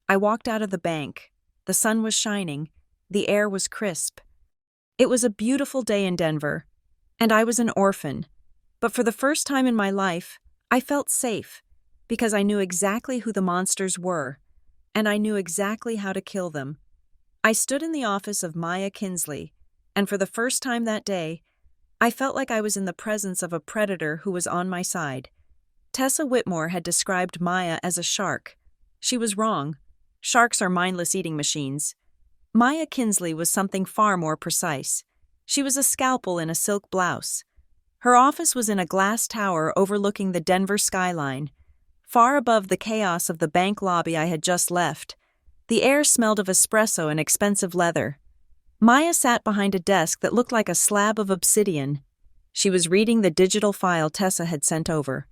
I walked out of the bank. The sun was shining. The air was crisp. It was a beautiful day in Denver, and I was an orphan. But for the first time in my life, I felt safe because I knew exactly who the monsters were, and I knew exactly how to kill them. I stood in the office of Maya Kinsley, and for the first time that day, I felt like I was in the presence of a predator who was on my side. Tessa Whitmore had described Maya as a shark. She was wrong. Sharks are mindless eating machines. Maya Kinsley was something far more precise. She was a scalpel in a silk blouse. Her office was in a glass tower overlooking the Denver skyline. Far above the chaos of the bank lobby I had just left, the air smelled of espresso and expensive leather. Maya sat behind a desk that looked like a slab of obsidian. She was reading the digital file Tessa had sent over,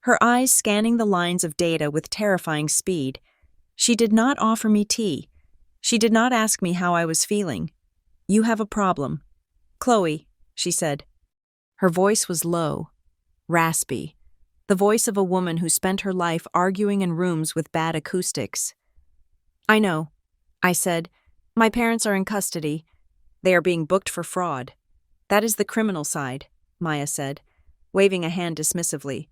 her eyes scanning the lines of data with terrifying speed. She did not offer me tea. She did not ask me how I was feeling. You have a problem. Chloe, she said. Her voice was low, raspy, the voice of a woman who spent her life arguing in rooms with bad acoustics. I know, I said. My parents are in custody. They are being booked for fraud. That is the criminal side, Maya said, waving a hand dismissively.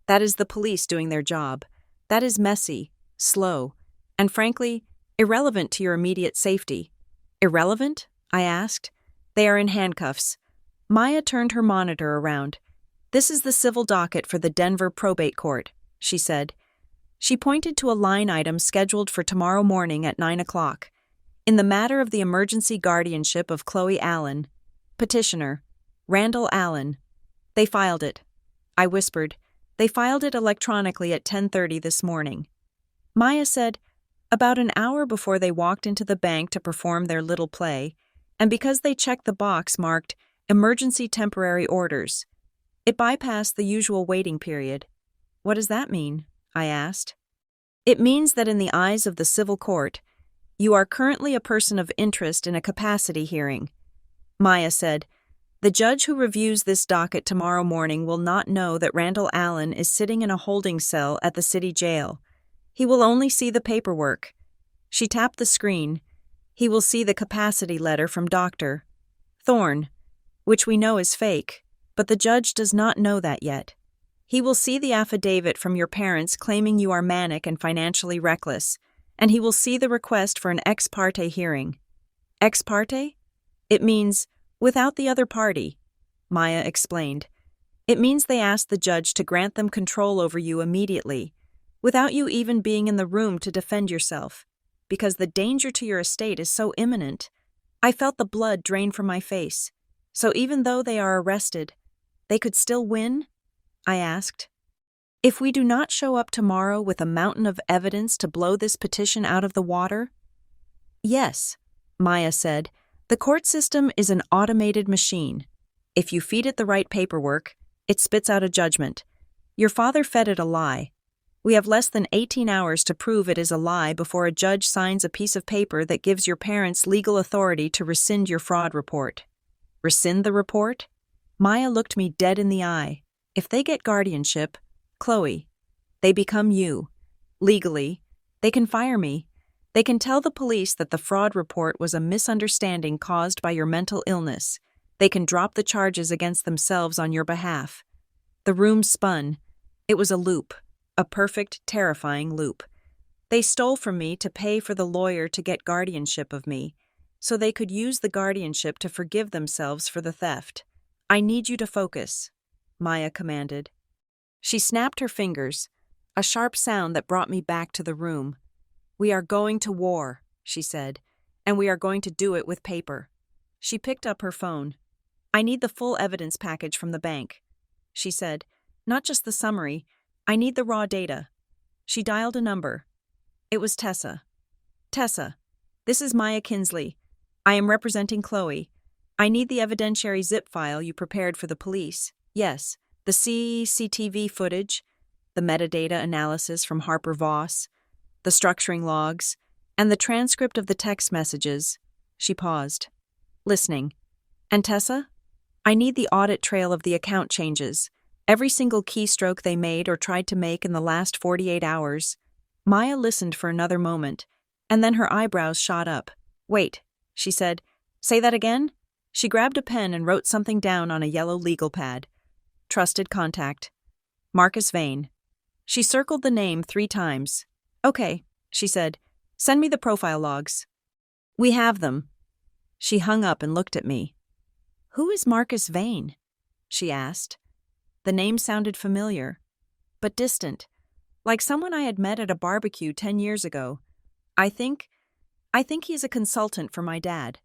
That is the police doing their job. That is messy, slow, and frankly, irrelevant to your immediate safety. Irrelevant? I asked. They are in handcuffs. Maya turned her monitor around. This is the civil docket for the Denver probate court, she said. She pointed to a line item scheduled for tomorrow morning at 9 o'clock. In the matter of the emergency guardianship of Chloe Allen, petitioner, Randall Allen. They filed it. I whispered. They filed it electronically at 10:30 this morning. Maya said, about an hour before they walked into the bank to perform their little play, and because they checked the box marked emergency temporary orders. It bypassed the usual waiting period. What does that mean? I asked. It means that in the eyes of the civil court, you are currently a person of interest in a capacity hearing. Maya said, the judge who reviews this docket tomorrow morning will not know that Randall Allen is sitting in a holding cell at the city jail. He will only see the paperwork. She tapped the screen. He will see the capacity letter from Dr. Thorne, which we know is fake, but the judge does not know that yet. He will see the affidavit from your parents claiming you are manic and financially reckless, and he will see the request for an ex parte hearing. Ex parte? It means without the other party, Maya explained. It means they asked the judge to grant them control over you immediately, without you even being in the room to defend yourself, because the danger to your estate is so imminent. I felt the blood drain from my face. So even though they are arrested, they could still win? I asked. If we do not show up tomorrow with a mountain of evidence to blow this petition out of the water? Yes, Maya said. The court system is an automated machine. If you feed it the right paperwork, it spits out a judgment. Your father fed it a lie. We have less than 18 hours to prove it is a lie before a judge signs a piece of paper that gives your parents legal authority to rescind your fraud report. Rescind the report? Maya looked me dead in the eye. If they get guardianship, Chloe, they become you. Legally, they can fire me. They can tell the police that the fraud report was a misunderstanding caused by your mental illness. They can drop the charges against themselves on your behalf. The room spun. It was a loop, a perfect, terrifying loop. They stole from me to pay for the lawyer to get guardianship of me, so they could use the guardianship to forgive themselves for the theft. I need you to focus, Maya commanded. She snapped her fingers, a sharp sound that brought me back to the room. We are going to war, she said, and we are going to do it with paper. She picked up her phone. I need the full evidence package from the bank, she said. Not just the summary. I need the raw data. She dialed a number. It was Tessa. Tessa, this is Maya Kinsley. I am representing Chloe. I need the evidentiary zip file you prepared for the police. Yes, the CCTV footage, the metadata analysis from Harper Voss, the structuring logs, and the transcript of the text messages. She paused, listening. And Tessa? I need the audit trail of the account changes, every single keystroke they made or tried to make in the last 48 hours. Maya listened for another moment, and then her eyebrows shot up. Wait, she said. Say that again? She grabbed a pen and wrote something down on a yellow legal pad. Trusted contact. Marcus Vane. She circled the name 3 times. Okay, she said. Send me the profile logs. We have them. She hung up and looked at me. Who is Marcus Vane? She asked. The name sounded familiar, but distant, like someone I had met at a barbecue 10 years ago. I think he's a consultant for my dad.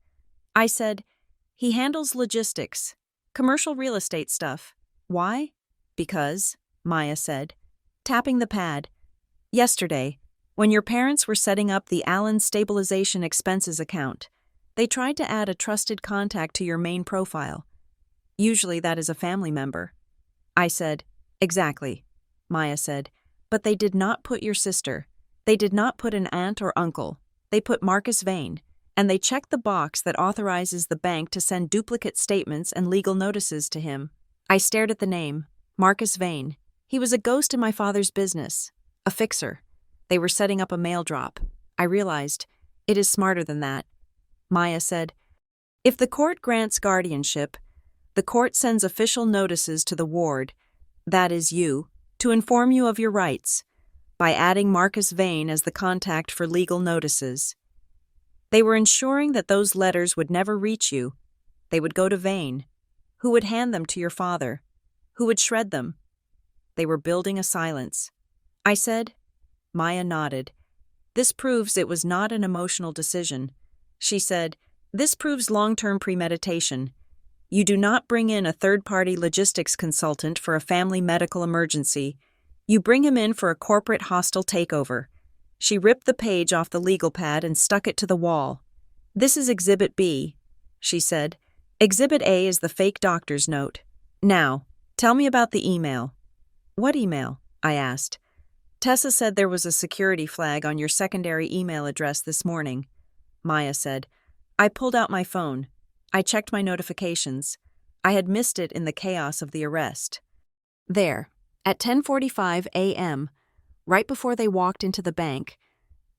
I said, he handles logistics, commercial real estate stuff. Why? Because, Maya said, tapping the pad. Yesterday, when your parents were setting up the Allen Stabilization Expenses account, they tried to add a trusted contact to your main profile. Usually that is a family member. I said, exactly, Maya said, but they did not put your sister. They did not put an aunt or uncle. They put Marcus Vane, and they checked the box that authorizes the bank to send duplicate statements and legal notices to him. I stared at the name, Marcus Vane. He was a ghost in my father's business, a fixer. They were setting up a mail drop. I realized, it is smarter than that. Maya said, if the court grants guardianship, the court sends official notices to the ward, that is you, to inform you of your rights, by adding Marcus Vane as the contact for legal notices. They were ensuring that those letters would never reach you. They would go to Vane, who would hand them to your father, who would shred them. They were building a silence. I said. Maya nodded. This proves it was not an emotional decision. She said, this proves long-term premeditation. You do not bring in a third-party logistics consultant for a family medical emergency. You bring him in for a corporate hostile takeover. She ripped the page off the legal pad and stuck it to the wall. This is Exhibit B, she said. Exhibit A is the fake doctor's note. Now, tell me about the email. What email? I asked. Tessa said there was a security flag on your secondary email address this morning. Maya said. I pulled out my phone. I checked my notifications. I had missed it in the chaos of the arrest. There, at 10:45 a.m., right before they walked into the bank,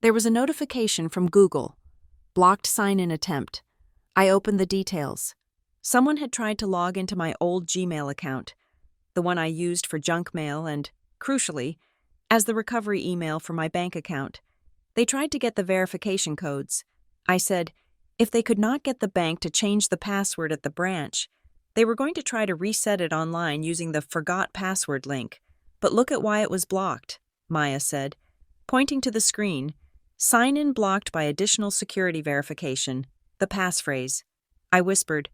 there was a notification from Google. Blocked sign-in attempt. I opened the details. Someone had tried to log into my old Gmail account, the one I used for junk mail and, crucially, as the recovery email for my bank account. They tried to get the verification codes. I said, if they could not get the bank to change the password at the branch, they were going to try to reset it online using the forgot password link. But look at why it was blocked, Maya said, pointing to the screen. Sign-in blocked by additional security verification, the passphrase. I whispered.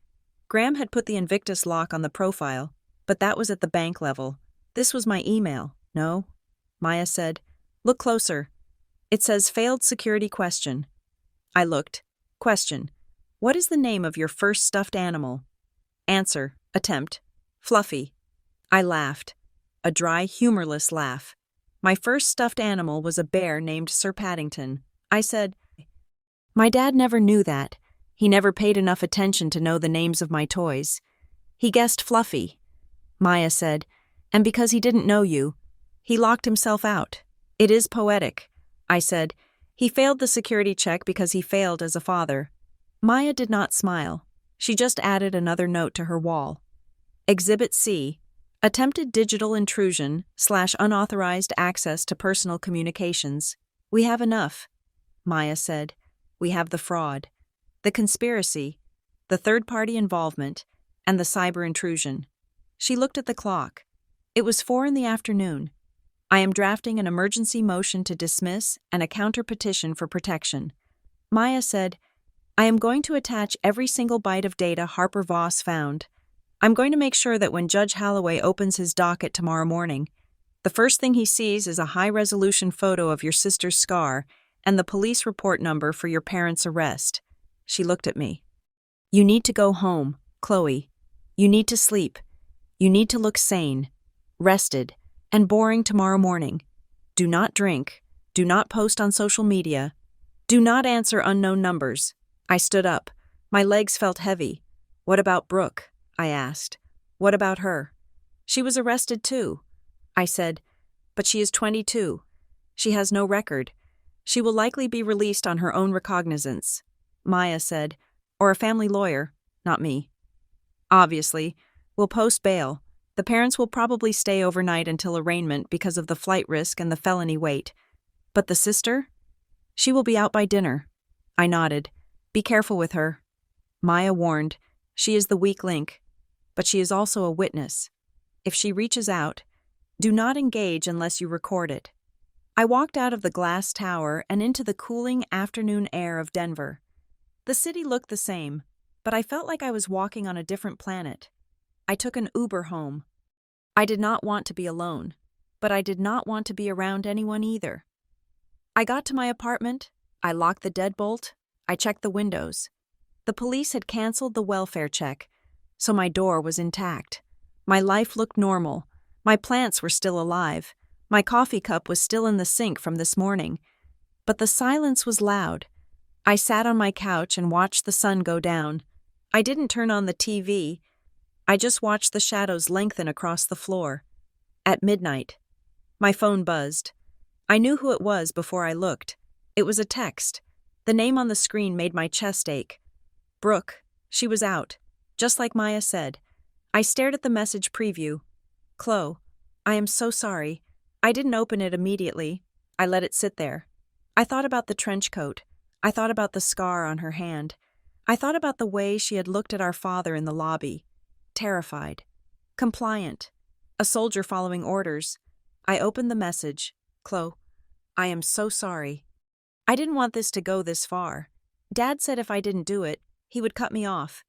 Graham had put the Invictus lock on the profile, but that was at the bank level. This was my email, no? Maya said, look closer. It says failed security question. I looked. Question. What is the name of your first stuffed animal? Answer. Attempt. Fluffy. I laughed. A dry, humorless laugh. My first stuffed animal was a bear named Sir Paddington. I said, my dad never knew that. He never paid enough attention to know the names of my toys. He guessed Fluffy. Maya said, and because he didn't know you, he locked himself out. It is poetic. I said, he failed the security check because he failed as a father. Maya did not smile. She just added another note to her wall. Exhibit C. Attempted digital intrusion / unauthorized access to personal communications. We have enough, Maya said. We have the fraud, the conspiracy, the third-party involvement, and the cyber intrusion. She looked at the clock. It was 4 in the afternoon. I am drafting an emergency motion to dismiss and a counter-petition for protection. Maya said, I am going to attach every single byte of data Harper Voss found. I'm going to make sure that when Judge Holloway opens his docket tomorrow morning, the first thing he sees is a high-resolution photo of your sister's scar and the police report number for your parents' arrest. She looked at me. You need to go home, Chloe. You need to sleep. You need to look sane, rested, and boring tomorrow morning. Do not drink. Do not post on social media. Do not answer unknown numbers. I stood up. My legs felt heavy. What about Brooke? I asked. What about her? She was arrested too. I said, but she is 22. She has no record. She will likely be released on her own recognizance. Maya said, or a family lawyer, not me. Obviously, we'll post bail. The parents will probably stay overnight until arraignment because of the flight risk and the felony weight. But the sister? She will be out by dinner. I nodded. Be careful with her. Maya warned, she is the weak link, but she is also a witness. If she reaches out, do not engage unless you record it. I walked out of the glass tower and into the cooling afternoon air of Denver. The city looked the same, but I felt like I was walking on a different planet. I took an Uber home. I did not want to be alone, but I did not want to be around anyone either. I got to my apartment, I locked the deadbolt, I checked the windows. The police had canceled the welfare check, so my door was intact. My life looked normal. My plants were still alive. My coffee cup was still in the sink from this morning. But the silence was loud. I sat on my couch and watched the sun go down. I didn't turn on the TV. I just watched the shadows lengthen across the floor. At midnight, my phone buzzed. I knew who it was before I looked. It was a text. The name on the screen made my chest ache. Brooke. She was out, just like Maya said. I stared at the message preview. Chloe, I am so sorry. I didn't open it immediately. I let it sit there. I thought about the trench coat. I thought about the scar on her hand. I thought about the way she had looked at our father in the lobby. Terrified. Compliant. A soldier following orders. I opened the message. Chloe, I am so sorry. I didn't want this to go this far. Dad said if I didn't do it, he would cut me off.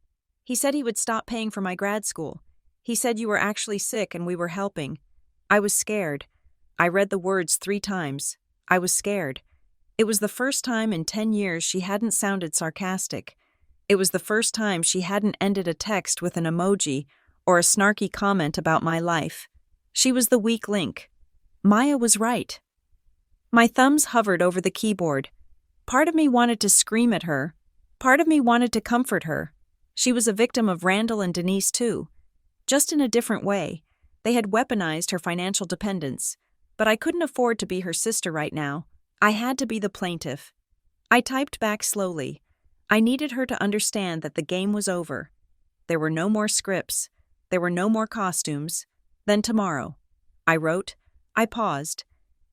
He said he would stop paying for my grad school. He said you were actually sick and we were helping. I was scared. I read the words 3 times. I was scared. It was the first time in 10 years she hadn't sounded sarcastic. It was the first time she hadn't ended a text with an emoji or a snarky comment about my life. She was the weak link. Maya was right. My thumbs hovered over the keyboard. Part of me wanted to scream at her. Part of me wanted to comfort her. She was a victim of Randall and Denise too. Just in a different way. They had weaponized her financial dependence. But I couldn't afford to be her sister right now. I had to be the plaintiff. I typed back slowly. I needed her to understand that the game was over. There were no more scripts. There were no more costumes. Then tomorrow. I wrote. I paused.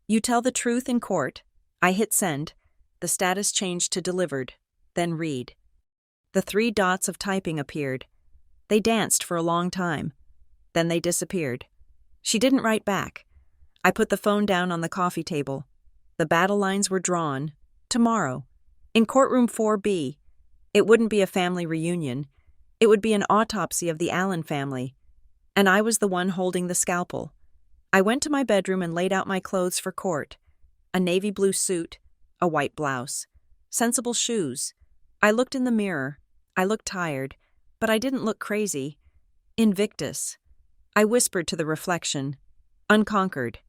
You tell the truth in court. I hit send. The status changed to delivered. Then read. The 3 dots of typing appeared. They danced for a long time. Then they disappeared. She didn't write back. I put the phone down on the coffee table. The battle lines were drawn. Tomorrow. In courtroom 4B. It wouldn't be a family reunion. It would be an autopsy of the Allen family. And I was the one holding the scalpel. I went to my bedroom and laid out my clothes for court. A navy blue suit. A white blouse. Sensible shoes. I looked in the mirror. I looked tired. But I didn't look crazy. Invictus. I whispered to the reflection. Unconquered.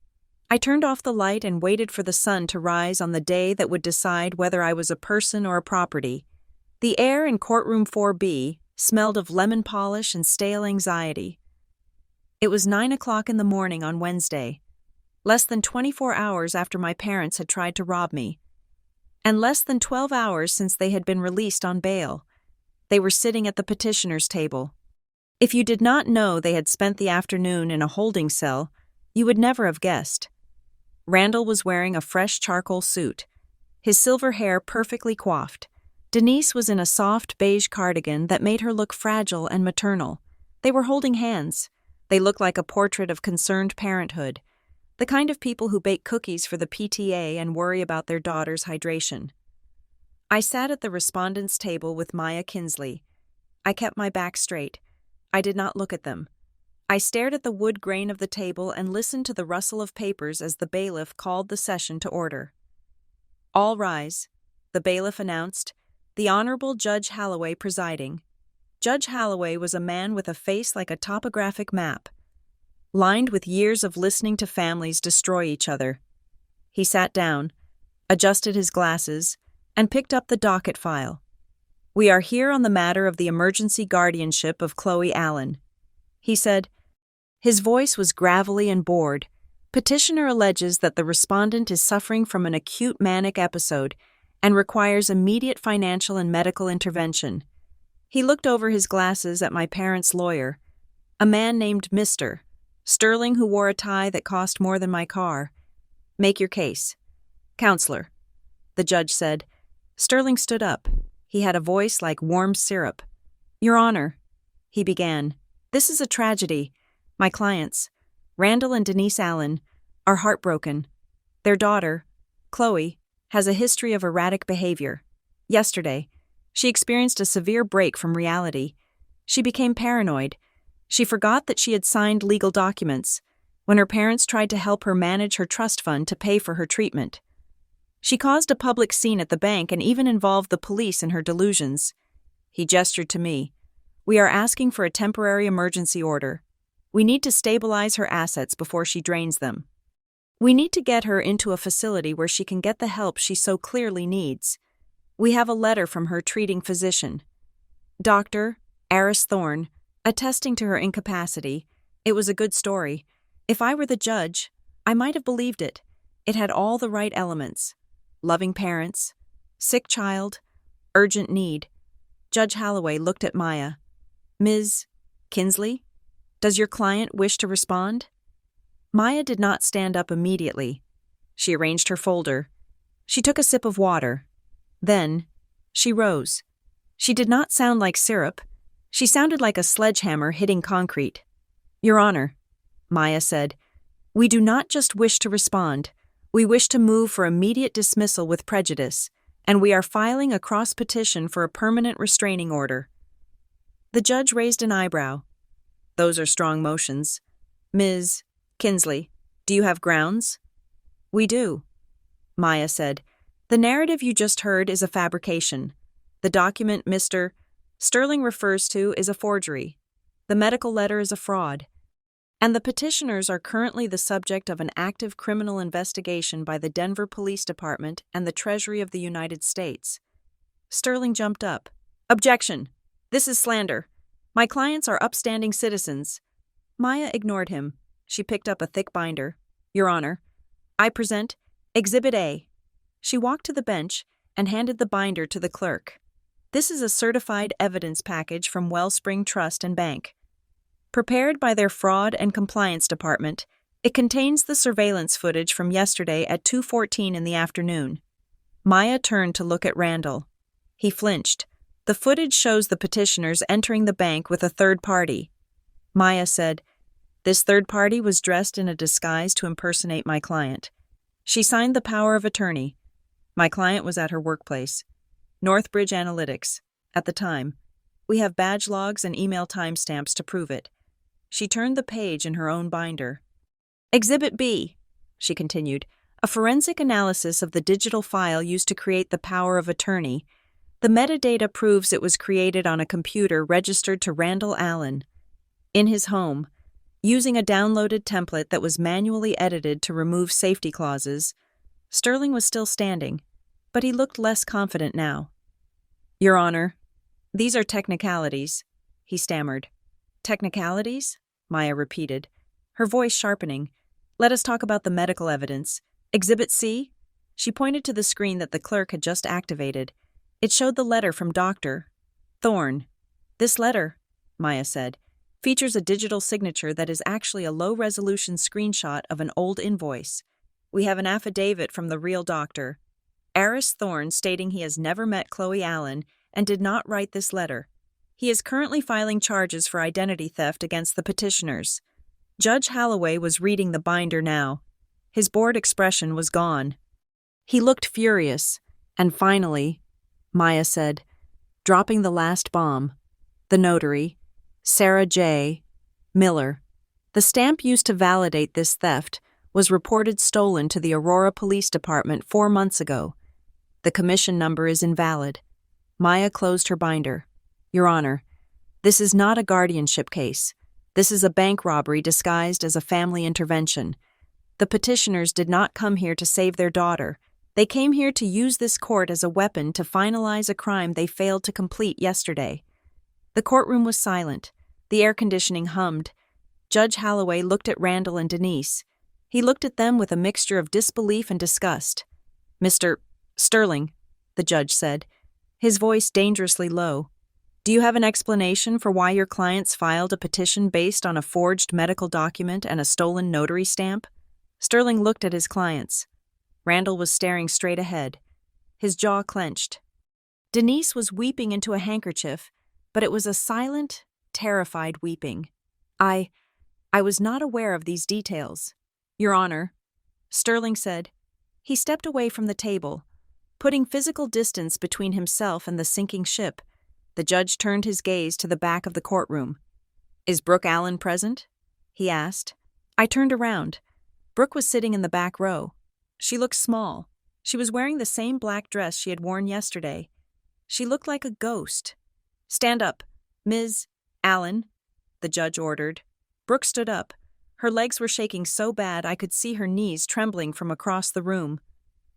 I turned off the light and waited for the sun to rise on the day that would decide whether I was a person or a property. The air in courtroom 4B smelled of lemon polish and stale anxiety. It was 9 o'clock in the morning on Wednesday, less than 24 hours after my parents had tried to rob me, and less than 12 hours since they had been released on bail. They were sitting at the petitioner's table. If you did not know they had spent the afternoon in a holding cell, you would never have guessed. Randall was wearing a fresh charcoal suit, his silver hair perfectly coiffed. Denise was in a soft beige cardigan that made her look fragile and maternal. They were holding hands. They looked like a portrait of concerned parenthood, the kind of people who bake cookies for the PTA and worry about their daughter's hydration. I sat at the respondents' table with Maya Kinsley. I kept my back straight. I did not look at them. I stared at the wood grain of the table and listened to the rustle of papers as the bailiff called the session to order. "All rise," the bailiff announced, the Honorable Judge Halloway presiding. Judge Halloway was a man with a face like a topographic map, lined with years of listening to families destroy each other. He sat down, adjusted his glasses, and picked up the docket file. "We are here on the matter of the emergency guardianship of Chloe Allen," he said. His voice was gravelly and bored. "Petitioner alleges that the respondent is suffering from an acute manic episode and requires immediate financial and medical intervention." He looked over his glasses at my parents' lawyer, a man named Mr. Sterling who wore a tie that cost more than my car. "Make your case." "Counselor," the judge said. Sterling stood up. He had a voice like warm syrup. "Your Honor," he began, "this is a tragedy. My clients, Randall and Denise Allen, are heartbroken. Their daughter, Chloe, has a history of erratic behavior. Yesterday, she experienced a severe break from reality. She became paranoid. She forgot that she had signed legal documents when her parents tried to help her manage her trust fund to pay for her treatment. She caused a public scene at the bank and even involved the police in her delusions." He gestured to me. "We are asking for a temporary emergency order. We need to stabilize her assets before she drains them. We need to get her into a facility where she can get the help she so clearly needs. We have a letter from her treating physician, Dr. Aris Thorne, attesting to her incapacity. It was a good story. If I were the judge, I might have believed it. It had all the right elements. Loving parents, sick child, urgent need." Judge Halloway looked at Maya. "Ms. Kinsley, does your client wish to respond?" Maya did not stand up immediately. She arranged her folder. She took a sip of water. Then, she rose. She did not sound like syrup. She sounded like a sledgehammer hitting concrete. "Your Honor," Maya said, "we do not just wish to respond. We wish to move for immediate dismissal with prejudice, and we are filing a cross-petition for a permanent restraining order." The judge raised an eyebrow. "Those are strong motions. Ms. Kinsley, do you have grounds?" "We do," Maya said. "The narrative you just heard is a fabrication. The document Mr. Sterling refers to is a forgery. The medical letter is a fraud. And the petitioners are currently the subject of an active criminal investigation by the Denver Police Department and the Treasury of the United States." Sterling jumped up. "Objection! This is slander. My clients are upstanding citizens." Maya ignored him. She picked up a thick binder. "Your Honor, I present Exhibit A." She walked to the bench and handed the binder to the clerk. "This is a certified evidence package from Wellspring Trust and Bank. Prepared by their Fraud and Compliance Department, it contains the surveillance footage from yesterday at 2:14 in the afternoon." Maya turned to look at Randall. He flinched. "The footage shows the petitioners entering the bank with a third party." Maya said, "This third party was dressed in a disguise to impersonate my client. She signed the power of attorney. My client was at her workplace, Northbridge Analytics, at the time. We have badge logs and email timestamps to prove it." She turned the page in her own binder. "Exhibit B," she continued, "a forensic analysis of the digital file used to create the power of attorney. The metadata proves it was created on a computer registered to Randall Allen, in his home, using a downloaded template that was manually edited to remove safety clauses." Sterling was still standing, but he looked less confident now. "Your Honor, these are technicalities," he stammered. "Technicalities?" Maya repeated, her voice sharpening. "Let us talk about the medical evidence. Exhibit C?" She pointed to the screen that the clerk had just activated. It showed the letter from Dr. Thorne. "This letter," Maya said, "features a digital signature that is actually a low-resolution screenshot of an old invoice. We have an affidavit from the real doctor." Aris Thorne stating he has never met Chloe Allen and did not write this letter. He is currently filing charges for identity theft against the petitioners. Judge Holloway was reading the binder now. His bored expression was gone. He looked furious, and finally, Maya said, dropping the last bomb, the notary, Sarah J. Miller. The stamp used to validate this theft was reported stolen to the Aurora Police Department 4 months ago. The commission number is invalid. Maya closed her binder. Your Honor, this is not a guardianship case. This is a bank robbery disguised as a family intervention. The petitioners did not come here to save their daughter. They came here to use this court as a weapon to finalize a crime they failed to complete yesterday. The courtroom was silent. The air conditioning hummed. Judge Holloway looked at Randall and Denise. He looked at them with a mixture of disbelief and disgust. Mr. Sterling, the judge said, his voice dangerously low. Do you have an explanation for why your clients filed a petition based on a forged medical document and a stolen notary stamp? Sterling looked at his clients. Randall was staring straight ahead. His jaw clenched. Denise was weeping into a handkerchief, but it was a silent, terrified weeping. I was not aware of these details. Your Honor, Sterling said. He stepped away from the table, putting physical distance between himself and the sinking ship. The judge turned his gaze to the back of the courtroom. Is Brooke Allen present? He asked. I turned around. Brooke was sitting in the back row. She looked small. She was wearing the same black dress she had worn yesterday. She looked like a ghost. Stand up, Ms. Allen, the judge ordered. Brooke stood up. Her legs were shaking so bad I could see her knees trembling from across the room.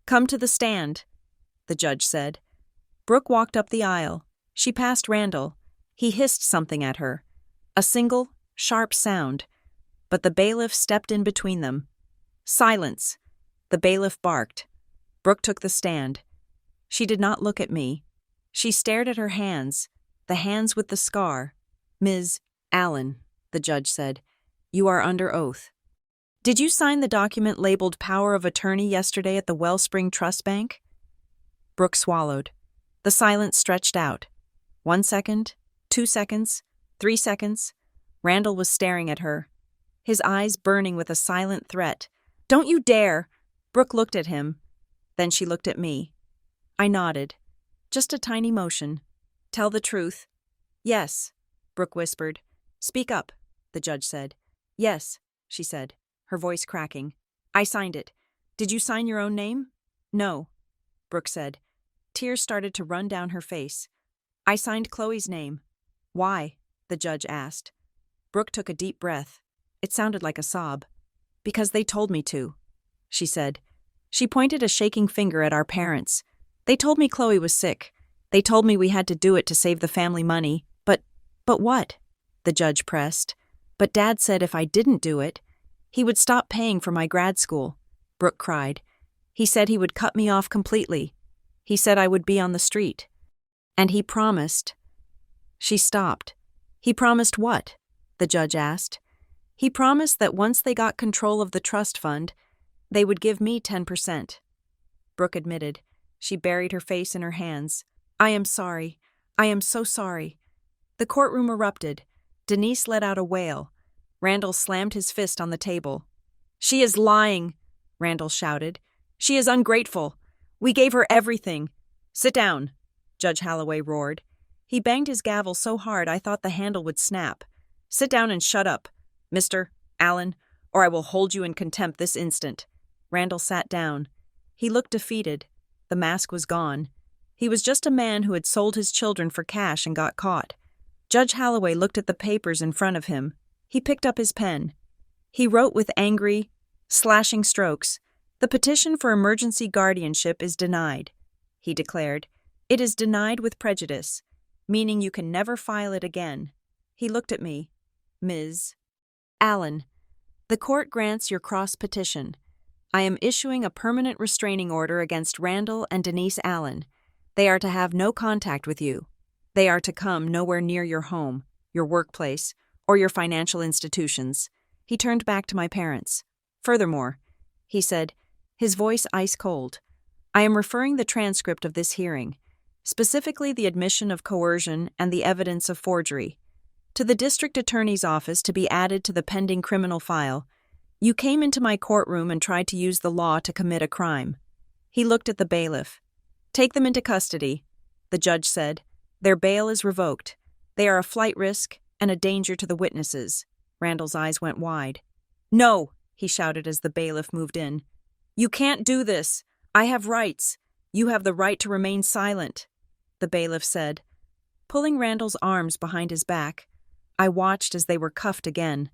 Come to the stand, the judge said. Brooke walked up the aisle. She passed Randall. He hissed something at her. A single, sharp sound. But the bailiff stepped in between them. Silence, the bailiff barked. Brooke took the stand. She did not look at me. She stared at her hands, the hands with the scar. Ms. Allen, the judge said, you are under oath. Did you sign the document labeled Power of Attorney yesterday at the Wellspring Trust Bank? Brooke swallowed. The silence stretched out. 1 second, 2 seconds, 3 seconds. Randall was staring at her, his eyes burning with a silent threat. Don't you dare! Brooke looked at him. Then she looked at me. I nodded. Just a tiny motion. Tell the truth. Yes, Brooke whispered. Speak up, the judge said. Yes, she said, her voice cracking. I signed it. Did you sign your own name? No, Brooke said. Tears started to run down her face. I signed Chloe's name. Why? The judge asked. Brooke took a deep breath. It sounded like a sob. Because they told me to, she said. She pointed a shaking finger at our parents. They told me Chloe was sick. They told me we had to do it to save the family money. But what? The judge pressed. But Dad said if I didn't do it, he would stop paying for my grad school. Brooke cried. He said he would cut me off completely. He said I would be on the street. And he promised. She stopped. He promised what? The judge asked. He promised that once they got control of the trust fund, they would give me 10%. Brooke admitted. She buried her face in her hands. I am sorry. I am so sorry. The courtroom erupted. Denise let out a wail. Randall slammed his fist on the table. She is lying, Randall shouted. She is ungrateful. We gave her everything. Sit down, Judge Holloway roared. He banged his gavel so hard I thought the handle would snap. Sit down and shut up, Mr. Allen, or I will hold you in contempt this instant. Randall sat down. He looked defeated. The mask was gone. He was just a man who had sold his children for cash and got caught. Judge Holloway looked at the papers in front of him. He picked up his pen. He wrote with angry, slashing strokes. The petition for emergency guardianship is denied, he declared. It is denied with prejudice, meaning you can never file it again. He looked at me. Ms. Allen, the court grants your cross petition. I am issuing a permanent restraining order against Randall and Denise Allen. They are to have no contact with you. They are to come nowhere near your home, your workplace, or your financial institutions. He turned back to my parents. Furthermore, he said, his voice ice cold, I am referring the transcript of this hearing, specifically the admission of coercion and the evidence of forgery, to the district attorney's office to be added to the pending criminal file. You came into my courtroom and tried to use the law to commit a crime. He looked at the bailiff. Take them into custody, the judge said. Their bail is revoked. They are a flight risk and a danger to the witnesses. Randall's eyes went wide. No, he shouted as the bailiff moved in. You can't do this. I have rights. You have the right to remain silent, the bailiff said. Pulling Randall's arms behind his back, I watched as they were cuffed again.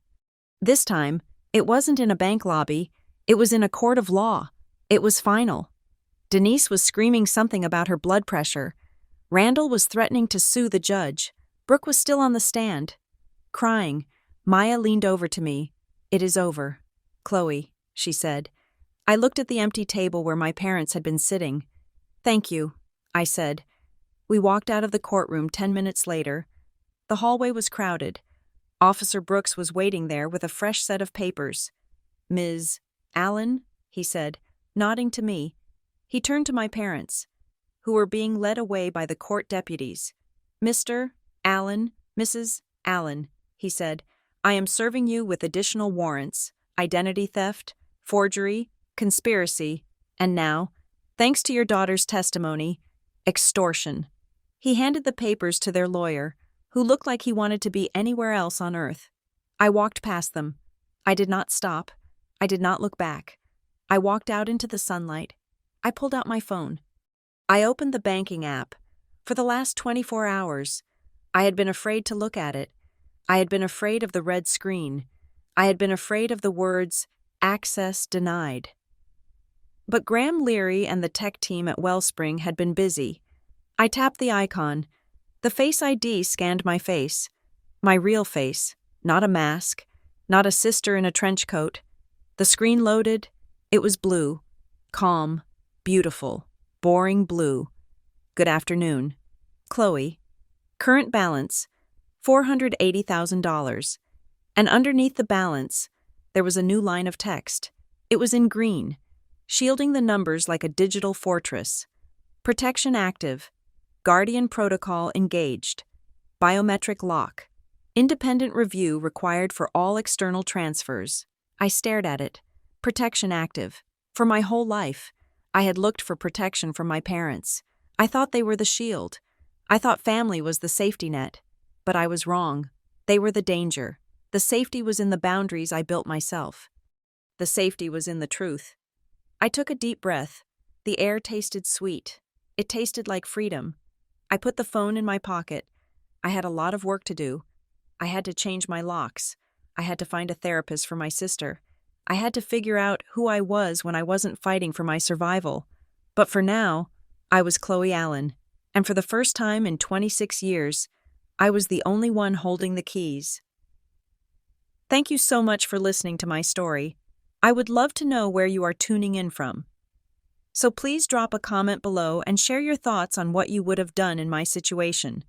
This time, it wasn't in a bank lobby. It was in a court of law. It was final. Denise was screaming something about her blood pressure. Randall was threatening to sue the judge. Brooke was still on the stand. Crying, Maya leaned over to me. It is over, Chloe, she said. I looked at the empty table where my parents had been sitting. Thank you, I said. We walked out of the courtroom 10 minutes later. The hallway was crowded. Officer Brooks was waiting there with a fresh set of papers. Ms. Allen, he said, nodding to me. He turned to my parents, who were being led away by the court deputies. Mr. Allen, Mrs. Allen, he said, I am serving you with additional warrants, identity theft, forgery, conspiracy, and now, thanks to your daughter's testimony, extortion. He handed the papers to their lawyer, who looked like he wanted to be anywhere else on earth. I walked past them. I did not stop. I did not look back. I walked out into the sunlight. I pulled out my phone. I opened the banking app. For the last 24 hours, I had been afraid to look at it. I had been afraid of the red screen. I had been afraid of the words, access denied. But Graham Leary and the tech team at Wellspring had been busy. I tapped the icon. The Face ID scanned my face. My real face, not a mask, not a sister in a trench coat. The screen loaded. It was blue. Calm. Beautiful. Boring blue. Good afternoon. Chloe. Current balance, $480,000. And underneath the balance, there was a new line of text. It was in green, shielding the numbers like a digital fortress. Protection active. Guardian protocol engaged. Biometric lock. Independent review required for all external transfers. I stared at it. Protection active. For my whole life, I had looked for protection from my parents. I thought they were the shield. I thought family was the safety net. But I was wrong. They were the danger. The safety was in the boundaries I built myself. The safety was in the truth. I took a deep breath. The air tasted sweet. It tasted like freedom. I put the phone in my pocket. I had a lot of work to do. I had to change my locks. I had to find a therapist for my sister. I had to figure out who I was when I wasn't fighting for my survival. But for now, I was Chloe Allen. And for the first time in 26 years, I was the only one holding the keys. Thank you so much for listening to my story. I would love to know where you are tuning in from. So please drop a comment below and share your thoughts on what you would have done in my situation.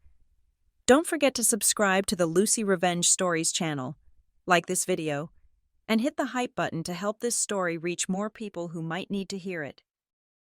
Don't forget to subscribe to the Lucy Revenge Stories channel, like this video, and hit the hype button to help this story reach more people who might need to hear it.